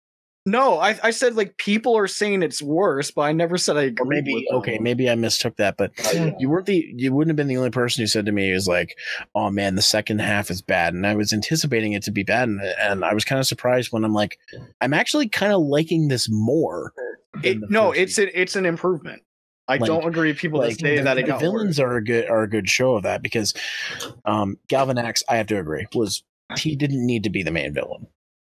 no, I said like people are saying it's worse, but I never said I agree. Maybe I mistook that, but you wouldn't have been the only person who said to me, "Is like, oh man, the second half is bad," and I was anticipating it to be bad, and I was kind of surprised when I'm like, I'm actually kind of liking this more. It's an improvement. I don't agree with people that say that it got villains worse. are a good show of that, because Galvanax, I have to agree, he didn't need to be the main villain.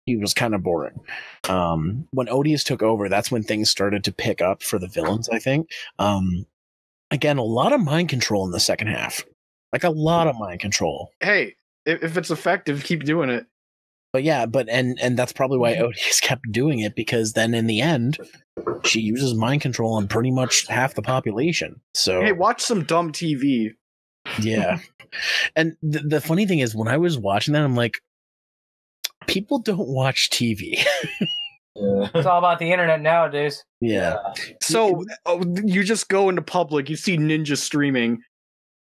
He was kind of boring. When Odious took over, that's when things started to pick up for the villains, I think. Again, a lot of mind control in the second half. Like a lot of mind control. Hey, if it's effective, keep doing it. But yeah, and that's probably why Odious kept doing it, because then in the end, she uses mind control on pretty much half the population. So hey, watch some dumb TV. Yeah. And the funny thing is, when I was watching that, I'm like, people don't watch TV. It's all about the internet nowadays. Yeah. So you just go into public, you see Ninja streaming.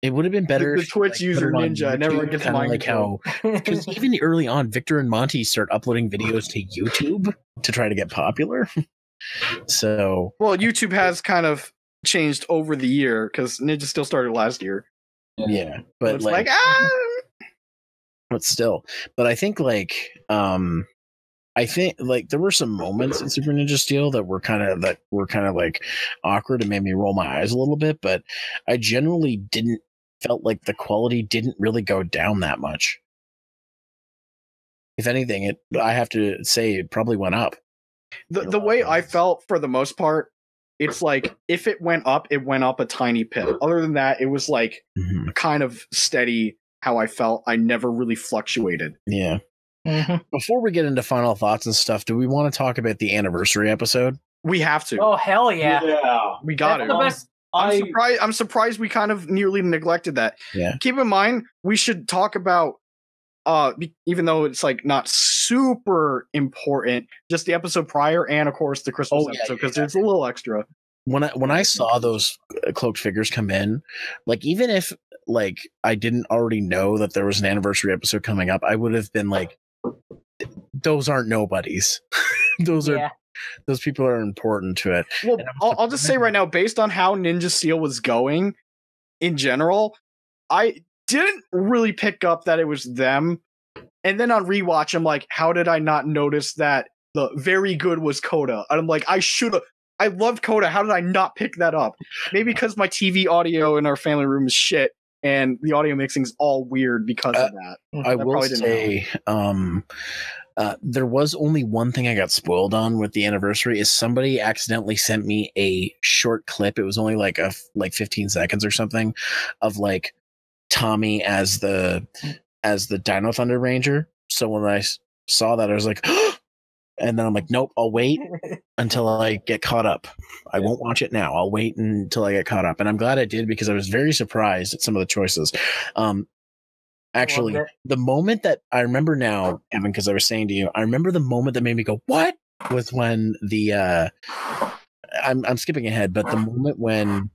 It would have been better. The Twitch user Ninja. I never gets mind control. Because even early on, Victor and Monty start uploading videos to YouTube to try to get popular. So, well, YouTube has kind of changed over the year, because Ninja still started last year. Yeah, but it's like ah. But still, I think like there were some moments in Super Ninja Steel that were kind of like awkward and made me roll my eyes a little bit, but I generally felt like the quality didn't really go down that much. If anything, I have to say it probably went up. The way I felt for the most part it's like if it went up a tiny bit. Other than that, it was like kind of steady how I felt. I never really fluctuated. Yeah. Mm-hmm. Before we get into final thoughts and stuff, do we want to talk about the anniversary episode? We have to. Oh hell yeah! We got That's it. the best. I'm surprised we kind of nearly neglected that. Yeah. Keep in mind, we should talk about even though it's like not super important, just the episode prior and of course the Christmas episode because there's a little extra. When I saw those cloaked figures come in, like even if like I didn't already know that there was an anniversary episode coming up, I would have been like, those aren't nobodies. Those people are important to it. Well, I'll just say right now, based on how Ninja Steel was going in general, I didn't really pick up that it was them. And then on rewatch, I'm like, how did I not notice that the very good was Coda? And I'm like, I loved Coda. How did I not pick that up? Maybe because my TV audio in our family room is shit and the audio mixing is all weird because of that. I will say, there was only one thing I got spoiled on with the anniversary is somebody accidentally sent me a short clip. It was only like 15 seconds or something of like Tommy as the Dino Thunder Ranger. So when I saw that, I was like, and then I'm like, nope, I'll wait until I get caught up. I won't watch it now. I'll wait until I get caught up. And I'm glad I did because I was very surprised at some of the choices. Actually, the moment that I remember now, Evan, because I was saying to you, I remember the moment that made me go, what? Was when the, I'm skipping ahead, but the moment when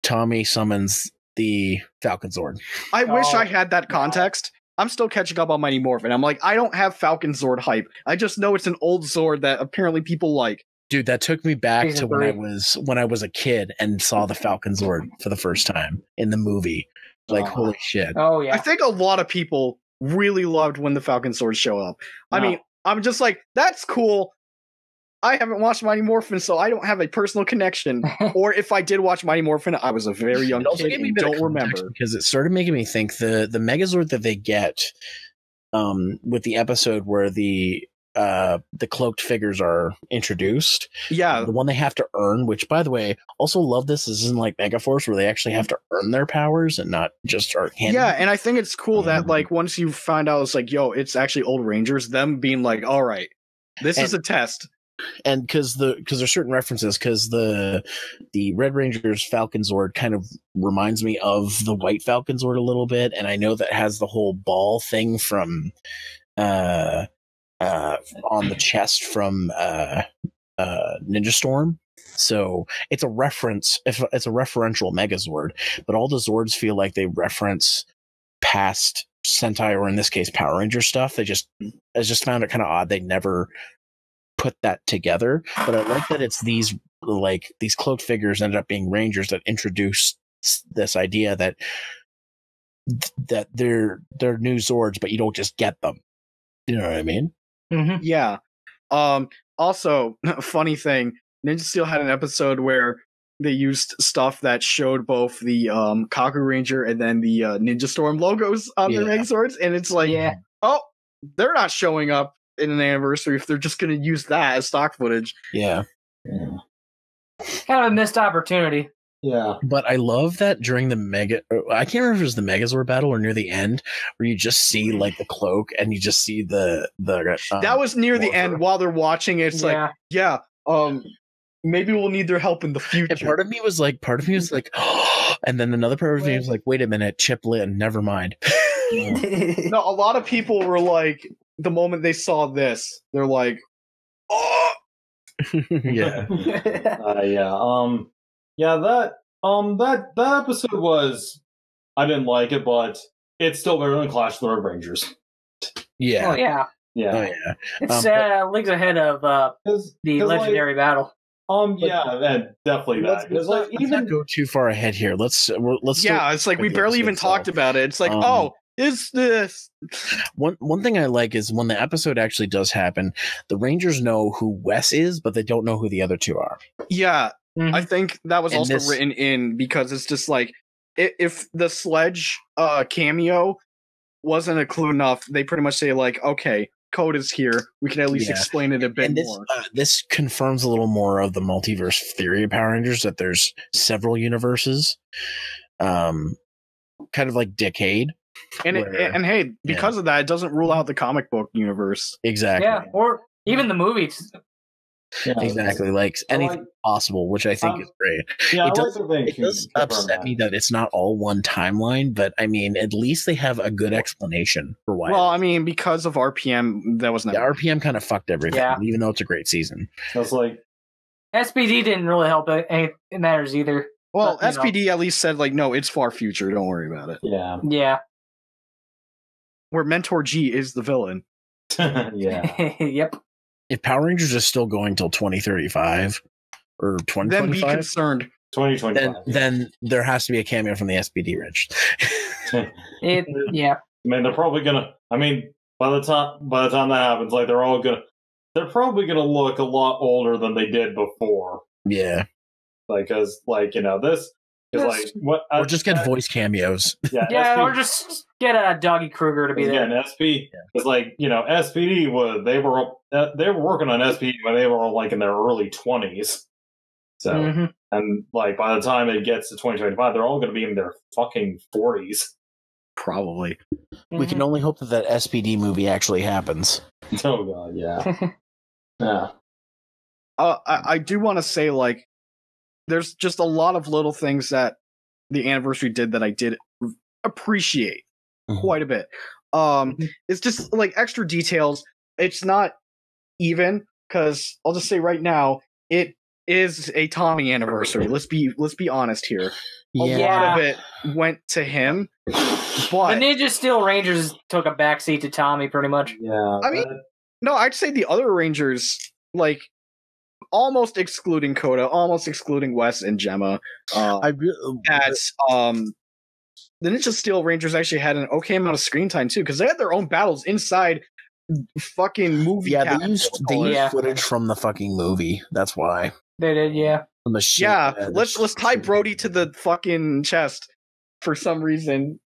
Tommy summons the Falcon Zord. I wish I had that context. I'm still catching up on Mighty Morphin. I'm like, I don't have Falcon Zord hype. I just know it's an old Zord that apparently people like. Dude, that took me back to when I was a kid and saw the Falcon Zord for the first time in the movie. Like, holy shit. Oh, yeah. I think a lot of people really loved when the Falcon Zords show up. I mean, I'm just like, that's cool. I haven't watched Mighty Morphin, so I don't have a personal connection. Or if I did watch Mighty Morphin, I was a very young kid and don't remember. Because it started making me think the Megazord that they get with the episode where the cloaked figures are introduced. Yeah. The one they have to earn, which, by the way, also love this isn't like Megaforce where they actually have to earn their powers and not just are handed. Yeah, and I think it's cool that, like, once you find out it's like, yo, it's actually old Rangers, them being like, all right, this is a test. And because there's certain references, because the Red Ranger's Falcon Zord kind of reminds me of the White Falcon Zord a little bit, and I know that has the whole ball thing from on the chest from Ninja Storm. So it's a reference. It's a referential Megazord, but all the Zords feel like they reference past Sentai, or in this case Power Ranger stuff. I just found it kind of odd they never put that together, but I like that it's these cloaked figures ended up being Rangers that introduced this idea that they're new Zords, but you don't just get them. You know what I mean? Mm-hmm. Yeah. Also, funny thing, Ninja Steel had an episode where they used stuff that showed both the Kaku Ranger and then the Ninja Storm logos on their Megazords, and it's like, oh, they're not showing up in an anniversary if they're just going to use that as stock footage. Yeah. Kind of a missed opportunity. Yeah. But I love that during the I can't remember if it was the Megazord battle or near the end, where you just see like the cloak and you just see the that was near the end while they're watching it. It's like, maybe we'll need their help in the future. And part of me was like, oh, and then another part of me was like, wait a minute, Chip Lin, never mind. No, a lot of people were like, the moment they saw this, they're like, oh! Yeah. That episode was, I didn't like it, but it's still better than Clash of the Red Rangers. Yeah. Oh, yeah. Yeah. Oh, yeah. It's leagues ahead of the legendary battle. And definitely that. Let's not go too far ahead here. Let's. Yeah, it's like we barely even talked about it. It's like, is this one thing I like is when the episode actually does happen, the Rangers know who Wes is, but they don't know who the other two are. Yeah, I think that was also written in because it's just like if the Sledge cameo wasn't a clue enough, they pretty much say like, okay, Coda's here, we can at least explain it a bit and more. This confirms a little more of the multiverse theory of Power Rangers, that there's several universes, kind of like Decade. And hey, because of that, it doesn't rule out the comic book universe. Exactly. Yeah, or even the movies. Yeah, exactly, like anything possible, which I think is great. Yeah, it does upset me that it's not all one timeline, but I mean, at least they have a good explanation for why. Well, I mean, because of RPM, that was never. RPM kind of fucked everything, even though it's a great season. It's like SPD didn't really help any matters either. Well, but, SPD at least said like, no, it's far future. Don't worry about it. Yeah. Where Mentor G is the villain. Yeah. Yep. If Power Rangers is still going till 2035 or 2025, then be concerned. 2025. Then there has to be a cameo from the SPD, Rich. Yeah. I mean, they're probably gonna. I mean, by the time that happens, like they're probably gonna look a lot older than they did before. Yeah. Like, cause like this is like what? Or just get voice cameos. Yeah, SP, or just get a Doggy Kruger to be there. Yeah, SP is like SPD was they were working on SPD when they were all like in their early 20s. So and like by the time it gets to 2025, they're all going to be in their fucking 40s. Probably. We can only hope that SPD movie actually happens. Oh god, yeah. Yeah. I do want to say, like, there's just a lot of little things that the anniversary did that I did appreciate quite a bit. It's just like extra details. It's not even, because I'll just say right now, it is a Tommy anniversary. Let's be honest here. A lot of it went to him. But the Ninja Steel Rangers took a backseat to Tommy, pretty much. Yeah. I mean, no, I'd say the other Rangers, like, almost excluding Coda, almost excluding Wes and Gemma, the Ninja Steel Rangers actually had an okay amount of screen time too, because they had their own battles inside fucking movie. Yeah, they used footage from the fucking movie. That's why they did. Yeah. Let's tie Brody to the fucking chest for some reason.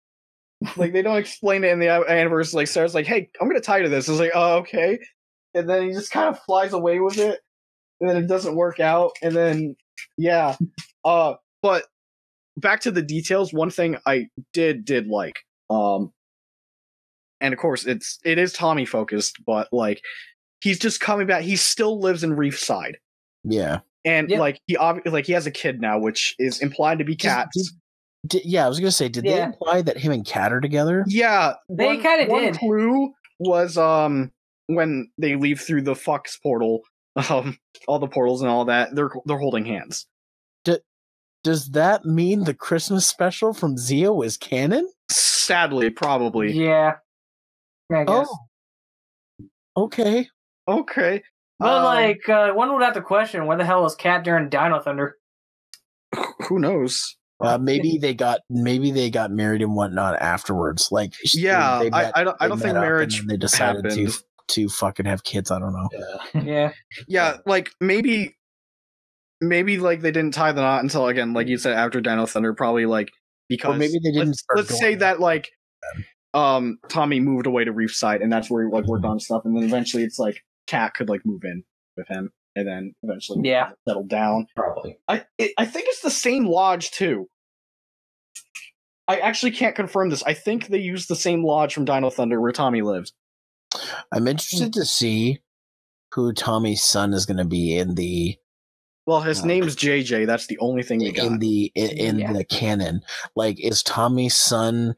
Like, they don't explain it in the anniversary. Like, Sarah's like, "Hey, I'm gonna tie you to this." I was like, "Oh, okay," and then he just kind of flies away with it. And then it doesn't work out, and then but back to the details. One thing I did like, and of course it is Tommy focused, but like he's just coming back. He still lives in Reefside, and like he has a kid now, which is implied to be Kat's. I was gonna say, did they imply that him and Kat are together? Yeah, they kind of did. One clue was when they leave through the Fox portal. All the portals and all that, they're holding hands. Does that mean the Christmas special from Zeo is canon? Sadly, probably. Yeah. I guess. Oh. Okay. Well, like, one would have to question, where the hell was Kat during Dino Thunder? Who knows? Maybe they got married and whatnot afterwards. Like, I don't think marriage. They decided to fucking have kids. I don't know. Yeah. Like maybe like they didn't tie the knot until, again, like you said, after Dino Thunder, probably like because, or maybe they didn't. Let's say that like Tommy moved away to Reefside, and that's where he like worked on stuff, and then eventually it's like Kat could like move in with him, and then eventually settle down. Probably. I think it's the same lodge too. I actually can't confirm this. I think they used the same lodge from Dino Thunder where Tommy lives. I'm interested to see who Tommy's son is going to be in the. Well, his name's JJ. That's the only thing we got in the canon. Like, is Tommy's son?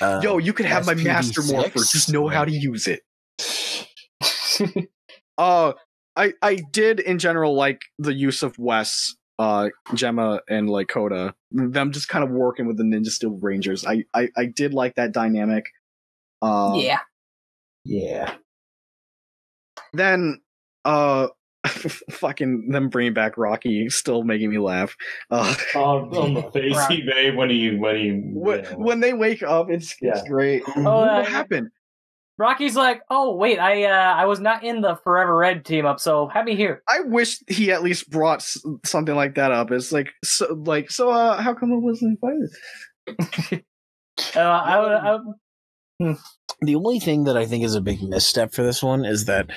Yo, you could have my Master Morpher. Just know how to use it. I did in general like the use of Wes, Gemma, and like Coda. Them just kind of working with the Ninja Steel Rangers. I did like that dynamic. Yeah. Then, fucking them bringing back Rocky still making me laugh. On the face he made when they wake up, it's great. What happened? Rocky's like, "Oh wait, I was not in the Forever Red team up, so have me here." I wish he at least brought something like that up. It's like, how come I wasn't invited? The only thing that I think is a big misstep for this one is that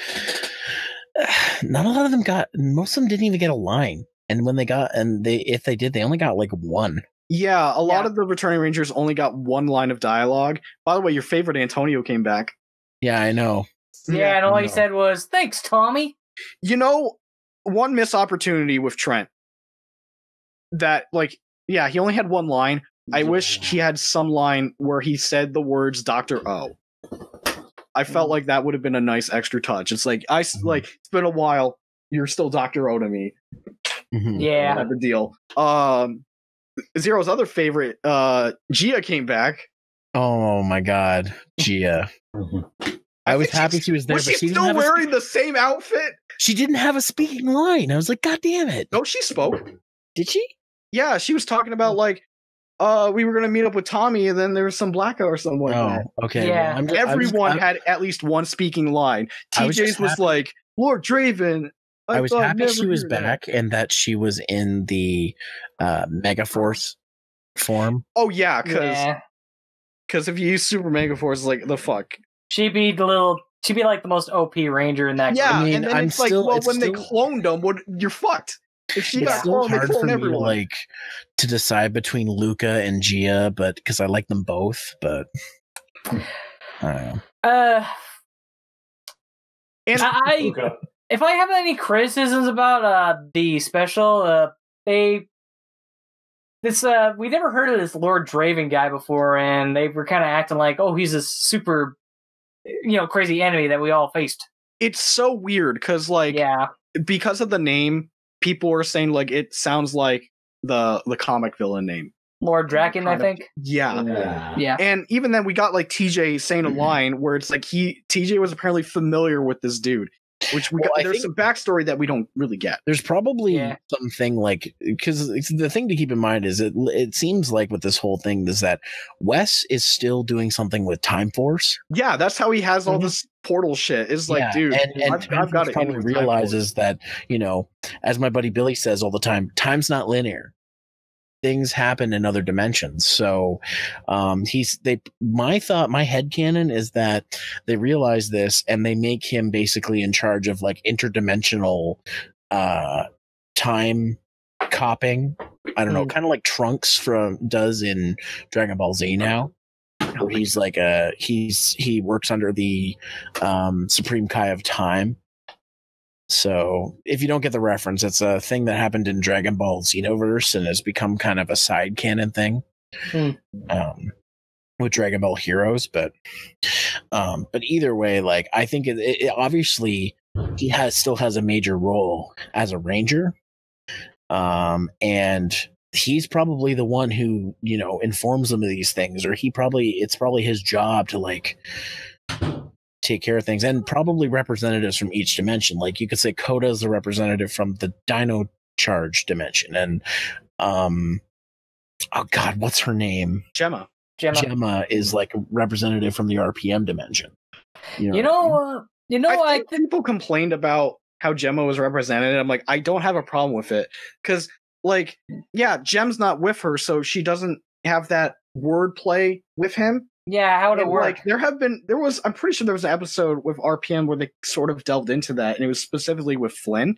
not a lot of them most of them didn't even get a line. And when they got, if they did, they only got like one. Yeah, a lot of the returning Rangers only got one line of dialogue. By the way, your favorite Antonio came back. Yeah, I know. Yeah, and all he said was, "Thanks, Tommy." You know, one missed opportunity with Trent. That, like, yeah, he only had one line. I wish he had some line where he said the words Dr. O. I felt like that would have been a nice extra touch. It's like, it's been a while. You're still Dr. O to me. Mm-hmm. Yeah. Type of deal. Zero's other favorite, Gia came back. Oh my god, Gia. I was happy she was there. Was but she still wearing the same outfit? She didn't have a speaking line. I was like, God damn it. No, she spoke. Did she? Yeah, she was talking about like, we were gonna meet up with Tommy, and then there was some blackout or something like that. Okay. Yeah. Well, everyone had at least one speaking line. TJ's was like, Lord Draven. I was happy she was back and that she was in the Megaforce form. Oh yeah, because if you use Super Megaforce, like the fuck, she'd be like the most OP Ranger in that. Yeah, I mean, and then it's like, well, when they cloned them, you're fucked. If she got cloned, they cloned everyone. To decide between Luca and Gia, but because I like them both, but I don't know. And if I have any criticisms about the special, we never heard of this Lord Draven guy before, and they were kind of acting like, oh, he's a super, crazy enemy that we all faced. It's so weird because, like, because of the name, people are saying like it sounds like the comic villain name, Lord Draken, I think. Yeah. And even then, we got like TJ saying a line where it's like TJ was apparently familiar with this dude. Which there's some backstory that we don't really get. There's probably something like, because the thing to keep in mind is it seems like with this whole thing is that Wes is still doing something with Time Force. Yeah, that's how he has all this portal shit. It's like, dude, and I've got it. Probably realizes that, as my buddy Billy says all the time, time's not linear. Things happen in other dimensions. So my headcanon is that they realize this and they make him basically in charge of like interdimensional time copying. I don't know, kind of like Trunks does in Dragon Ball Z now. Where he's like he works under the Supreme Kai of Time. So if you don't get the reference, it's a thing that happened in Dragon Ball Xenoverse and has become kind of a side canon thing with Dragon Ball Heroes. But either way, like I think it obviously he still has a major role as a ranger, and he's probably the one who informs them of these things, or it's probably his job to like take care of things, and probably representatives from each dimension. Like you could say Coda is the representative from the Dino Charge dimension, and oh god, what's her name? Gemma is like a representative from the RPM dimension. I think people complained about how Gemma was represented. I'm like, I don't have a problem with it because, like, yeah, Gem's not with her, so she doesn't have that wordplay with him. Yeah, how would it work? Like, I'm pretty sure there was an episode with RPM where they sort of delved into that, and it was specifically with Flynn.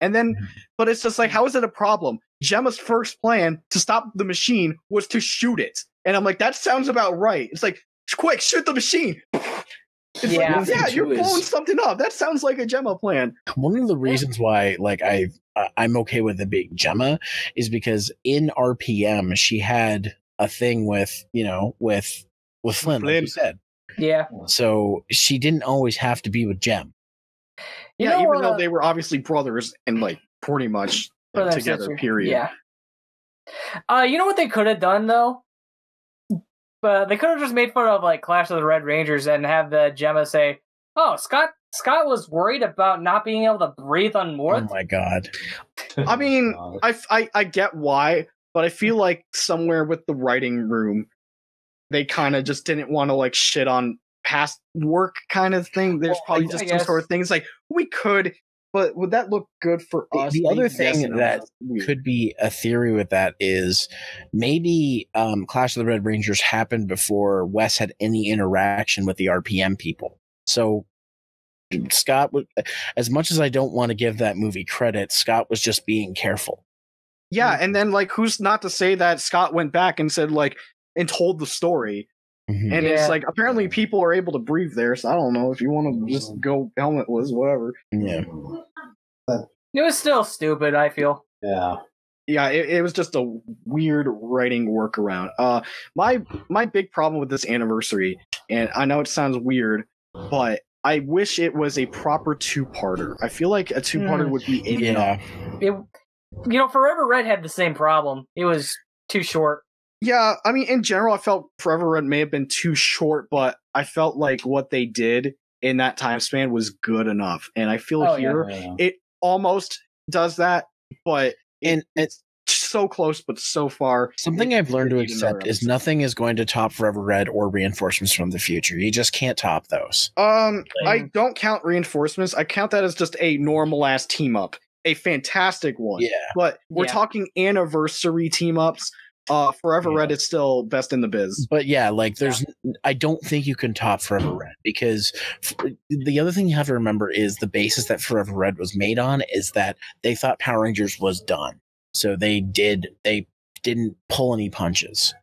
And then, but it's just like, how is it a problem? Gemma's first plan to stop the machine was to shoot it. And I'm like, that sounds about right. It's like, quick, shoot the machine. You're blowing something up. That sounds like a Gemma plan. One of the reasons why, like, I'm okay with it being Gemma is because in RPM, she had a thing with Flynn, like you said. Yeah. So she didn't always have to be with Gem. Even though they were obviously brothers and like pretty much together, period. Yeah. You know what they could have done though? But they could have just made fun of like Clash of the Red Rangers and have the Gemma say, "Oh, Scott was worried about not being able to breathe on Morth." Oh my god. I mean, I get why, but I feel like somewhere with the writing room, they kind of just didn't want to like shit on past work kind of thing. There's probably just some sort of things like we could but would that look good for us? The other Maybe yes thing and no. that That's weird. could be a theory with that is maybe Clash of the Red Rangers happened before Wes had any interaction with the RPM people. So Scott, as much as I don't want to give that movie credit, Scott was just being careful. Yeah, and then like, who's not to say that Scott went back and said like and told the story, Mhm. and Yeah. it's like apparently people are able to breathe there. So I don't know if you want to just go helmetless, whatever. Yeah. It was still stupid, I feel. Yeah. Yeah, it was just a weird writing workaround. My big problem with this anniversary, and I know it sounds weird, but I wish it was a proper two-parter. I feel like a two-parter would be enough. Yeah. Forever Red had the same problem. It was too short. Yeah, I mean, in general, I felt Forever Red may have been too short, but I felt like what they did in that time span was good enough. And I feel here it almost does that, but it's so close, but so far. Something I've learned to accept is nothing is going to top Forever Red or Reinforcements from the Future. You just can't top those. I don't count Reinforcements. I count that as just a normal ass team up. A fantastic one. Yeah. But we're talking anniversary team ups. Forever Red is still best in the biz. But yeah, like I don't think you can top Forever Red, because the other thing you have to remember is the basis that Forever Red was made on is that they thought Power Rangers was done. So they didn't pull any punches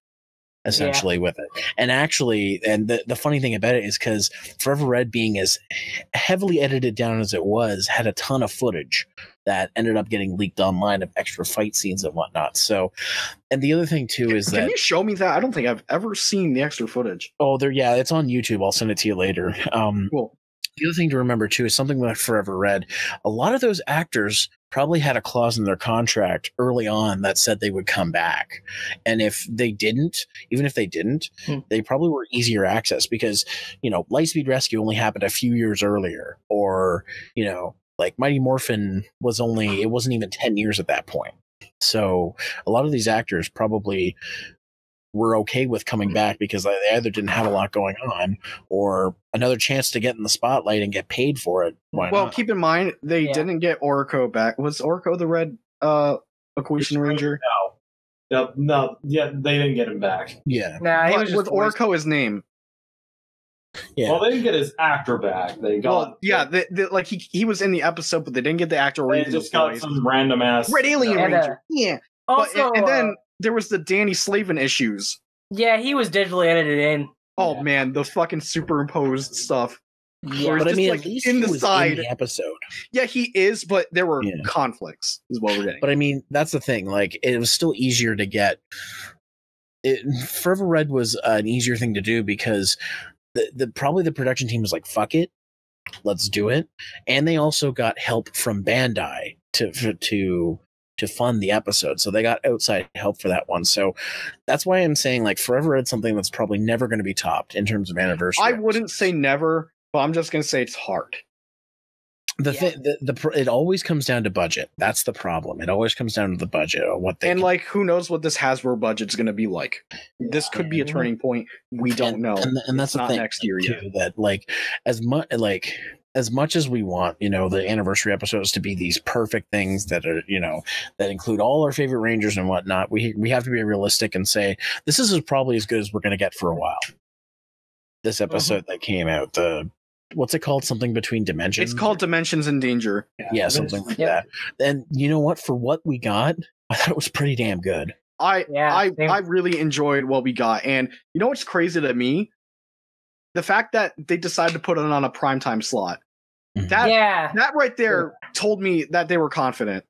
essentially with it. And actually, and the funny thing about it is because Forever Red, being as heavily edited down as it was, had a ton of footage that ended up getting leaked online of extra fight scenes and whatnot. So, and the other thing too is Can you show me that? I don't think I've ever seen the extra footage. Oh, it's on YouTube. I'll send it to you later. Cool. The other thing to remember too is something like Forever Red. A lot of those actors probably had a clause in their contract early on that said they would come back. And if they didn't, they probably were easier access because, Lightspeed Rescue only happened a few years earlier, or, like Mighty Morphin it wasn't even 10 years at that point. So a lot of these actors probably were okay with coming back because they either didn't have a lot going on or another chance to get in the spotlight and get paid for it. Why not? Keep in mind, they didn't get Orko back. Was Orko the red Equation Ranger? No, they didn't get him back. Yeah. Nah, he was just with Orko his name. Yeah. Well, they didn't get his actor back. They got like he was in the episode, but they didn't get the actor or they even just the got voice. some random ass Red Alien Ranger. Yeah. Also, and then there was the Danny Slavin issues. Yeah, he was digitally edited in. Oh man, the fucking superimposed stuff. Yeah, but I mean, like at least in he the was side. in the episode. Yeah, he is, but there were conflicts, is what we're getting. But I mean, that's the thing. Like, it was still easier to get. Forever Red was an easier thing to do because probably the production team was like, "Fuck it, let's do it," and they also got help from Bandai to fund the episode, so they got outside help for that one. So that's why I'm saying like Forever Red something that's probably never going to be topped in terms of anniversary. I wouldn't say never, but I'm just going to say it's hard. It always comes down to budget. That's the problem. It always comes down to the budget or what they like who knows what this Hasbro budget's going to be like. This could be a turning point. We don't know. And that's not the thing next year too, yet. that like as much as we want, the anniversary episodes to be these perfect things that are, that include all our favorite Rangers and whatnot, we have to be realistic and say this is probably as good as we're going to get for a while. This episode that came out, what's it called? Something Between Dimensions? It's called Dimensions in Danger. Yeah, something like that. And you know what? For what we got, I thought it was pretty damn good. I really enjoyed what we got. And you know what's crazy to me? The fact that they decided to put it on a primetime slot. That right there told me that they were confident.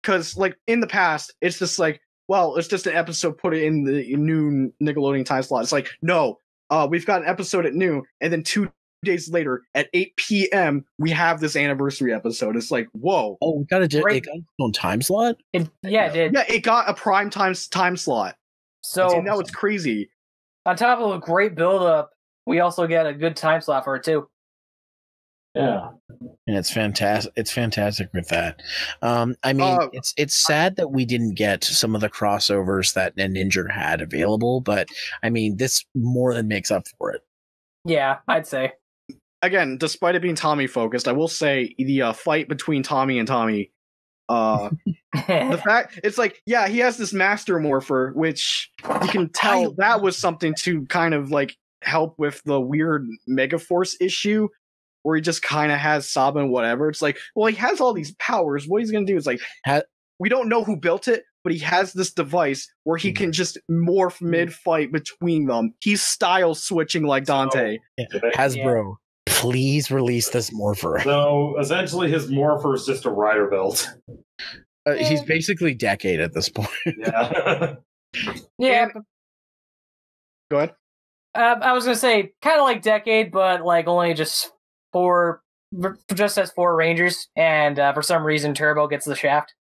Because, like, in the past, it's just like, well, it's just an episode, put it in the new Nickelodeon time slot. It's like, no, we've got an episode at noon, and then 2 days later at 8 p.m. we have this anniversary episode. It's like, whoa. Oh, it got its own time slot? It did. Yeah, it got a prime time slot. So now it's crazy. On top of a great build-up, we also get a good time slot for it, too. Yeah. And it's fantastic. It's fantastic with that. I mean, it's sad that we didn't get some of the crossovers that Ninja had available, but I mean, this more than makes up for it. Yeah, I'd say. again, despite it being Tommy focused, I will say the fight between Tommy and Tommy. The fact it's like, yeah, he has this master morpher, which you can tell that was something to kind of like help with the weird Megaforce issue, where he just kind of has Saba and whatever. It's like, well, he has all these powers. What he's gonna do is like, we don't know who built it, but he has this device where he can just morph mid-fight between them. He's style switching like Dante. Hasbro, please release this morpher. So essentially, his morpher is just a rider belt. He's basically Decade at this point. Yeah. Yeah. Go ahead. I was gonna say kind of like Decade, but like only just has 4 Rangers, and for some reason Turbo gets the shaft.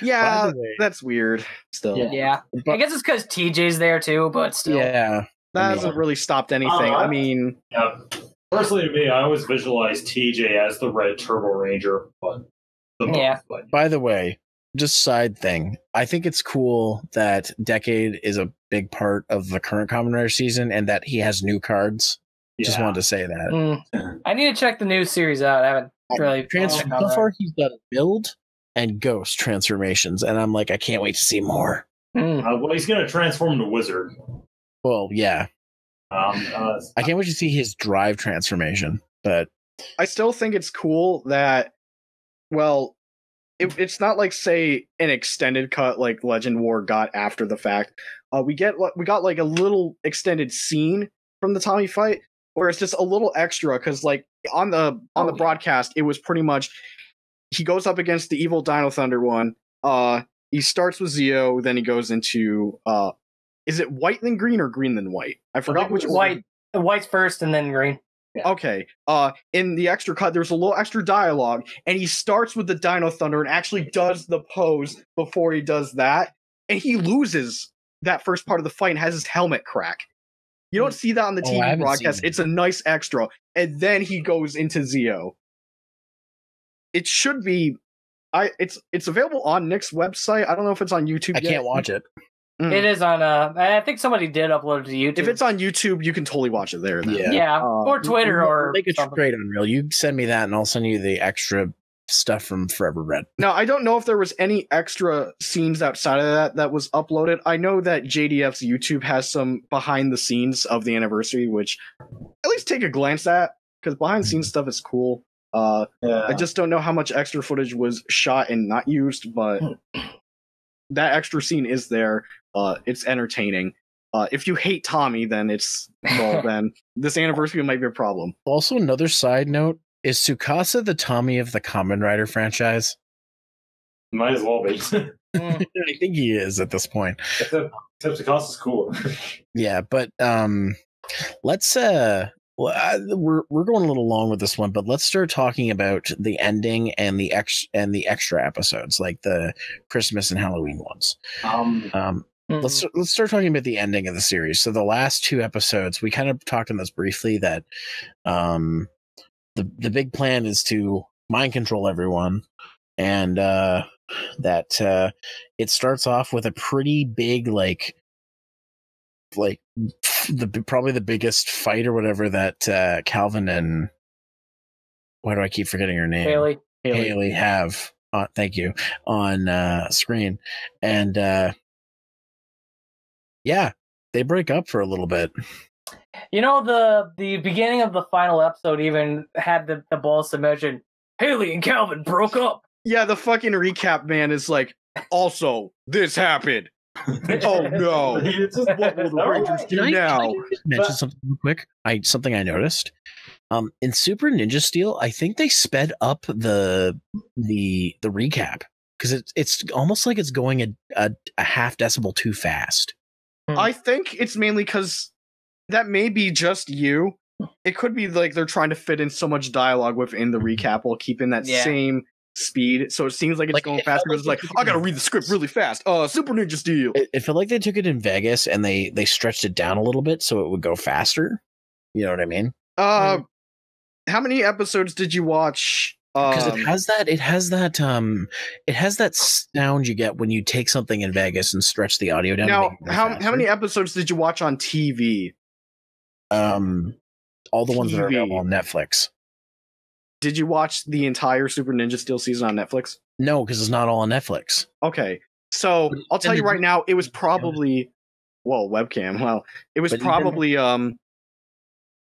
Yeah, that's weird. Still, yeah. I guess it's because TJ's there too, but still, yeah, that hasn't really stopped anything. I mean, personally, to me, I always visualize TJ as the red Turbo Ranger, but By the way, just side thing, I think it's cool that Decade is a big part of the current Kamen Rider season, and that he has new cards. Just wanted to say that. I need to check the new series out. I haven't really. So far, he's done Build and Ghost transformations, and I'm like, I can't wait to see more. Well, he's going to transform into Wizard. Well, yeah. I can't wait to see his Drive transformation, but I still think it's cool that, well, it's not like, say, an extended cut like Legend War got after the fact. We got like a little extended scene from the Tommy fight, where it's just a little extra, because like on the broadcast, it was pretty much he goes up against the evil Dino Thunder one. He starts with Zeo, then he goes into is it white then green or green then white? I forgot which white. White's first and then green. Yeah. Okay. In the extra cut, there's a little extra dialogue, and he starts with the Dino Thunder and actually does the pose before he does that, and he loses that first part of the fight and has his helmet crack. You don't see that on the TV broadcast. It's a nice extra, and then he goes into Zeo. It should be, it's available on Nick's website. I don't know if it's on YouTube. I can't watch it. It is on. I think somebody did upload it to YouTube. If it's on YouTube, you can totally watch it there. Then. Yeah, or Twitter, or make it straight Unreal. You send me that, and I'll send you the extra stuff from Forever Red. Now, I don't know if there was any extra scenes outside of that was uploaded. I know that JDF's YouTube has some behind the scenes of the anniversary, which at least take a glance at, because behind the scenes stuff is cool. I just don't know how much extra footage was shot and not used, but that extra scene is there. It's entertaining. If you hate Tommy, then then this anniversary might be a problem. Also, another side note, is Tsukasa the Tommy of the Kamen Rider franchise? Might as well be. I think he is at this point. Except Tsukasa's cool. Yeah, but let's we're going a little long with this one, but let's start talking about the ending and the extra episodes, like the Christmas and Halloween ones. Let's start talking about the ending of the series. So the last 2 episodes, we kind of talked on this briefly, that the big plan is to mind control everyone, and that it starts off with a pretty big probably the biggest fight or whatever that Calvin and, why do I keep forgetting her name? Haley have. Thank you, on screen, and they break up for a little bit. You know, the beginning of the final episode even had the balls to mention Haley and Calvin broke up. Yeah, the fucking recap man is like, also, this happened. Oh no! What will the Rangers do now? Can I just mention something real quick? Something I noticed. In Super Ninja Steel, I think they sped up the recap, because it's almost like it's going a half decibel too fast. I think it's mainly because that may be just you. It could be like they're trying to fit in so much dialogue within the recap while keeping that same speed, so it seems like it's going faster, because it's like, I gotta read the script really fast. Super Ninja Steel. It felt like they took it in Vegas and they stretched it down a little bit so it would go faster. You know what I mean? How many episodes did you watch? Because it has that sound you get when you take something in Vegas and stretch the audio down. Now, how many episodes did you watch on TV? All the ones that are available on Netflix. did you watch the entire Super Ninja Steel season on Netflix? No, because it's not all on Netflix. Okay, so I'll tell you right now, it was probably webcam. Well, it was probably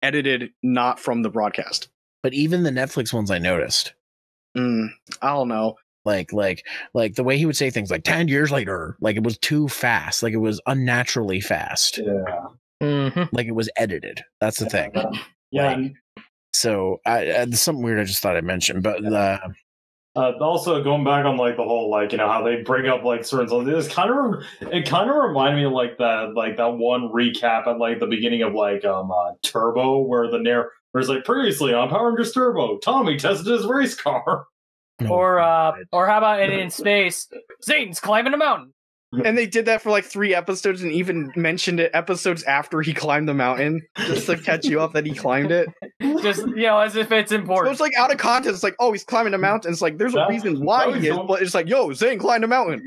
edited not from the broadcast. But even the Netflix ones, I noticed. I don't know. Like the way he would say things like 10 years later, like it was too fast, like it was unnaturally fast. Yeah. Like it was edited. That's the thing. Yeah. Like, so there's something weird I just thought I'd mention, but also going back on like the whole like how they bring up like certain stuff. It kind of reminded me of like that one recap at like the beginning of like Turbo where the narrator's like previously on Power Rangers Turbo, Tommy tested his race car. Or how about in space, Satan's climbing a mountain. And they did that for like 3 episodes and even mentioned it episodes after he climbed the mountain just to catch you up that he climbed it. Just, as if it's important. So it's like out of context. It's like, oh, he's climbing a mountain. It's like, there's a reason why he is, but it's like, yo, Zane climbed a mountain.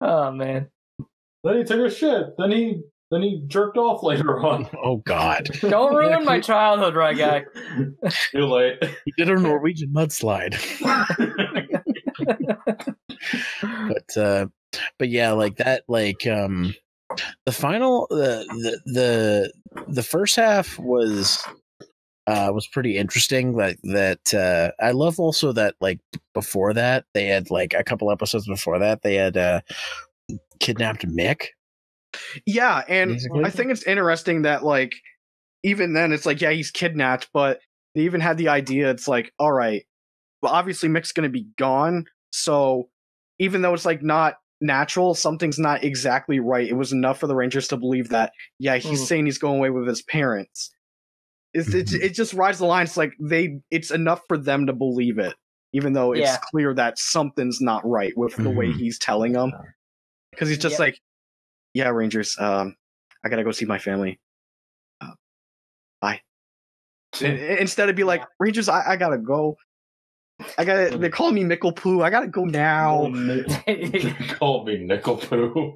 Oh, man. Then he took a shit. Then he jerked off later on. Oh, God. Don't ruin my childhood, Rye guy. Too late. He did a Norwegian mudslide. But yeah, like that, like the final the first half was pretty interesting. Like that I love also that like before that they had like a couple episodes before that they had kidnapped Mick. Yeah, and basically. I think it's interesting that like even then it's like, yeah, he's kidnapped, but they even had the idea, it's like, all right, well, obviously Mick's gonna be gone, so even though it's like not natural, something's not exactly right, it was enough for the Rangers to believe that, yeah, he's saying he's going away with his parents. It just rides the line. It's like it's enough for them to believe it, even though it's clear that something's not right with the way he's telling them. Because he's just like, yeah, Rangers, I gotta go see my family. Bye. Instead of be like, Rangers, I gotta go. They're calling me Mickle Poo. I gotta go now. Call me Nickel Poo.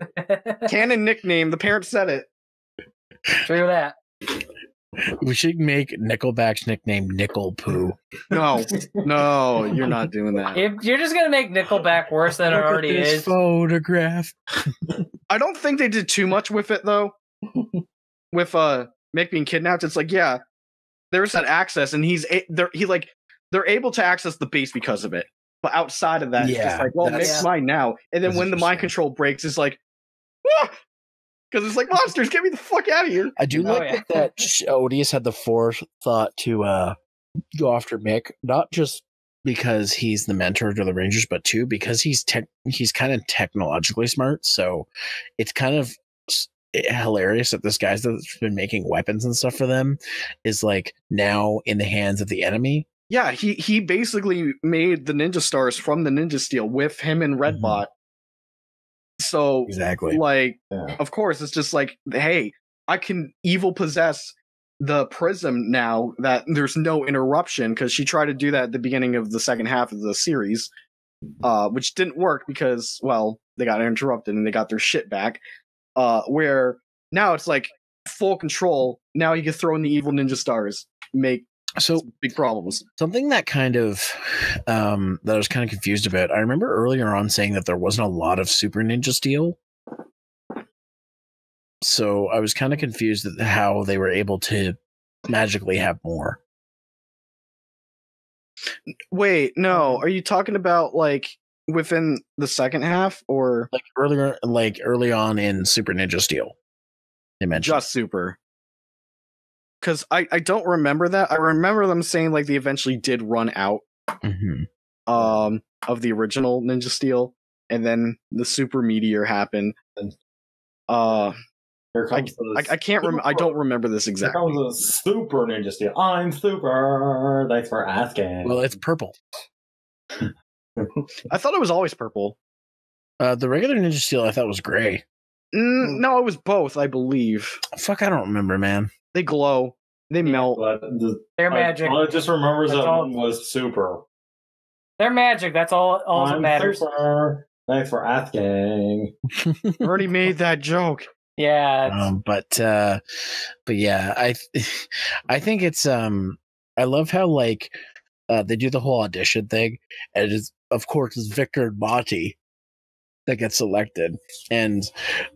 Canon nickname. The parents said it. True that. We should make Nickelback's nickname Nickel Poo. No, you're not doing that. If you're just gonna make Nickelback worse than it already is. Photograph. I don't think they did too much with it though. With Mick being kidnapped, it's like, yeah, there's that access, and they're able to access the base because of it. But outside of that, it's just like, well, Mick's mine now. And then when the mind control breaks, it's like, because it's like, monsters, get me the fuck out of here. I do like that Odious had the forethought to go after Mick, not just because he's the mentor to the Rangers, but too because he's kind of technologically smart. So it's kind of hilarious that this guy's that's been making weapons and stuff for them is like now in the hands of the enemy. Yeah, he basically made the Ninja Stars from the Ninja Steel with him and Redbot. So exactly, like, of course, it's just like, hey, I can evil possess the prism now that there's no interruption, because she tried to do that at the beginning of the second half of the series, which didn't work because, well, they got interrupted and they got their shit back. Where now it's like full control. Now you can throw in the evil Ninja Stars, make big problems. Something that kind of that I was kind of confused about. I remember earlier on saying that there wasn't a lot of Super Ninja Steel, so I was kind of confused at how they were able to magically have more. Wait, no, are you talking about like within the second half, or like early on in Super Ninja Steel? They mentioned just Super. Because I don't remember that. I remember them saying like they eventually did run out of the original Ninja Steel, and then the Super Meteor happened. I can't remember. I don't remember this exactly. Here comes a Super Ninja Steel. I'm super. Thanks for asking. Well, it's purple. I thought it was always purple. The regular Ninja Steel I thought was gray. No, it was both, I believe. Fuck, I don't remember, man. They glow. They melt. They're magic. All I just remembers that one was super. They're magic. That's all that matters. Super. Thanks for asking. Already made that joke. Yeah. But yeah, I think it's I love how like they do the whole audition thing, and it's of course it's Victor and Monty that gets selected, and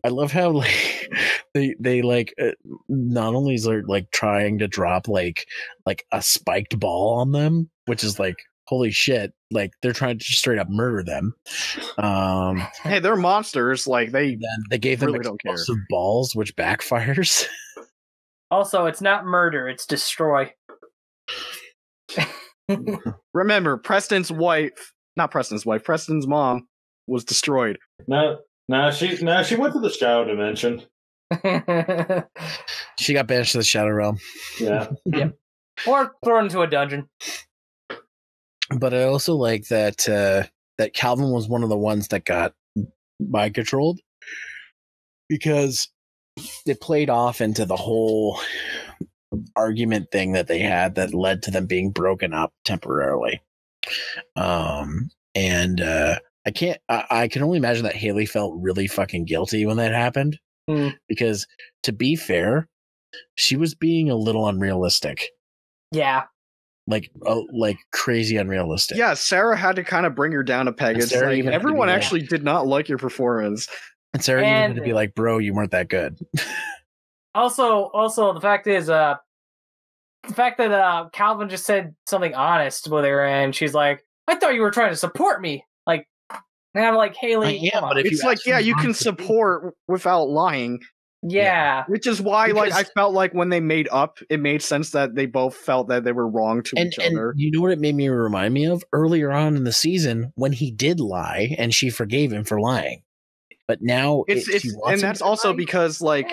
I love how like they like not only is they're like trying to drop like a spiked ball on them, which is like holy shit, like they're trying to just straight up murder them. Hey, they're monsters. Like they gave them really don't care. explosive balls, which backfires. Also, it's not murder; it's destroy. Remember, Preston's mom was destroyed. No, she went to the shadow dimension. She got banished to the Shadow Realm. Yeah. Yep. Or thrown into a dungeon. But I also like that that Calvin was one of the ones that got mind controlled, because it played off into the whole argument thing that they had that led to them being broken up temporarily. And I can only imagine that Haley felt really fucking guilty when that happened, because to be fair, she was being a little unrealistic. Yeah. Like crazy unrealistic. Yeah, Sarah had to kind of bring her down a peg. It's like everyone actually did not like your performance. And Sarah even had to be like, bro, you weren't that good. Also, the fact is, the fact that Calvin just said something honest with her, and she's like, I thought you were trying to support me. Like, and I'm like, Haley, I am, but if it's like, yeah, you can support without lying. Yeah. Which is why, like, I felt like when they made up, it made sense that they both felt that they were wrong to each other. You know what it made me remind me of? Earlier on in the season, when he did lie, and she forgave him for lying. But now and that's also because like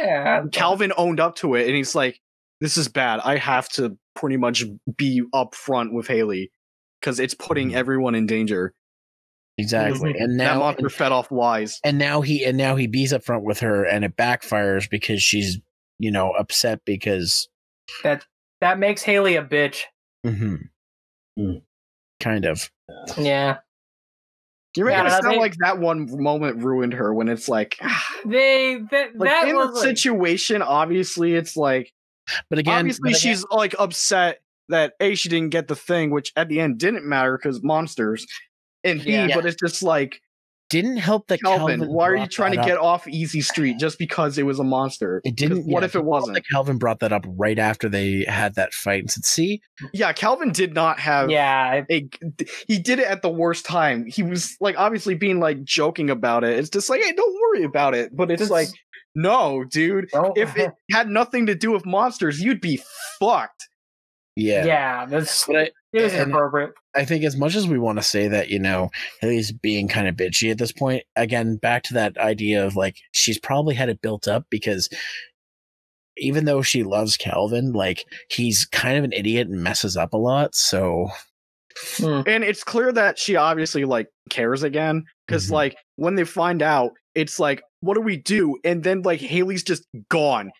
Calvin owned up to it, and he's like, "This is bad. I have to pretty much be upfront with Haley because it's putting everyone in danger." Exactly, and now that monster fed off lies. And now he bees up front with her, and it backfires because she's upset because that makes Haley a bitch. Kind of. Yeah. You're making it sound like that one moment ruined her when it's like that in was the situation. Obviously, it's like, but again, she's like upset that she didn't get the thing, which at the end didn't matter because monsters. And but it's just like, didn't help that Calvin. Why are you trying to get off easy street just because it was a monster? It didn't. What if it wasn't? That Calvin brought that up right after they had that fight and said, "See, yeah, Calvin did not have. Yeah, he did it at the worst time. He was like obviously being like joking about it. It's just like, hey, don't worry about it. But it's like, no, dude. If it had nothing to do with monsters, you'd be fucked. Yeah, it was inappropriate. I think as much as we want to say that, Haley's being kind of bitchy at this point, again, back to that idea of like, she's probably had it built up because even though she loves Calvin, like he's kind of an idiot and messes up a lot. So, and it's clear that she obviously like cares again. Cause like when they find out, it's like, what do we do? And then like Haley's just gone.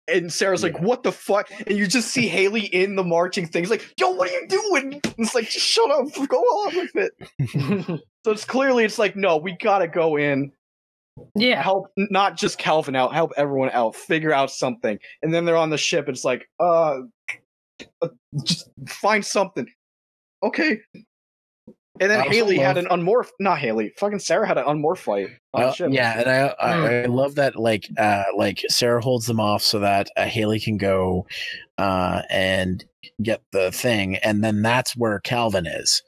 And Sarah's like, what the fuck? And you just see Haley in the marching thing. He's like, yo, what are you doing? And it's like, just shut up. Go on with it. So it's clearly, it's like, no, we gotta go in. Yeah. Help not just Calvin out, help everyone out. Figure out something. And then they're on the ship. It's like, just find something. Okay. And then Haley had an unmorph. Not Haley. Fucking Sarah had an unmorph fight. Yeah, and I love that. Like Sarah holds them off so that Haley can go and get the thing, and then that's where Calvin is.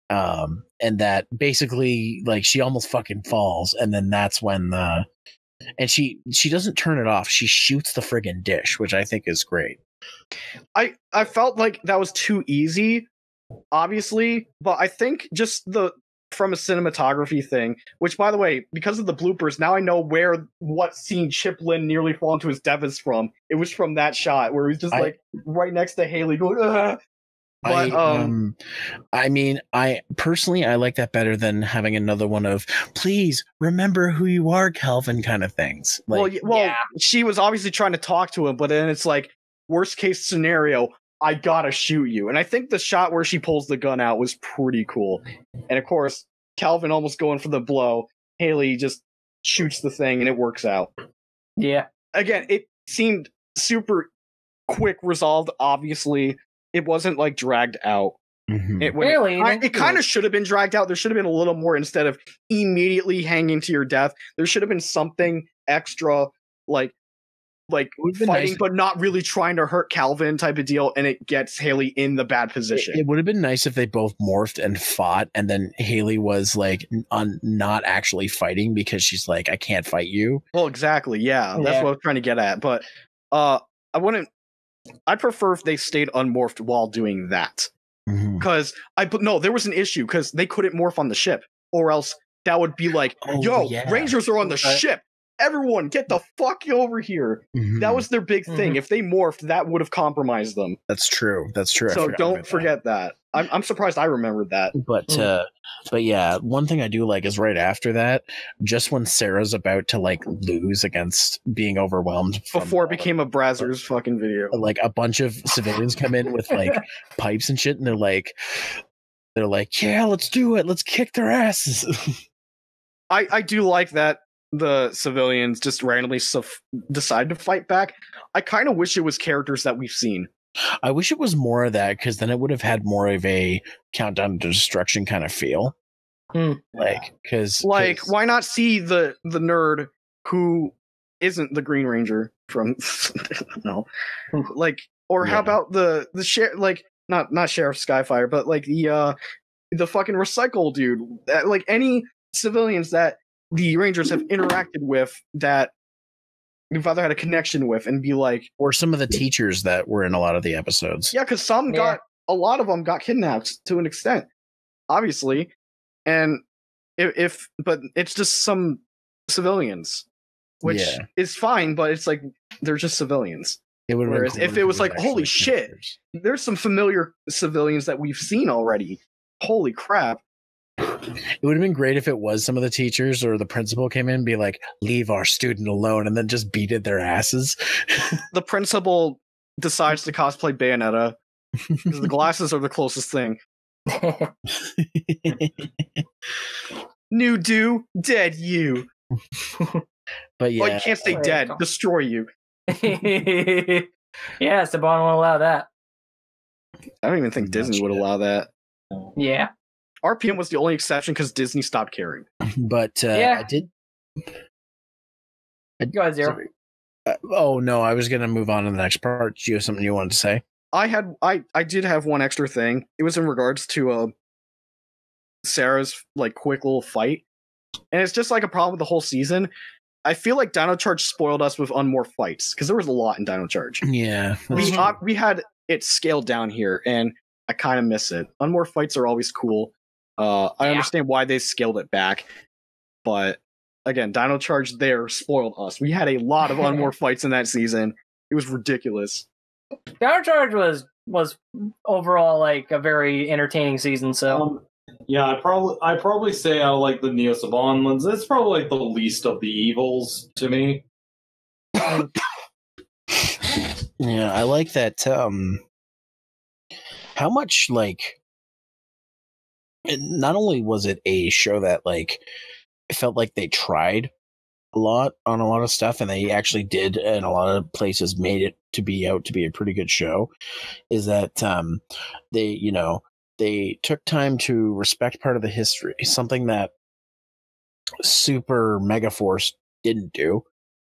And that basically, like, she almost fucking falls, and then that's when and she doesn't turn it off. She shoots the friggin' dish, which I think is great. I felt like that was too easy. Obviously, but I think just from a cinematography thing, which by the way, because of the bloopers, now I know what scene Chip Lynn nearly fall into his death is from. It was from that shot where he was just like right next to Haley going, ugh. But I mean, I personally like that better than having another one of "please remember who you are, Calvin" kind of things. Like, well, she was obviously trying to talk to him, but then it's like worst case scenario, I gotta shoot you. And I think the shot where she pulls the gun out was pretty cool. And of course, Calvin almost going for the blow. Haley just shoots the thing and it works out. Yeah. again, it seemed super quick resolved. Obviously, it wasn't like dragged out. It kind of should have been dragged out. There should have been a little more instead of immediately hanging to your death. There should have been something extra, like fighting, nice, but not really trying to hurt Calvin type of deal, and it gets Haley in the bad position. It would have been nice if they both morphed and fought, and then Haley was like not actually fighting because she's like, I can't fight you. Well, exactly. Yeah, that's what I was trying to get at. But I'd prefer if they stayed unmorphed while doing that. Because there was an issue because they couldn't morph on the ship, or else that would be like, Rangers are on the ship. Everyone, get the fuck over here. That was their big thing. If they morphed, that would have compromised them. That's true. So don't forget that. I'm surprised I remembered that. But yeah, one thing I do like is right after that, just when Sarah's about to like lose against being overwhelmed. Before it became a Brazzers fucking video. Like a bunch of civilians come in with like pipes and shit, and they're like, yeah, let's do it. Let's kick their asses. I do like that the civilians just randomly decide to fight back. I kind of wish it was characters that we've seen. I wish it was more of that, because then it would have had more of a countdown to destruction kind of feel. Why not see the nerd who isn't the Green Ranger from no, how about the sheriff, not Sheriff Skyfire, but like the fucking recycle dude, like any civilians that the Rangers have interacted with that your father had a connection with, and be like, or some of the teachers that were in a lot of the episodes. Yeah, because a lot of them got kidnapped to an extent, obviously, and but it's just some civilians, which is fine, but it's like they're just civilians. It would. Whereas if it was like, holy shit, there's some familiar civilians that we've seen already. Holy crap. It would have been great if it was some of the teachers or the principal came in and be like, leave our student alone, and then just beated their asses. The principal decides to cosplay Bayonetta because the glasses are the closest thing. New do, dead you. But yeah. Oh, you can't stay dead. Destroy you. Yeah, Saban won't allow that. I don't even think Disney would allow that. Yeah. RPM was the only exception because Disney stopped caring. But I did. Go ahead, Zero. Oh no, I was gonna move on to the next part. Do you have something you wanted to say? I did have one extra thing. It was in regards to Sarah's like quick little fight, and it's just like a problem with the whole season. I feel like Dino Charge spoiled us with unmorph fights because there was a lot in Dino Charge. Yeah, we had it scaled down here, and I kind of miss it. Unmorph fights are always cool. I understand why they scaled it back, but again, Dino Charge there spoiled us. We had a lot of unmorph fights in that season. It was ridiculous. Dino Charge was overall like a very entertaining season. So I probably say I like the Neo Saban ones. It's probably like the least of the evils to me. Yeah, I like that. How much like. Not only was it a show that like it felt like they tried a lot on a lot of stuff, and they actually did in a lot of places made it to be a pretty good show, is that they took time to respect part of the history, something that Super Megaforce didn't do.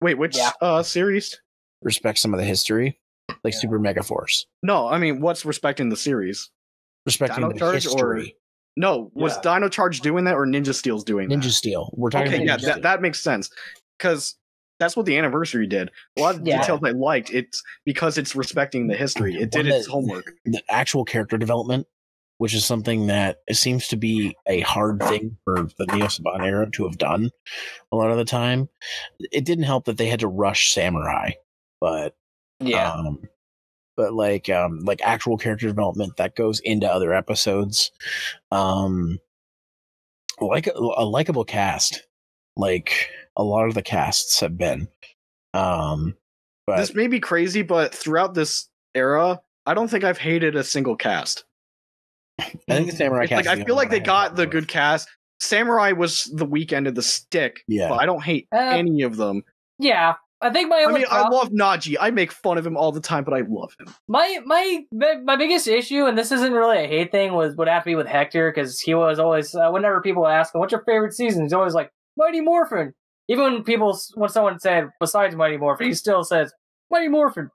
Wait, which series? Respect some of the history, like Super Megaforce. No, I mean, what's respecting the series? Respecting Dino the Charge history. No, was Dino Charge doing that or Ninja Steel's doing that? Ninja Steel. We're talking about Ninja Steel. That makes sense. Because that's what the anniversary did. A lot of details I liked. It's because it's respecting the history. It did its homework. The actual character development, which is something that seems to be a hard thing for the Neo Saban era to have done a lot of the time. It didn't help that they had to rush Samurai, but like actual character development that goes into other episodes, like a likable cast, like a lot of the casts have been. But this may be crazy, but throughout this era, I don't think I've hated a single cast. I think the Samurai cast. Like I feel like they got the good cast. Samurai was the weak end of the stick, but I don't hate any of them. Yeah, I think my I only mean, I love Najee. I make fun of him all the time, but I love him. my biggest issue, and this isn't really a hate thing, would have to be with Hector, because he was always whenever people ask him, "What's your favorite season?" He's always like Mighty Morphin. Even when someone said besides Mighty Morphin, he still says Mighty Morphin.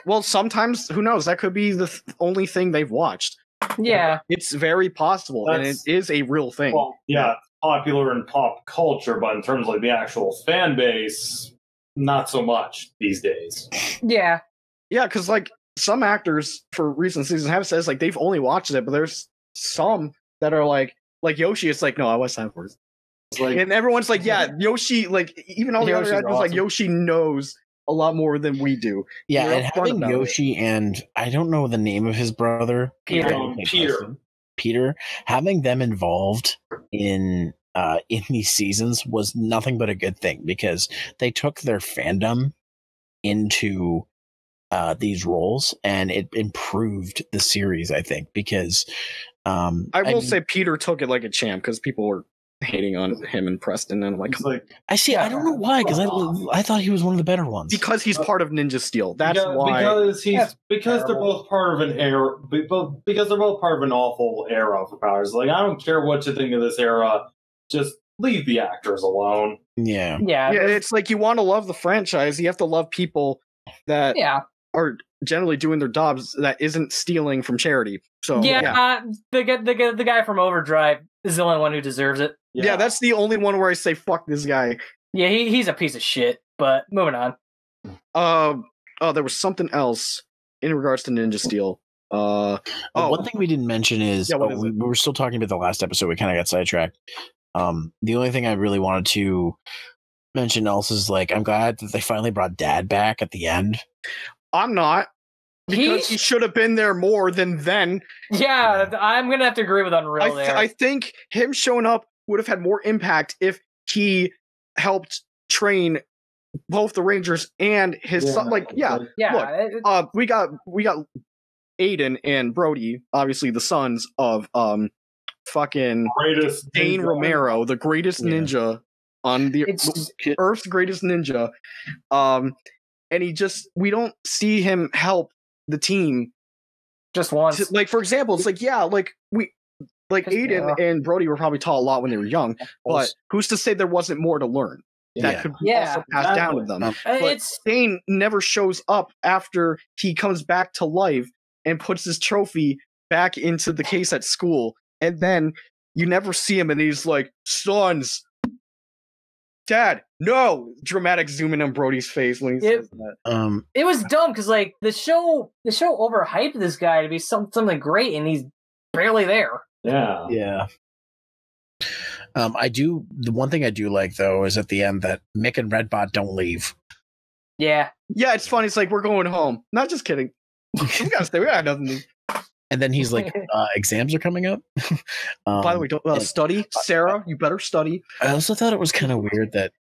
Well, sometimes, who knows? That could be the only thing they've watched. Yeah, It's very possible, and it is a real thing. Well, yeah, popular in pop culture, but in terms of like the actual fan base, not so much these days. yeah. Yeah, because like some actors for recent seasons have says like they've only watched it, but there's some that are like Yoshi. It's like, no, I watched time for it. Like, And everyone's like, yeah, Yoshi. Like even all the Yoshi's other actors, like awesome. Yoshi knows a lot more than we do. Yeah, They're and upfront having about it. Yoshi and I don't know the name of his brother, Peter. Peter, having them involved in these seasons was nothing but a good thing because they took their fandom into these roles and it improved the series, I think, because I will say Peter took it like a champ because people were hating on him and Preston, and I'm like, it's like I see. I don't know why, because I thought he was one of the better ones. because he's part of Ninja Steel. That's why. Because they're both part of an era. Because they're both part of an awful era for powers. Like, I don't care what you think of this era. Just leave the actors alone. Yeah. Yeah. Yeah, it's like you want to love the franchise. You have to love people that Yeah. are generally doing their jobs that isn't stealing from charity. So The guy from Overdrive is the only one who deserves it. Yeah, that's the only one where I say fuck this guy. Yeah, he's a piece of shit. But moving on. There was something else in regards to Ninja Steel. One thing we didn't mention is, we were still talking about the last episode. We kind of got sidetracked. The only thing I really wanted to mention else is like I'm glad that they finally brought Dad back at the end. I'm not. Because he should have been there more than then. Yeah, I'm gonna have to agree with Unreal there. I think him showing up would have had more impact if he helped train both the Rangers and his son. Like, look, we got Aiden and Brody, obviously the sons of fucking Dane Romero, the greatest ninja on the Earth's greatest ninja. And we don't see him help the team just once. Like, for example, it's like, Aiden and Brody were probably taught a lot when they were young, but who's to say there wasn't more to learn that could be also passed down to them? But Dane never shows up after he comes back to life and puts his trophy back into the case at school, and then you never see him, and he's like, "Sons, Dad, no!" Dramatic zoom in on Brody's face when he says that. It was dumb because like the show overhyped this guy to be something great, and he's barely there. Yeah. The one thing I do like though is at the end that Mick and Redbot don't leave. Yeah, it's funny. It's like, we're going home. Not just kidding. We gotta stay. We got nothing to do. And then he's like, exams are coming up. By the way, don't study. Sarah, you better study. I also thought it was kind of weird that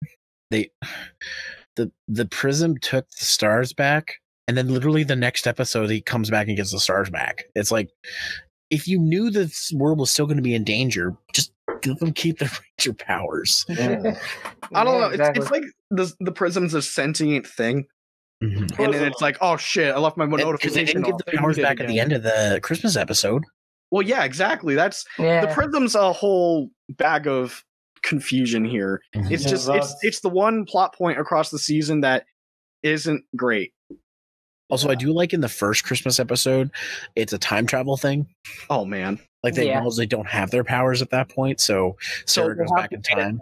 the Prism took the stars back, and then literally the next episode he comes back and gets the stars back. It's like, if you knew this world was still going to be in danger, just let them keep their Ranger powers. Yeah. I don't know. It's like the Prism's a sentient thing. Mm-hmm. And then it's like, oh shit, I left my notification. Because they didn't give the powers back at the end of the Christmas episode. Well, yeah, exactly. The Prism's a whole bag of confusion here. Mm-hmm. It's just it's the one plot point across the season that isn't great. Also, I do like in the first Christmas episode, it's a time travel thing. Oh man, like they acknowledge they don't have their powers at that point, so Sarah goes back in time.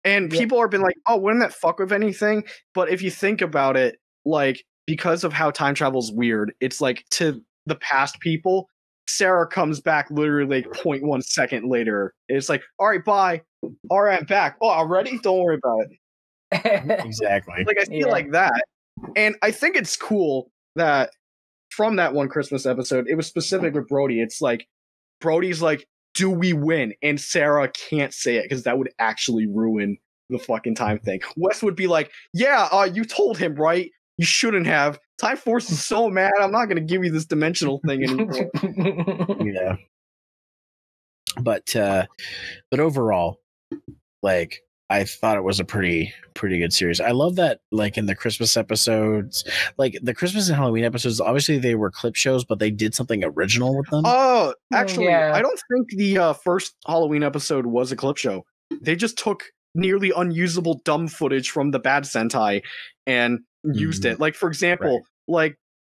And people have been like, oh, wouldn't that fuck with anything? But if you think about it, like, because of how time travel's weird, it's like to the past people, Sarah comes back literally like 0.1 second later. It's like, all right, bye. All right, I'm back. Oh, already? Don't worry about it. Exactly. Like, I feel like that. And I think it's cool that from that one Christmas episode, it was specific with Brody. It's like, Brody's like, do we win? And Sarah can't say it because that would actually ruin the fucking time thing. Wes would be like, yeah, you told him, right? You shouldn't have. Time Force is so mad. I'm not going to give you this dimensional thing anymore. Yeah. But overall, like, I thought it was a pretty good series. I love that, like in the Christmas episodes, like the Christmas and Halloween episodes. Obviously, they were clip shows, but they did something original with them. Oh, actually, Yeah. I don't think the first Halloween episode was a clip show. They just took nearly unusable dumb footage from the bad Sentai and used it. Like, for example, like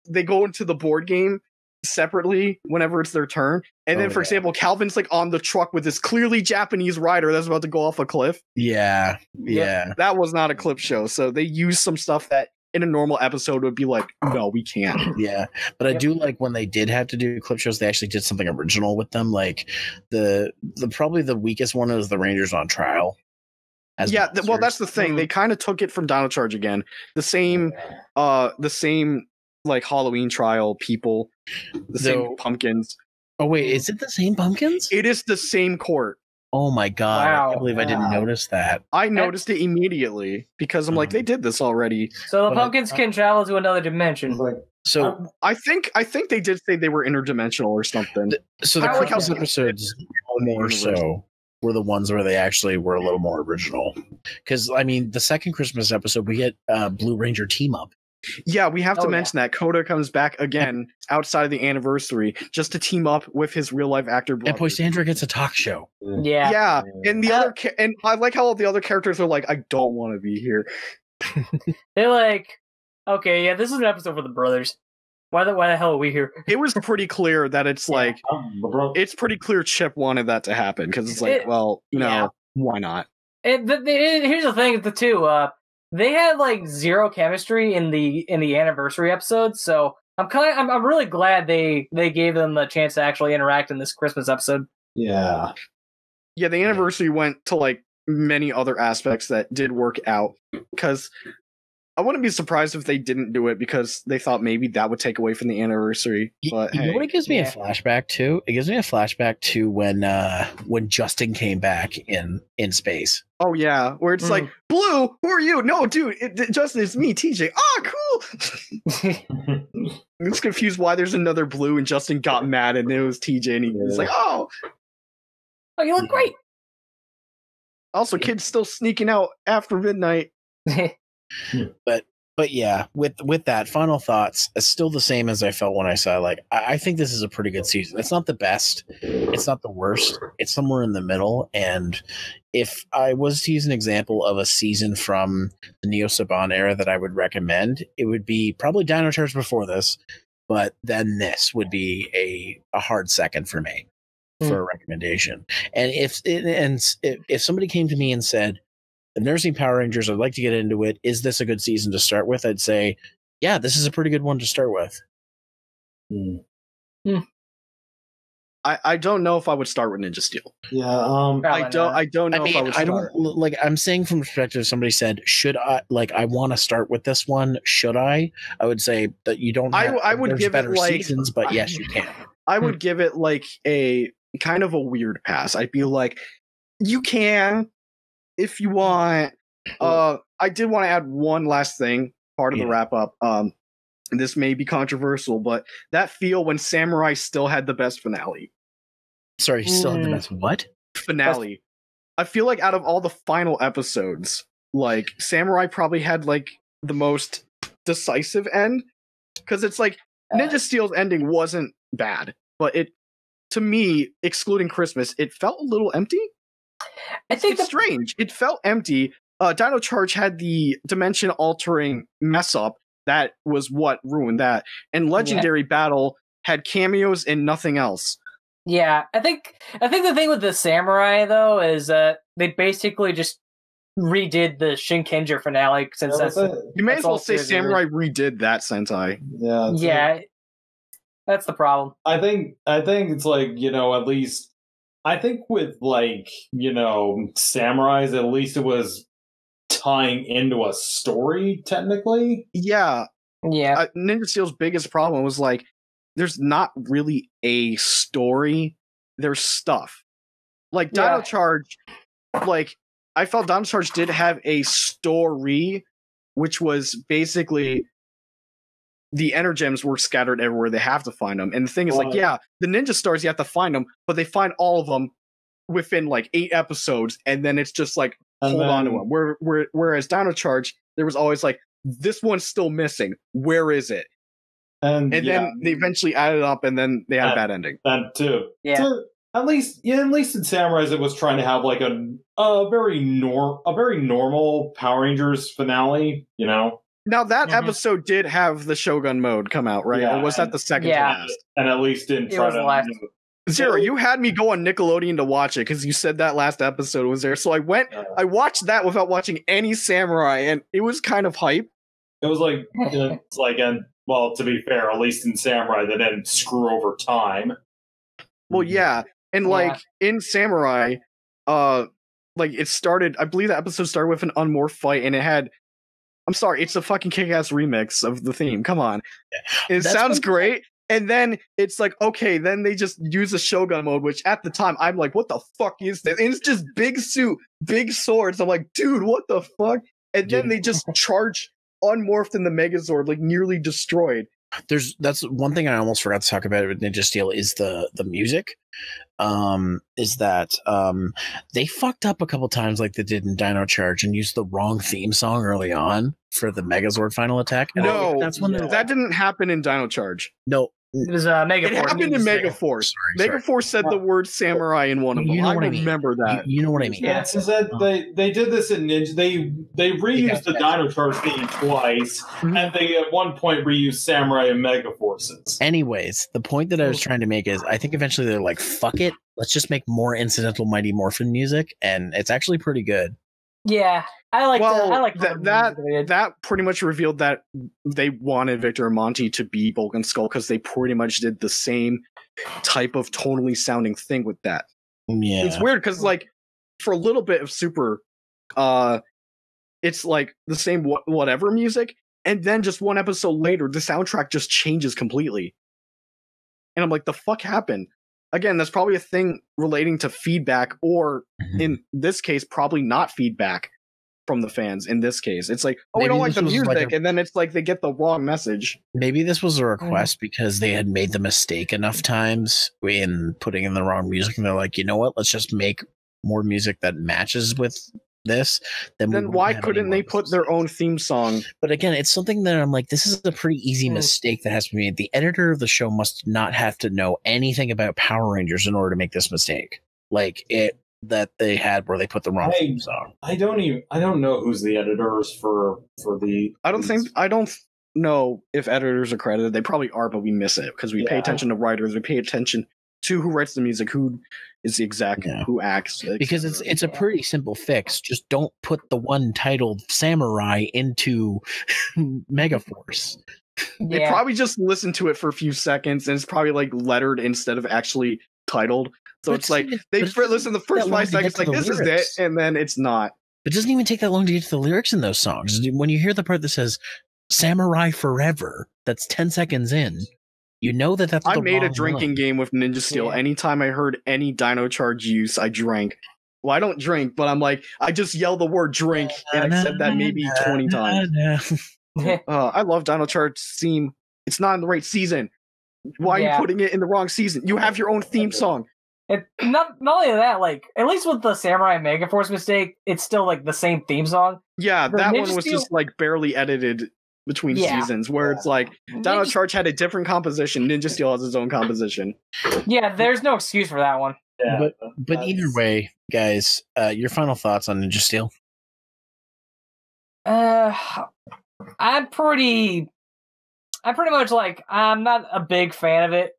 they go into the board game separately whenever it's their turn, and then, for example, Calvin's like on the truck with this clearly Japanese rider that's about to go off a cliff. Yeah. That was not a clip show, so they used some stuff that in a normal episode would be like, no, we can't. Yeah, but I do like when they did have to do clip shows, they actually did something original with them. Like the probably the weakest one is the Rangers on Trial. Well, that's the thing. They kind of took it from Dino Charge again. The same like Halloween Trial people, the same pumpkins. Oh wait, is it the same pumpkins? It is the same court. Oh my god! Wow. I can't believe I didn't notice that. I noticed it immediately because I'm like, they did this already. So the pumpkins can travel to another dimension. So I think they did say they were interdimensional or something. So the Christmas episodes more so were the ones where they actually were a little more original. Because I mean, the second Christmas episode we get Blue Ranger team up. Yeah, we have to mention that Coda comes back again outside of the anniversary just to team up with his real life actor brother. And Poisandra gets a talk show. Yeah, and the other and I like how all the other characters are like, I don't want to be here. They're like, okay, yeah, this is an episode for the brothers. Why the hell are we here? It was pretty clear that it's like it's pretty clear Chip wanted that to happen because it's like, well, you know, why not? Here's the thing, they had like zero chemistry in the anniversary episode, so I'm really glad they gave them the chance to actually interact in this Christmas episode. Yeah, the anniversary went to like many other aspects that did work out, because I wouldn't be surprised if they didn't do it because they thought maybe that would take away from the anniversary. But you know what it gives me a flashback to? It gives me a flashback to when Justin came back in space. Oh yeah, where it's like, Blue, who are you? No, dude, Justin, it's me, TJ. Oh, cool. I'm just confused why there's another Blue and Justin got mad and it was TJ and he was like, oh, you look great. Also, kids still sneaking out after midnight. But yeah, with that, final thoughts, it's still the same as I felt when I saw. Like, I think this is a pretty good season. It's not the best, it's not the worst, it's somewhere in the middle. And if I was to use an example of a season from the Neo Saban era that I would recommend, it would be probably Dino Charge before this, but then this would be a hard second for me for a recommendation. And if somebody came to me and said, the Nursing Power Rangers, I'd like to get into it, is this a good season to start with? I'd say, yeah, this is a pretty good one to start with. I don't know if I would start with Ninja Steel. Yeah, I don't know if I would start. I'm saying from perspective, somebody said, should I, like, I want to start with this one, should I? I would say that you don't have, I would give better it like seasons, but yes, you can. I would give it like a kind of a weird pass. I'd be like, you can if you want. I did want to add one last thing, part of the wrap up. This may be controversial, but that feel when Samurai still had the best finale. Sorry, he still had the best what? Finale. I feel like out of all the final episodes, like Samurai probably had like the most decisive end, because it's like Ninja Steel's ending wasn't bad, but it, to me, excluding Christmas, it felt a little empty. I think it's strange. It felt empty. Dino Charge had the dimension altering mess up that was what ruined that, and Legendary Battle had cameos and nothing else. Yeah, I think the thing with the Samurai though is they basically just redid the Shinkenger finale, since you may as well say Samurai redid that Sentai. Yeah, that's the problem. I think it's like, you know, at least I think with like, you know, Samurais, at least it was tying into a story technically. Yeah. Ninja Steel's biggest problem was like, there's not really a story. There's stuff. Like Dino Charge, like I felt Dino Charge did have a story, which was basically the Energems were scattered everywhere. They have to find them. And the thing is, like, yeah, the Ninja Stars, you have to find them, but they find all of them within like 8 episodes, and then it's just like hold on to them. Whereas Dino Charge, there was always like, this one's still missing. Where is it? And then they eventually added up, and then they had a bad ending. That too. Yeah. So, at least in Samurais, it was trying to have like a very normal Power Rangers finale. You know. Now that episode did have the Shogun mode come out, right? Yeah, or was that the second to last? And at least didn't try to. Zero, you had me go on Nickelodeon to watch it because you said that last episode was there. So I went, I watched that without watching any Samurai, and it was kind of hype. It was like, it's like, and well, to be fair, at least in Samurai, they didn't screw over time. Well, yeah, and like in Samurai, like it started. I believe the episode started with an unmorphed fight, and it had. I'm sorry, it's a fucking kick-ass remix of the theme. Come on, it sounds great. And then it's like, okay, then they just use the Shogun mode, which at the time I'm like, what the fuck is this? And it's just big suit, big swords. I'm like, dude, what the fuck? And then they just charge unmorphed in the Megazord, like nearly destroyed. That's one thing I almost forgot to talk about with Ninja Steel is the music. Is that they fucked up a couple times like they did in Dino Charge and used the wrong theme song early on for the Megazord final attack. And no, that's when that didn't happen in Dino Charge. No. It was Megaforce. It happened in Megaforce. Megaforce said the word samurai in one of them. I remember that. You know what I mean? Yeah, since they did this in Ninja, they reused the Dino Charge theme twice, and they at one point reused Samurai and Megaforces. Anyways, the point that I was trying to make is, I think eventually they're like, "Fuck it, let's just make more incidental Mighty Morphin music," and it's actually pretty good. Yeah, I like that pretty much revealed that they wanted Victor and Monty to be Bulk and Skull because they pretty much did the same type of tonally sounding thing with that. Yeah, it's weird because like for a little bit of Super, it's like the same whatever music, and then just one episode later, the soundtrack just changes completely, and I'm like, the fuck happened? Again, that's probably a thing relating to feedback, or in this case, probably not feedback from the fans. In this case, it's like, oh, we don't like the music, and then it's like they get the wrong message. Maybe this was a request because they had made the mistake enough times in putting in the wrong music, and they're like, you know what? Let's just make more music that matches with this. Then why couldn't they put their own theme song? But again, it's something that I'm like, this is a pretty easy mistake that has to be made. The editor of the show must not have to know anything about Power Rangers in order to make this mistake. Like it that they had where they put the wrong theme song. I don't know who's the editors for the. I don't know if editors are credited. They probably are, but we miss it because we pay attention to writers. We pay attention to who writes the music, who is the exact who acts. Because it's a pretty simple fix. Just don't put the one titled Samurai into Megaforce. They probably just listened to it for a few seconds, and it's probably like lettered instead of actually titled. So it's like they listen to the first 5 seconds, like this is it, and then it's not. It doesn't even take that long to get to the lyrics in those songs. When you hear the part that says "Samurai Forever," that's 10 seconds in. You know that's I made a drinking game with Ninja Steel. Yeah. Anytime I heard any Dino Charge use, I drank. Well, I don't drink, but I'm like, I just yell the word drink, and I said that maybe 20 times. I love Dino Charge theme. It's not in the right season. Why are you putting it in the wrong season? You have your own theme song. Not only that, like, at least with the Samurai Megaforce mistake, it's still like the same theme song. Yeah, that one was just like barely edited between seasons, where it's like Dino Charge had a different composition. Ninja Steel has its own composition. Yeah, there's no excuse for that one. Yeah, but either way, guys, your final thoughts on Ninja Steel? I'm pretty much like, I'm not a big fan of it.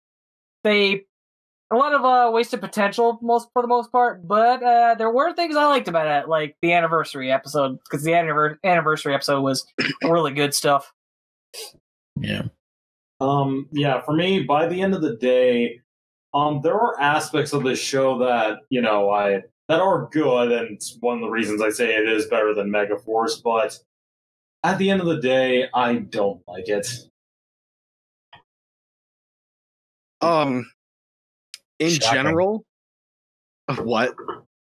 A lot of wasted potential for the most part, but there were things I liked about it, like the anniversary episode, because the anniversary episode was really good stuff. Yeah. Yeah, for me, by the end of the day, there are aspects of this show that, that are good, and it's one of the reasons I say it is better than Megaforce, but at the end of the day, I don't like it. In general, what?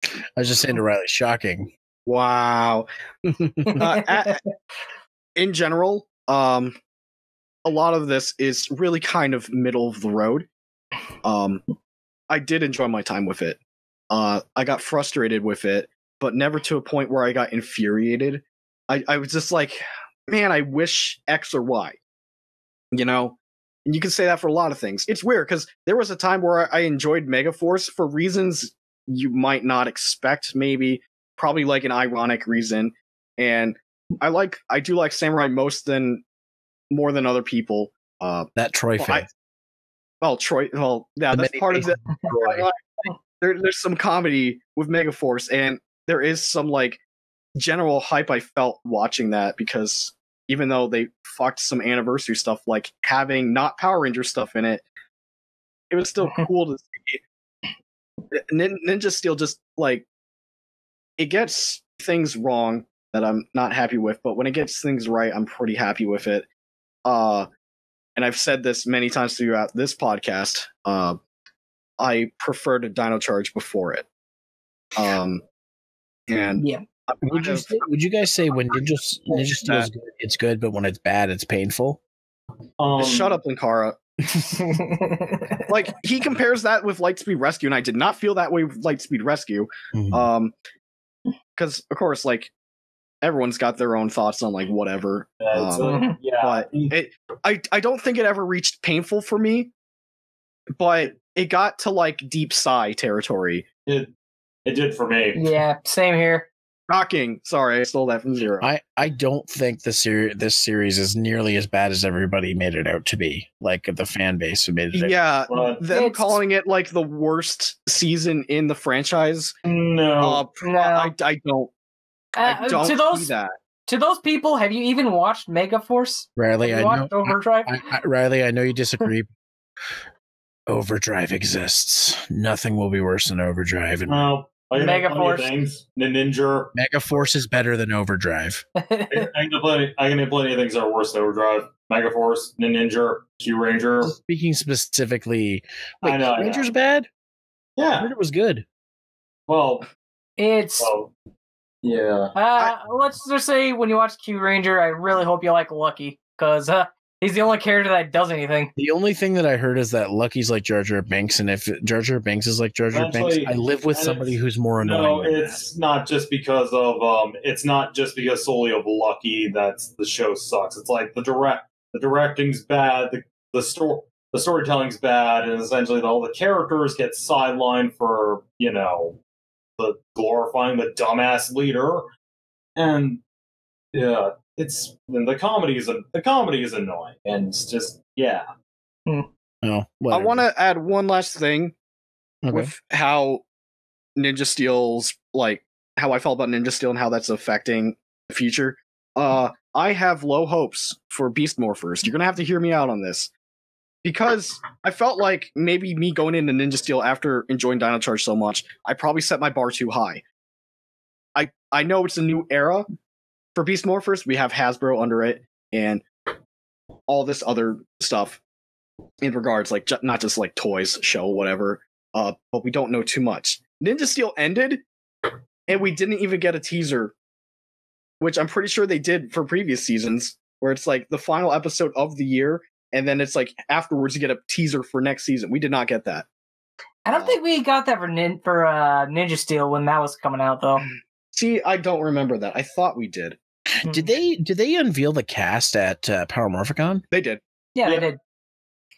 I was just saying to Riley, shocking. Wow. In general, a lot of this is really kind of middle of the road. I did enjoy my time with it. I got frustrated with it, but never to a point where I got infuriated. I was just like, man, I wish X or Y. You know? And you can say that for a lot of things. It's weird, because there was a time where I enjoyed Megaforce for reasons you might not expect, maybe. Probably like an ironic reason. And I do like Samurai more than other people. That Troy fan. Troy. Well, yeah, that's part of it. There's some comedy with Megaforce, and there is some like general hype I felt watching that, because even though they fucked some anniversary stuff, like having not Power Ranger stuff in it, it was still cool to see. Ninja Steel just like, it gets things wrong that I'm not happy with, but when it gets things right, I'm pretty happy with it. And I've said this many times throughout this podcast. I prefer to Dino Charge before it. And yeah. Would you guys say when Ninja Steel is good, it's good, but when it's bad, it's painful? Shut up, Linkara. Like, he compares that with Lightspeed Rescue, and I did not feel that way with Lightspeed Rescue. Because, of course, like, everyone's got their own thoughts on, like, whatever. But I don't think it ever reached painful for me, but it got to, like, deep sigh territory. It did for me. Yeah, same here. Shocking. Sorry, I stole that from Zero. I don't think this series is nearly as bad as everybody made it out to be. Like the fan base who made it. Yeah, them calling it like the worst season in the franchise. No, I don't. I don't see that. To those people, have you even watched Megaforce? Riley, I know. Overdrive? Riley, I know you disagree. Overdrive exists. Nothing will be worse than Overdrive. No. Megaforce. Ninja. Megaforce is better than Overdrive. I can name plenty of things that are worse than Overdrive. Megaforce, Ninja, Q Ranger. Speaking specifically, wait, I know, Ranger's bad? Yeah. I heard it was good. Well, yeah. Let's just say when you watch Q Ranger, I really hope you like Lucky, because he's the only character that does anything. The only thing that I heard is that Lucky's like Jar Jar Binks, and if Jar Jar Binks is like Jar Jar Binks, I live with somebody who's more annoying. No, it's not just because of it's not just because solely of Lucky that the show sucks. It's like the directing's bad, the storytelling's bad, and essentially all the characters get sidelined for, you know, the glorifying the dumbass leader, and yeah. The comedy is annoying, and it's just Oh, I want to add one last thing with how Ninja Steel's, like, how I felt about Ninja Steel and how that's affecting the future. I have low hopes for Beast Morphers. You're gonna have to hear me out on this, because I felt like maybe me going into Ninja Steel after enjoying Dino Charge so much, I probably set my bar too high. I know it's a new era. For Beast Morphers, we have Hasbro under it, and all this other stuff in regards, like, not just like toys, show, whatever. But we don't know too much. Ninja Steel ended, and we didn't even get a teaser, which I'm pretty sure they did for previous seasons, where it's like the final episode of the year, and then it's like afterwards you get a teaser for next season. We did not get that. I don't think we got that for Ninja Steel when that was coming out, though. See, I don't remember that. I thought we did. Did they unveil the cast at Power Morphicon? They did. Yeah, they did.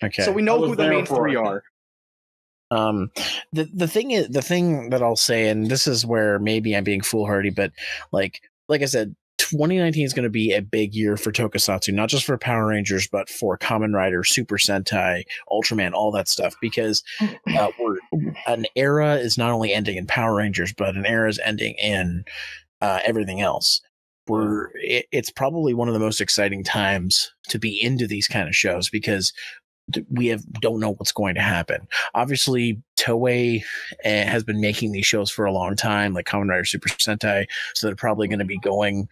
Okay. So we know who the main three are. The thing that I'll say, and this is where maybe I'm being foolhardy, but like I said, 2019 is going to be a big year for Tokusatsu, not just for Power Rangers, but for Kamen Rider, Super Sentai, Ultraman, all that stuff, because an era is not only ending in Power Rangers, but an era is ending in everything else. It's probably one of the most exciting times to be into these kind of shows, because we don't know what's going to happen. Obviously, Toei has been making these shows for a long time, like Kamen Rider Super Sentai, so they're probably going to be going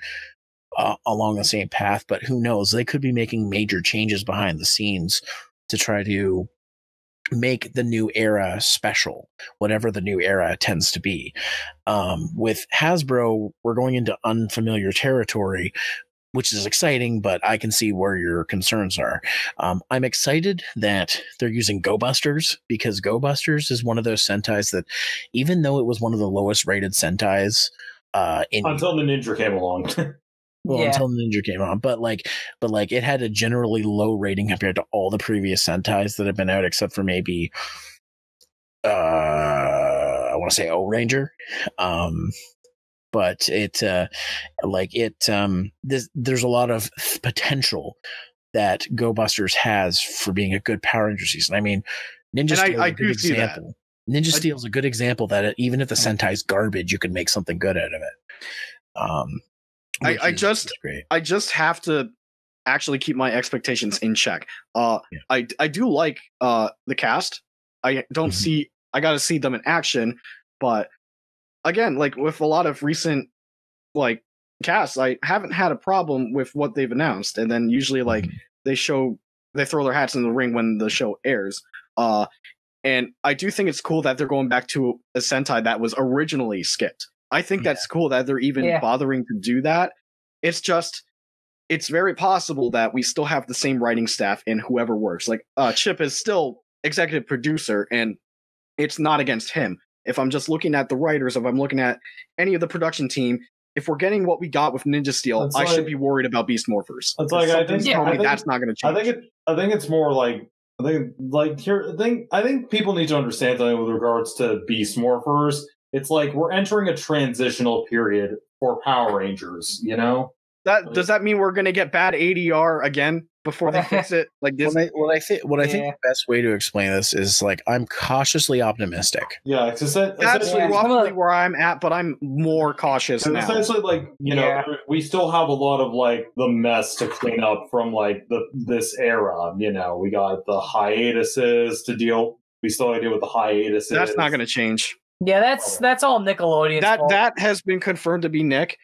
along the same path, but who knows? They could be making major changes behind the scenes to try to make the new era special, whatever the new era tends to be. With Hasbro, we're going into unfamiliar territory, which is exciting, but I can see where your concerns are. I'm excited that they're using Go Busters, because Go Busters is one of those Sentais that, even though it was one of the lowest rated Sentais until the Ninja came along. Until Ninja came on, but it had a generally low rating compared to all the previous Sentais that have been out, except for maybe I want to say O Ranger, but there's a lot of potential that Go Busters has for being a good Power Ranger season. I mean, Ninja Steel is a good example. Ninja Steel is a good example that even if the Sentai's garbage, you can make something good out of it. I just have to actually keep my expectations in check. I do like the cast. I don't see. I got to see them in action, but again, like with a lot of recent like casts, I haven't had a problem with what they've announced. And then usually like they throw their hats in the ring when the show airs. And I do think it's cool that they're going back to a Sentai that was originally skipped. I think that's cool that they're even bothering to do that. It's just, it's very possible that we still have the same writing staff in whoever works. Like, Chip is still executive producer, and it's not against him. If I'm just looking at the writers, if I'm looking at any of the production team, if we're getting what we got with Ninja Steel, I should be worried about Beast Morphers. It's like, I think that's not going to change. I think it's more like, I think people need to understand something with regards to Beast Morphers. It's like we're entering a transitional period for Power Rangers, you know? Does that mean we're going to get bad ADR again before they fix it? Like this? What I think the best way to explain this is like I'm cautiously optimistic. Yeah, that's roughly where I'm at, but I'm more cautious now. Essentially, like we still have a lot of like the mess to clean up from like this era. You know, we got the hiatuses to deal. We still got to deal with the hiatuses. That's not going to change. Yeah, that's all Nickelodeon's fault. That has been confirmed to be Nick.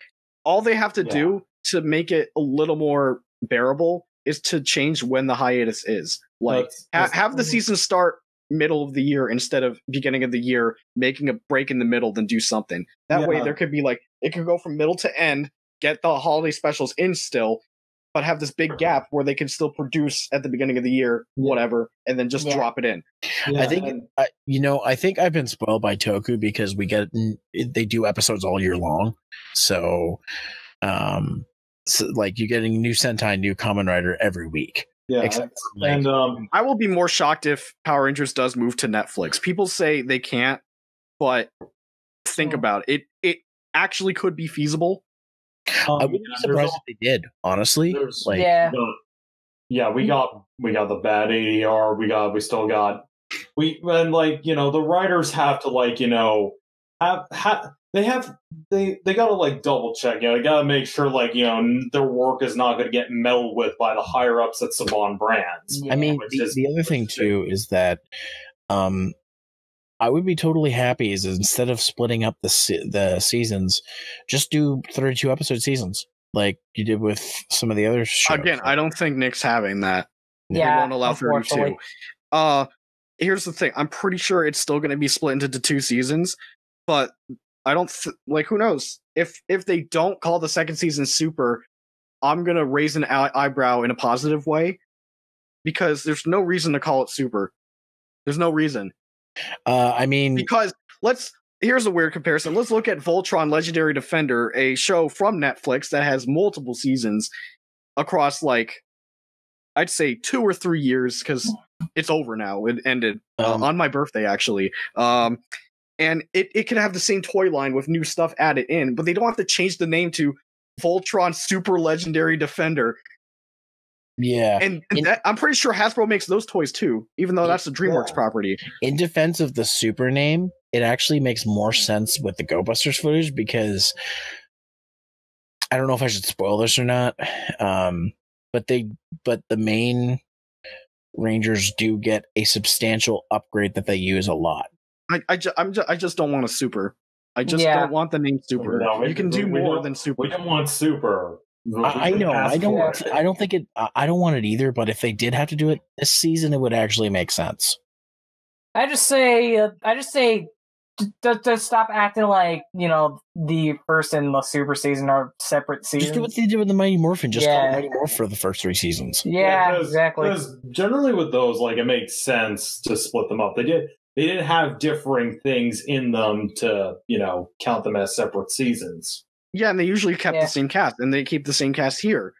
All they have to do to make it a little more bearable is to change when the hiatus is. Like, have the season start middle of the year instead of beginning of the year, making a break in the middle, then do something. That way there could be like, it could go from middle to end, get the holiday specials in still, but have this big gap where they can still produce at the beginning of the year, whatever, and then just drop it in. I think I've been spoiled by Toku because they do episodes all year long. So like you're getting new Sentai, new Kamen Rider every week. Yeah, I will be more shocked if Power Rangers does move to Netflix. People say they can't, but think about it. It actually could be feasible. I wouldn't be surprised if they did, honestly. We got the bad ADR. We still got the writers have to they gotta like double check. They gotta make sure their work is not gonna get meddled with by the higher ups at Saban Brands. I mean, the other thing too is that I would be totally happy is instead of splitting up the seasons, just do 32 episode seasons like you did with some of the other shows. Again, I don't think Nick's having that. Yeah, they won't allow 32. Here's the thing. I'm pretty sure it's still going to be split into 2 seasons, but I don't who knows? If they don't call the second season Super, I'm going to raise an eyebrow in a positive way because there's no reason to call it Super. There's no reason. Because here's a weird comparison. Let's look at Voltron Legendary Defender, a show from Netflix that has multiple seasons across I'd say 2 or 3 years because it's over now. It ended on my birthday, actually. And it could have the same toy line with new stuff added in, but they don't have to change the name to Voltron Super Legendary Defender. Yeah. And I'm pretty sure Hasbro makes those toys too, even though that's a DreamWorks property. In defense of the Super name, it actually makes more sense with the Go Busters footage because I don't know if I should spoil this or not. But the main Rangers do get a substantial upgrade that they use a lot. I just don't want a Super. I just don't want the name Super. No, you can do more than Super. We don't want Super. I know. I don't think it. I don't want it either. But if they did have to do it this season, it would actually make sense. I just say, to stop acting like the first and the Super season are separate seasons. Just do what they did with the Mighty Morphin. Just call it Mighty Morph for the first 3 seasons. Yeah, exactly. Because generally with those, it makes sense to split them up. They they didn't have differing things in them to, count them as separate seasons. Yeah, and they usually kept the same cast, and they keep the same cast here.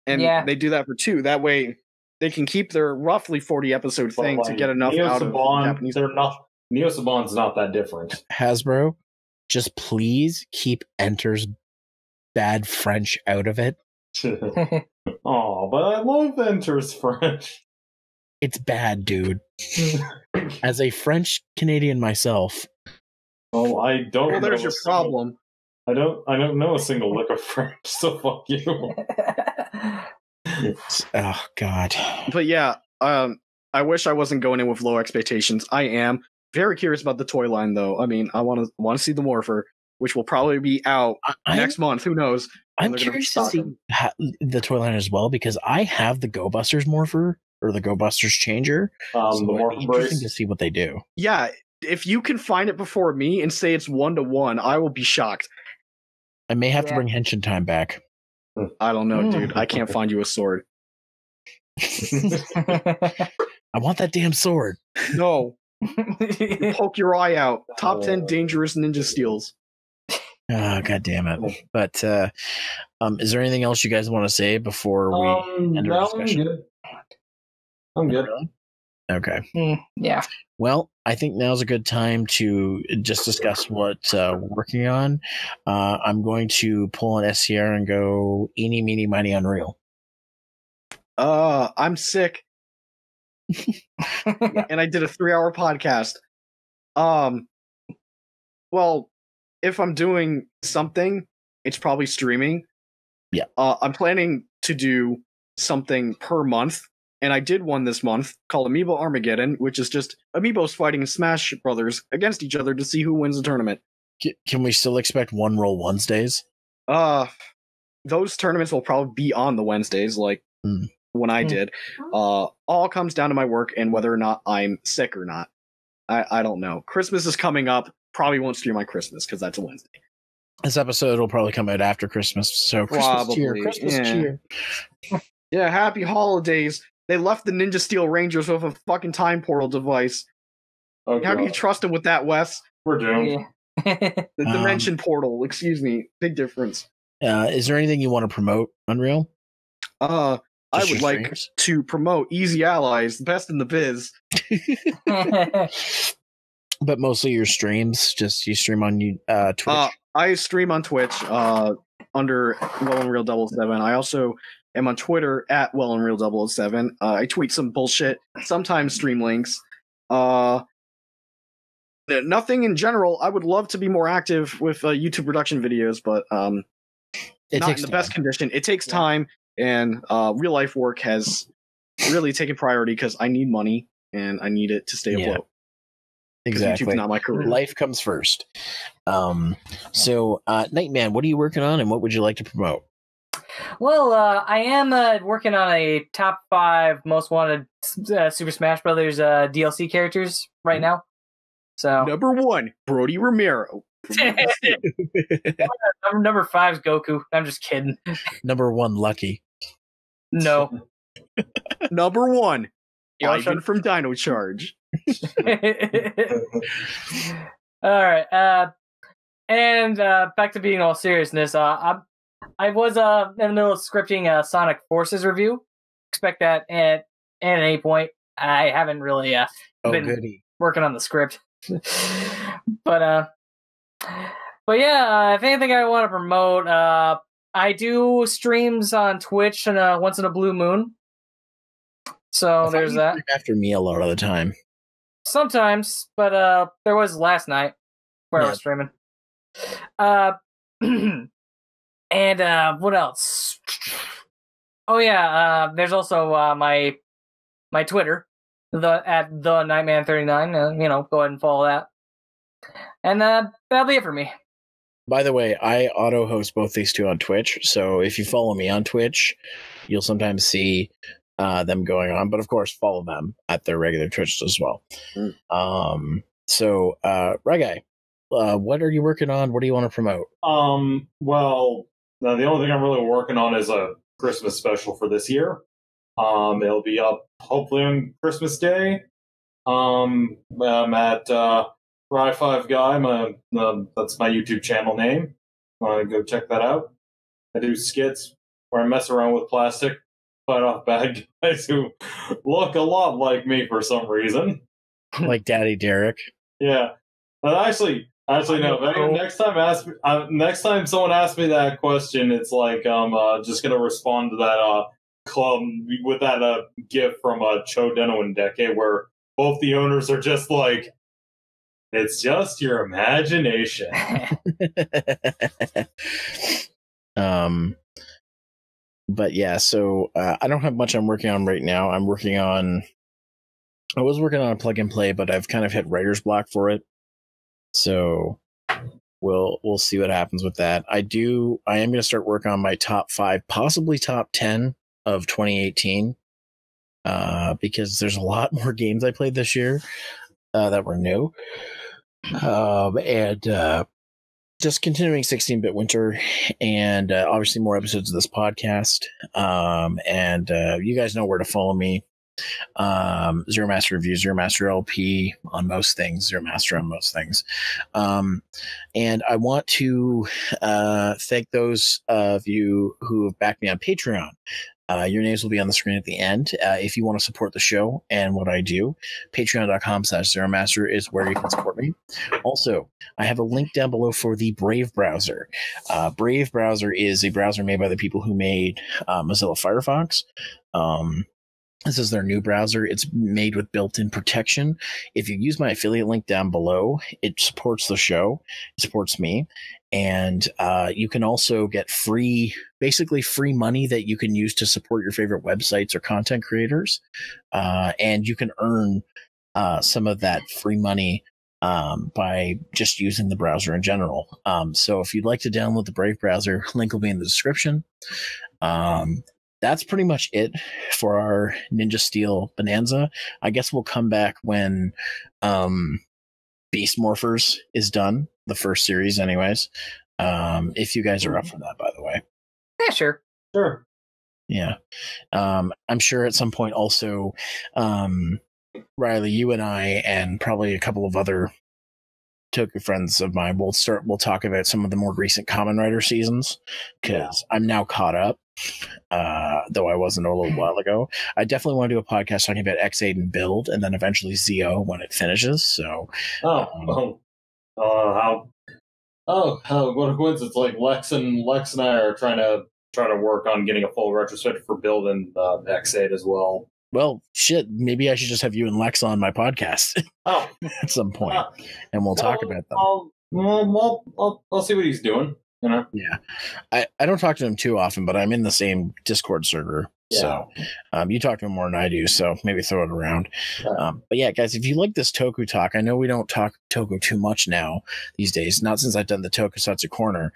And they do that for 2. That way, they can keep their roughly 40-episode thing to get enough out of Japanese. Neo Saban's not that different. Hasbro, just please keep Enter's bad French out of it. Oh, but I love Enter's French. It's bad, dude. As a French Canadian myself. Oh, I don't. Well, there's your problem. I don't know a single lick of French, so fuck you. Oh God. But yeah, I wish I wasn't going in with low expectations. I am very curious about the toy line, though. I mean, I want to see the Morpher, which will probably be out next month. Who knows? I'm curious to see the toy line as well, because I have the Go Busters Morpher or the Go Busters Changer. So the Morpher interesting to see what they do. Yeah, if you can find it before me and say it's 1-to-1, I will be shocked. I may have to bring Henshin Time back. I don't know, dude. I can't find you a sword. I want that damn sword. No. You poke your eye out. Top 10 dangerous ninja steals. Oh, God damn it. But is there anything else you guys want to say before we end our discussion? I'm good. Okay. Yeah. Well, I think now's a good time to just discuss what we're working on. I'm going to pull an SCR and go eeny, meeny, miny, Unreal. I'm sick. And I did a 3-hour podcast. Well, if I'm doing something, it's probably streaming. Yeah. I'm planning to do something per month. And I did one this month called Amiibo Armageddon, which is just Amiibos fighting Smash Brothers against each other to see who wins the tournament. Can we still expect WonRull Wednesdays? Those tournaments will probably be on the Wednesdays, like when I did. All comes down to my work and whether or not I'm sick or not. I don't know. Christmas is coming up. Probably won't stream on Christmas because that's a Wednesday. This episode will probably come out after Christmas. So Christmas cheer. Christmas cheer. Yeah, happy holidays. They left the Ninja Steel Rangers with a fucking time portal device. Oh, how do you trust them with that, Wes? We're doomed. The dimension portal, excuse me. Big difference. Is there anything you want to promote, Unreal? I would like to promote Easy Allies, the best in the biz. But mostly your streams, just you stream on Twitch? I stream on Twitch under WellUnreal7. I also am on Twitter at WellUnreal007. I tweet some bullshit, sometimes stream links. Nothing in general. I would love to be more active with YouTube production videos, but it not takes in the best condition. It takes time, and real life work has really taken priority because I need money and I need it to stay afloat. Exactly. YouTube's not my career. Life comes first. So, Nightman, what are you working on, and what would you like to promote? Well, I am working on a top 5 most wanted Super Smash Brothers DLC characters right now. So number 1, Brody Romero. Number 5 is Goku. I'm just kidding. Number 1, Lucky. No. Number 1, Ivan from Dino Charge. All right. And back to being all seriousness. I was in the middle of scripting Sonic Forces review. Expect that at any point. I haven't really been working on the script. But yeah, if anything I want to promote, I do streams on Twitch and once in a blue moon. So there's that. After me a lot of the time. Sometimes, but there was last night where I was streaming. And what else? Oh yeah, there's also my Twitter, at the Nightman39. Go ahead and follow that. And that'll be it for me. By the way, I auto-host both these two on Twitch, so if you follow me on Twitch, you'll sometimes see them going on. But of course, follow them at their regular Twitch as well. So, Rye5Guy, what are you working on? What do you want to promote? Well, the only thing I'm really working on is a Christmas special for this year. It'll be up hopefully on Christmas Day. I'm at Rye5Guy. That's my YouTube channel name. Go check that out. I do skits where I mess around with plastic, fight off bad guys who look a lot like me for some reason. Like Daddy Derek. Yeah, but actually, no. Next time someone asks me that question, it's like I'm just gonna respond to that club with that gif from Cho Deno and Decade, where both the owners are just like, "It's just your imagination." But yeah, so I don't have much I'm working on right now. I was working on a plug and play, but I've kind of hit writer's block for it. So we'll see what happens with that. I am going to start working on my top 5, possibly top 10 of 2018. Because there's a lot more games I played this year that were new. And just continuing 16-bit winter, and obviously more episodes of this podcast. And you guys know where to follow me. Zeromaster Review, Zeromaster LP on most things, Zeromaster on most things. And I want to thank those of you who have backed me on Patreon. Your names will be on the screen at the end. If you want to support the show and what I do, patreon.com/Zeromaster is where you can support me. Also, I have a link down below for the Brave browser. Brave browser is a browser made by the people who made Mozilla Firefox. This is their new browser. It's made with built-in protection. If you use my affiliate link down below, it supports the show, it supports me, and you can also get basically free money that you can use to support your favorite websites or content creators. And you can earn some of that free money by just using the browser in general. So if you'd like to download the Brave browser, link will be in the description. That's pretty much it for our Ninja Steel Bonanza. I guess we'll come back when Beast Morphers is done, the first series anyways. If you guys are up for that, by the way. Yeah, sure. Sure. Yeah. I'm sure at some point also, Riley, you and I, and probably a couple of other Toku friends of mine, we'll talk about some of the more recent Kamen Rider seasons, because I'm now caught up, though I wasn't a little while ago. I definitely want to do a podcast talking about X8 and Build, and then eventually Zio when it finishes. So, what a coincidence! Like Lex and I are trying to work on getting a full retrospective for Build and X8 as well. Well, shit, maybe I should just have you and Lex on my podcast at some point, and we'll talk about them. I'll see what he's doing. You know? Yeah, I don't talk to him too often, but I'm in the same Discord server. Yeah. So you talk to him more than I do, so maybe throw it around. But yeah, guys, if you like this Toku talk, I know we don't talk Toku too much now these days, not since I've done the Tokusatsu Corner.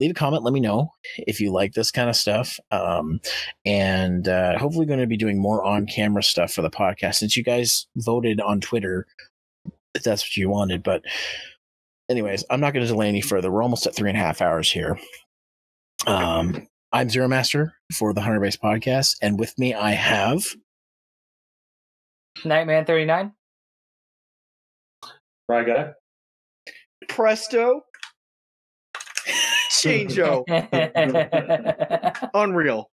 Leave a comment, let me know if you like this kind of stuff. And hopefully going to be doing more on-camera stuff for the podcast, since you guys voted on Twitter if that's what you wanted. But anyways, I'm not going to delay any further. We're almost at 3.5 hours here. I'm Zeromaster for the Hunter Base Podcast, and with me I have Nightman39, Rye5Guy, Presto, Changeo, Unreal.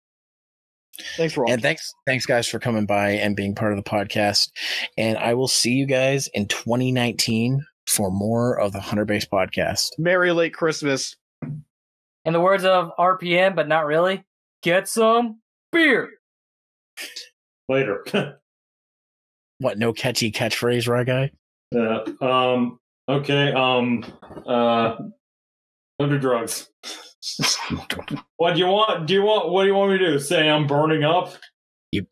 Thanks for all. And thanks guys for coming by and being part of the podcast. And I will see you guys in 2019 for more of the Hunter Base Podcast. Merry late Christmas. In the words of RPM, but not really, get some beer. Later. What, no catchy catchphrase, right, guy? Okay. Don't do drugs. What do you want? What do you want me to do? Say I'm burning up? You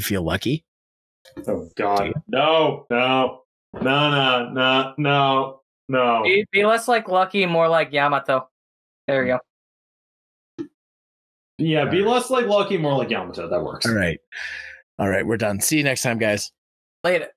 feel lucky? Oh God. No. Be less like Lucky and more like Yamato. There you go. Yeah, be less like Lucky, more like Yamato. That works. All right. We're done. See you next time, guys. Later.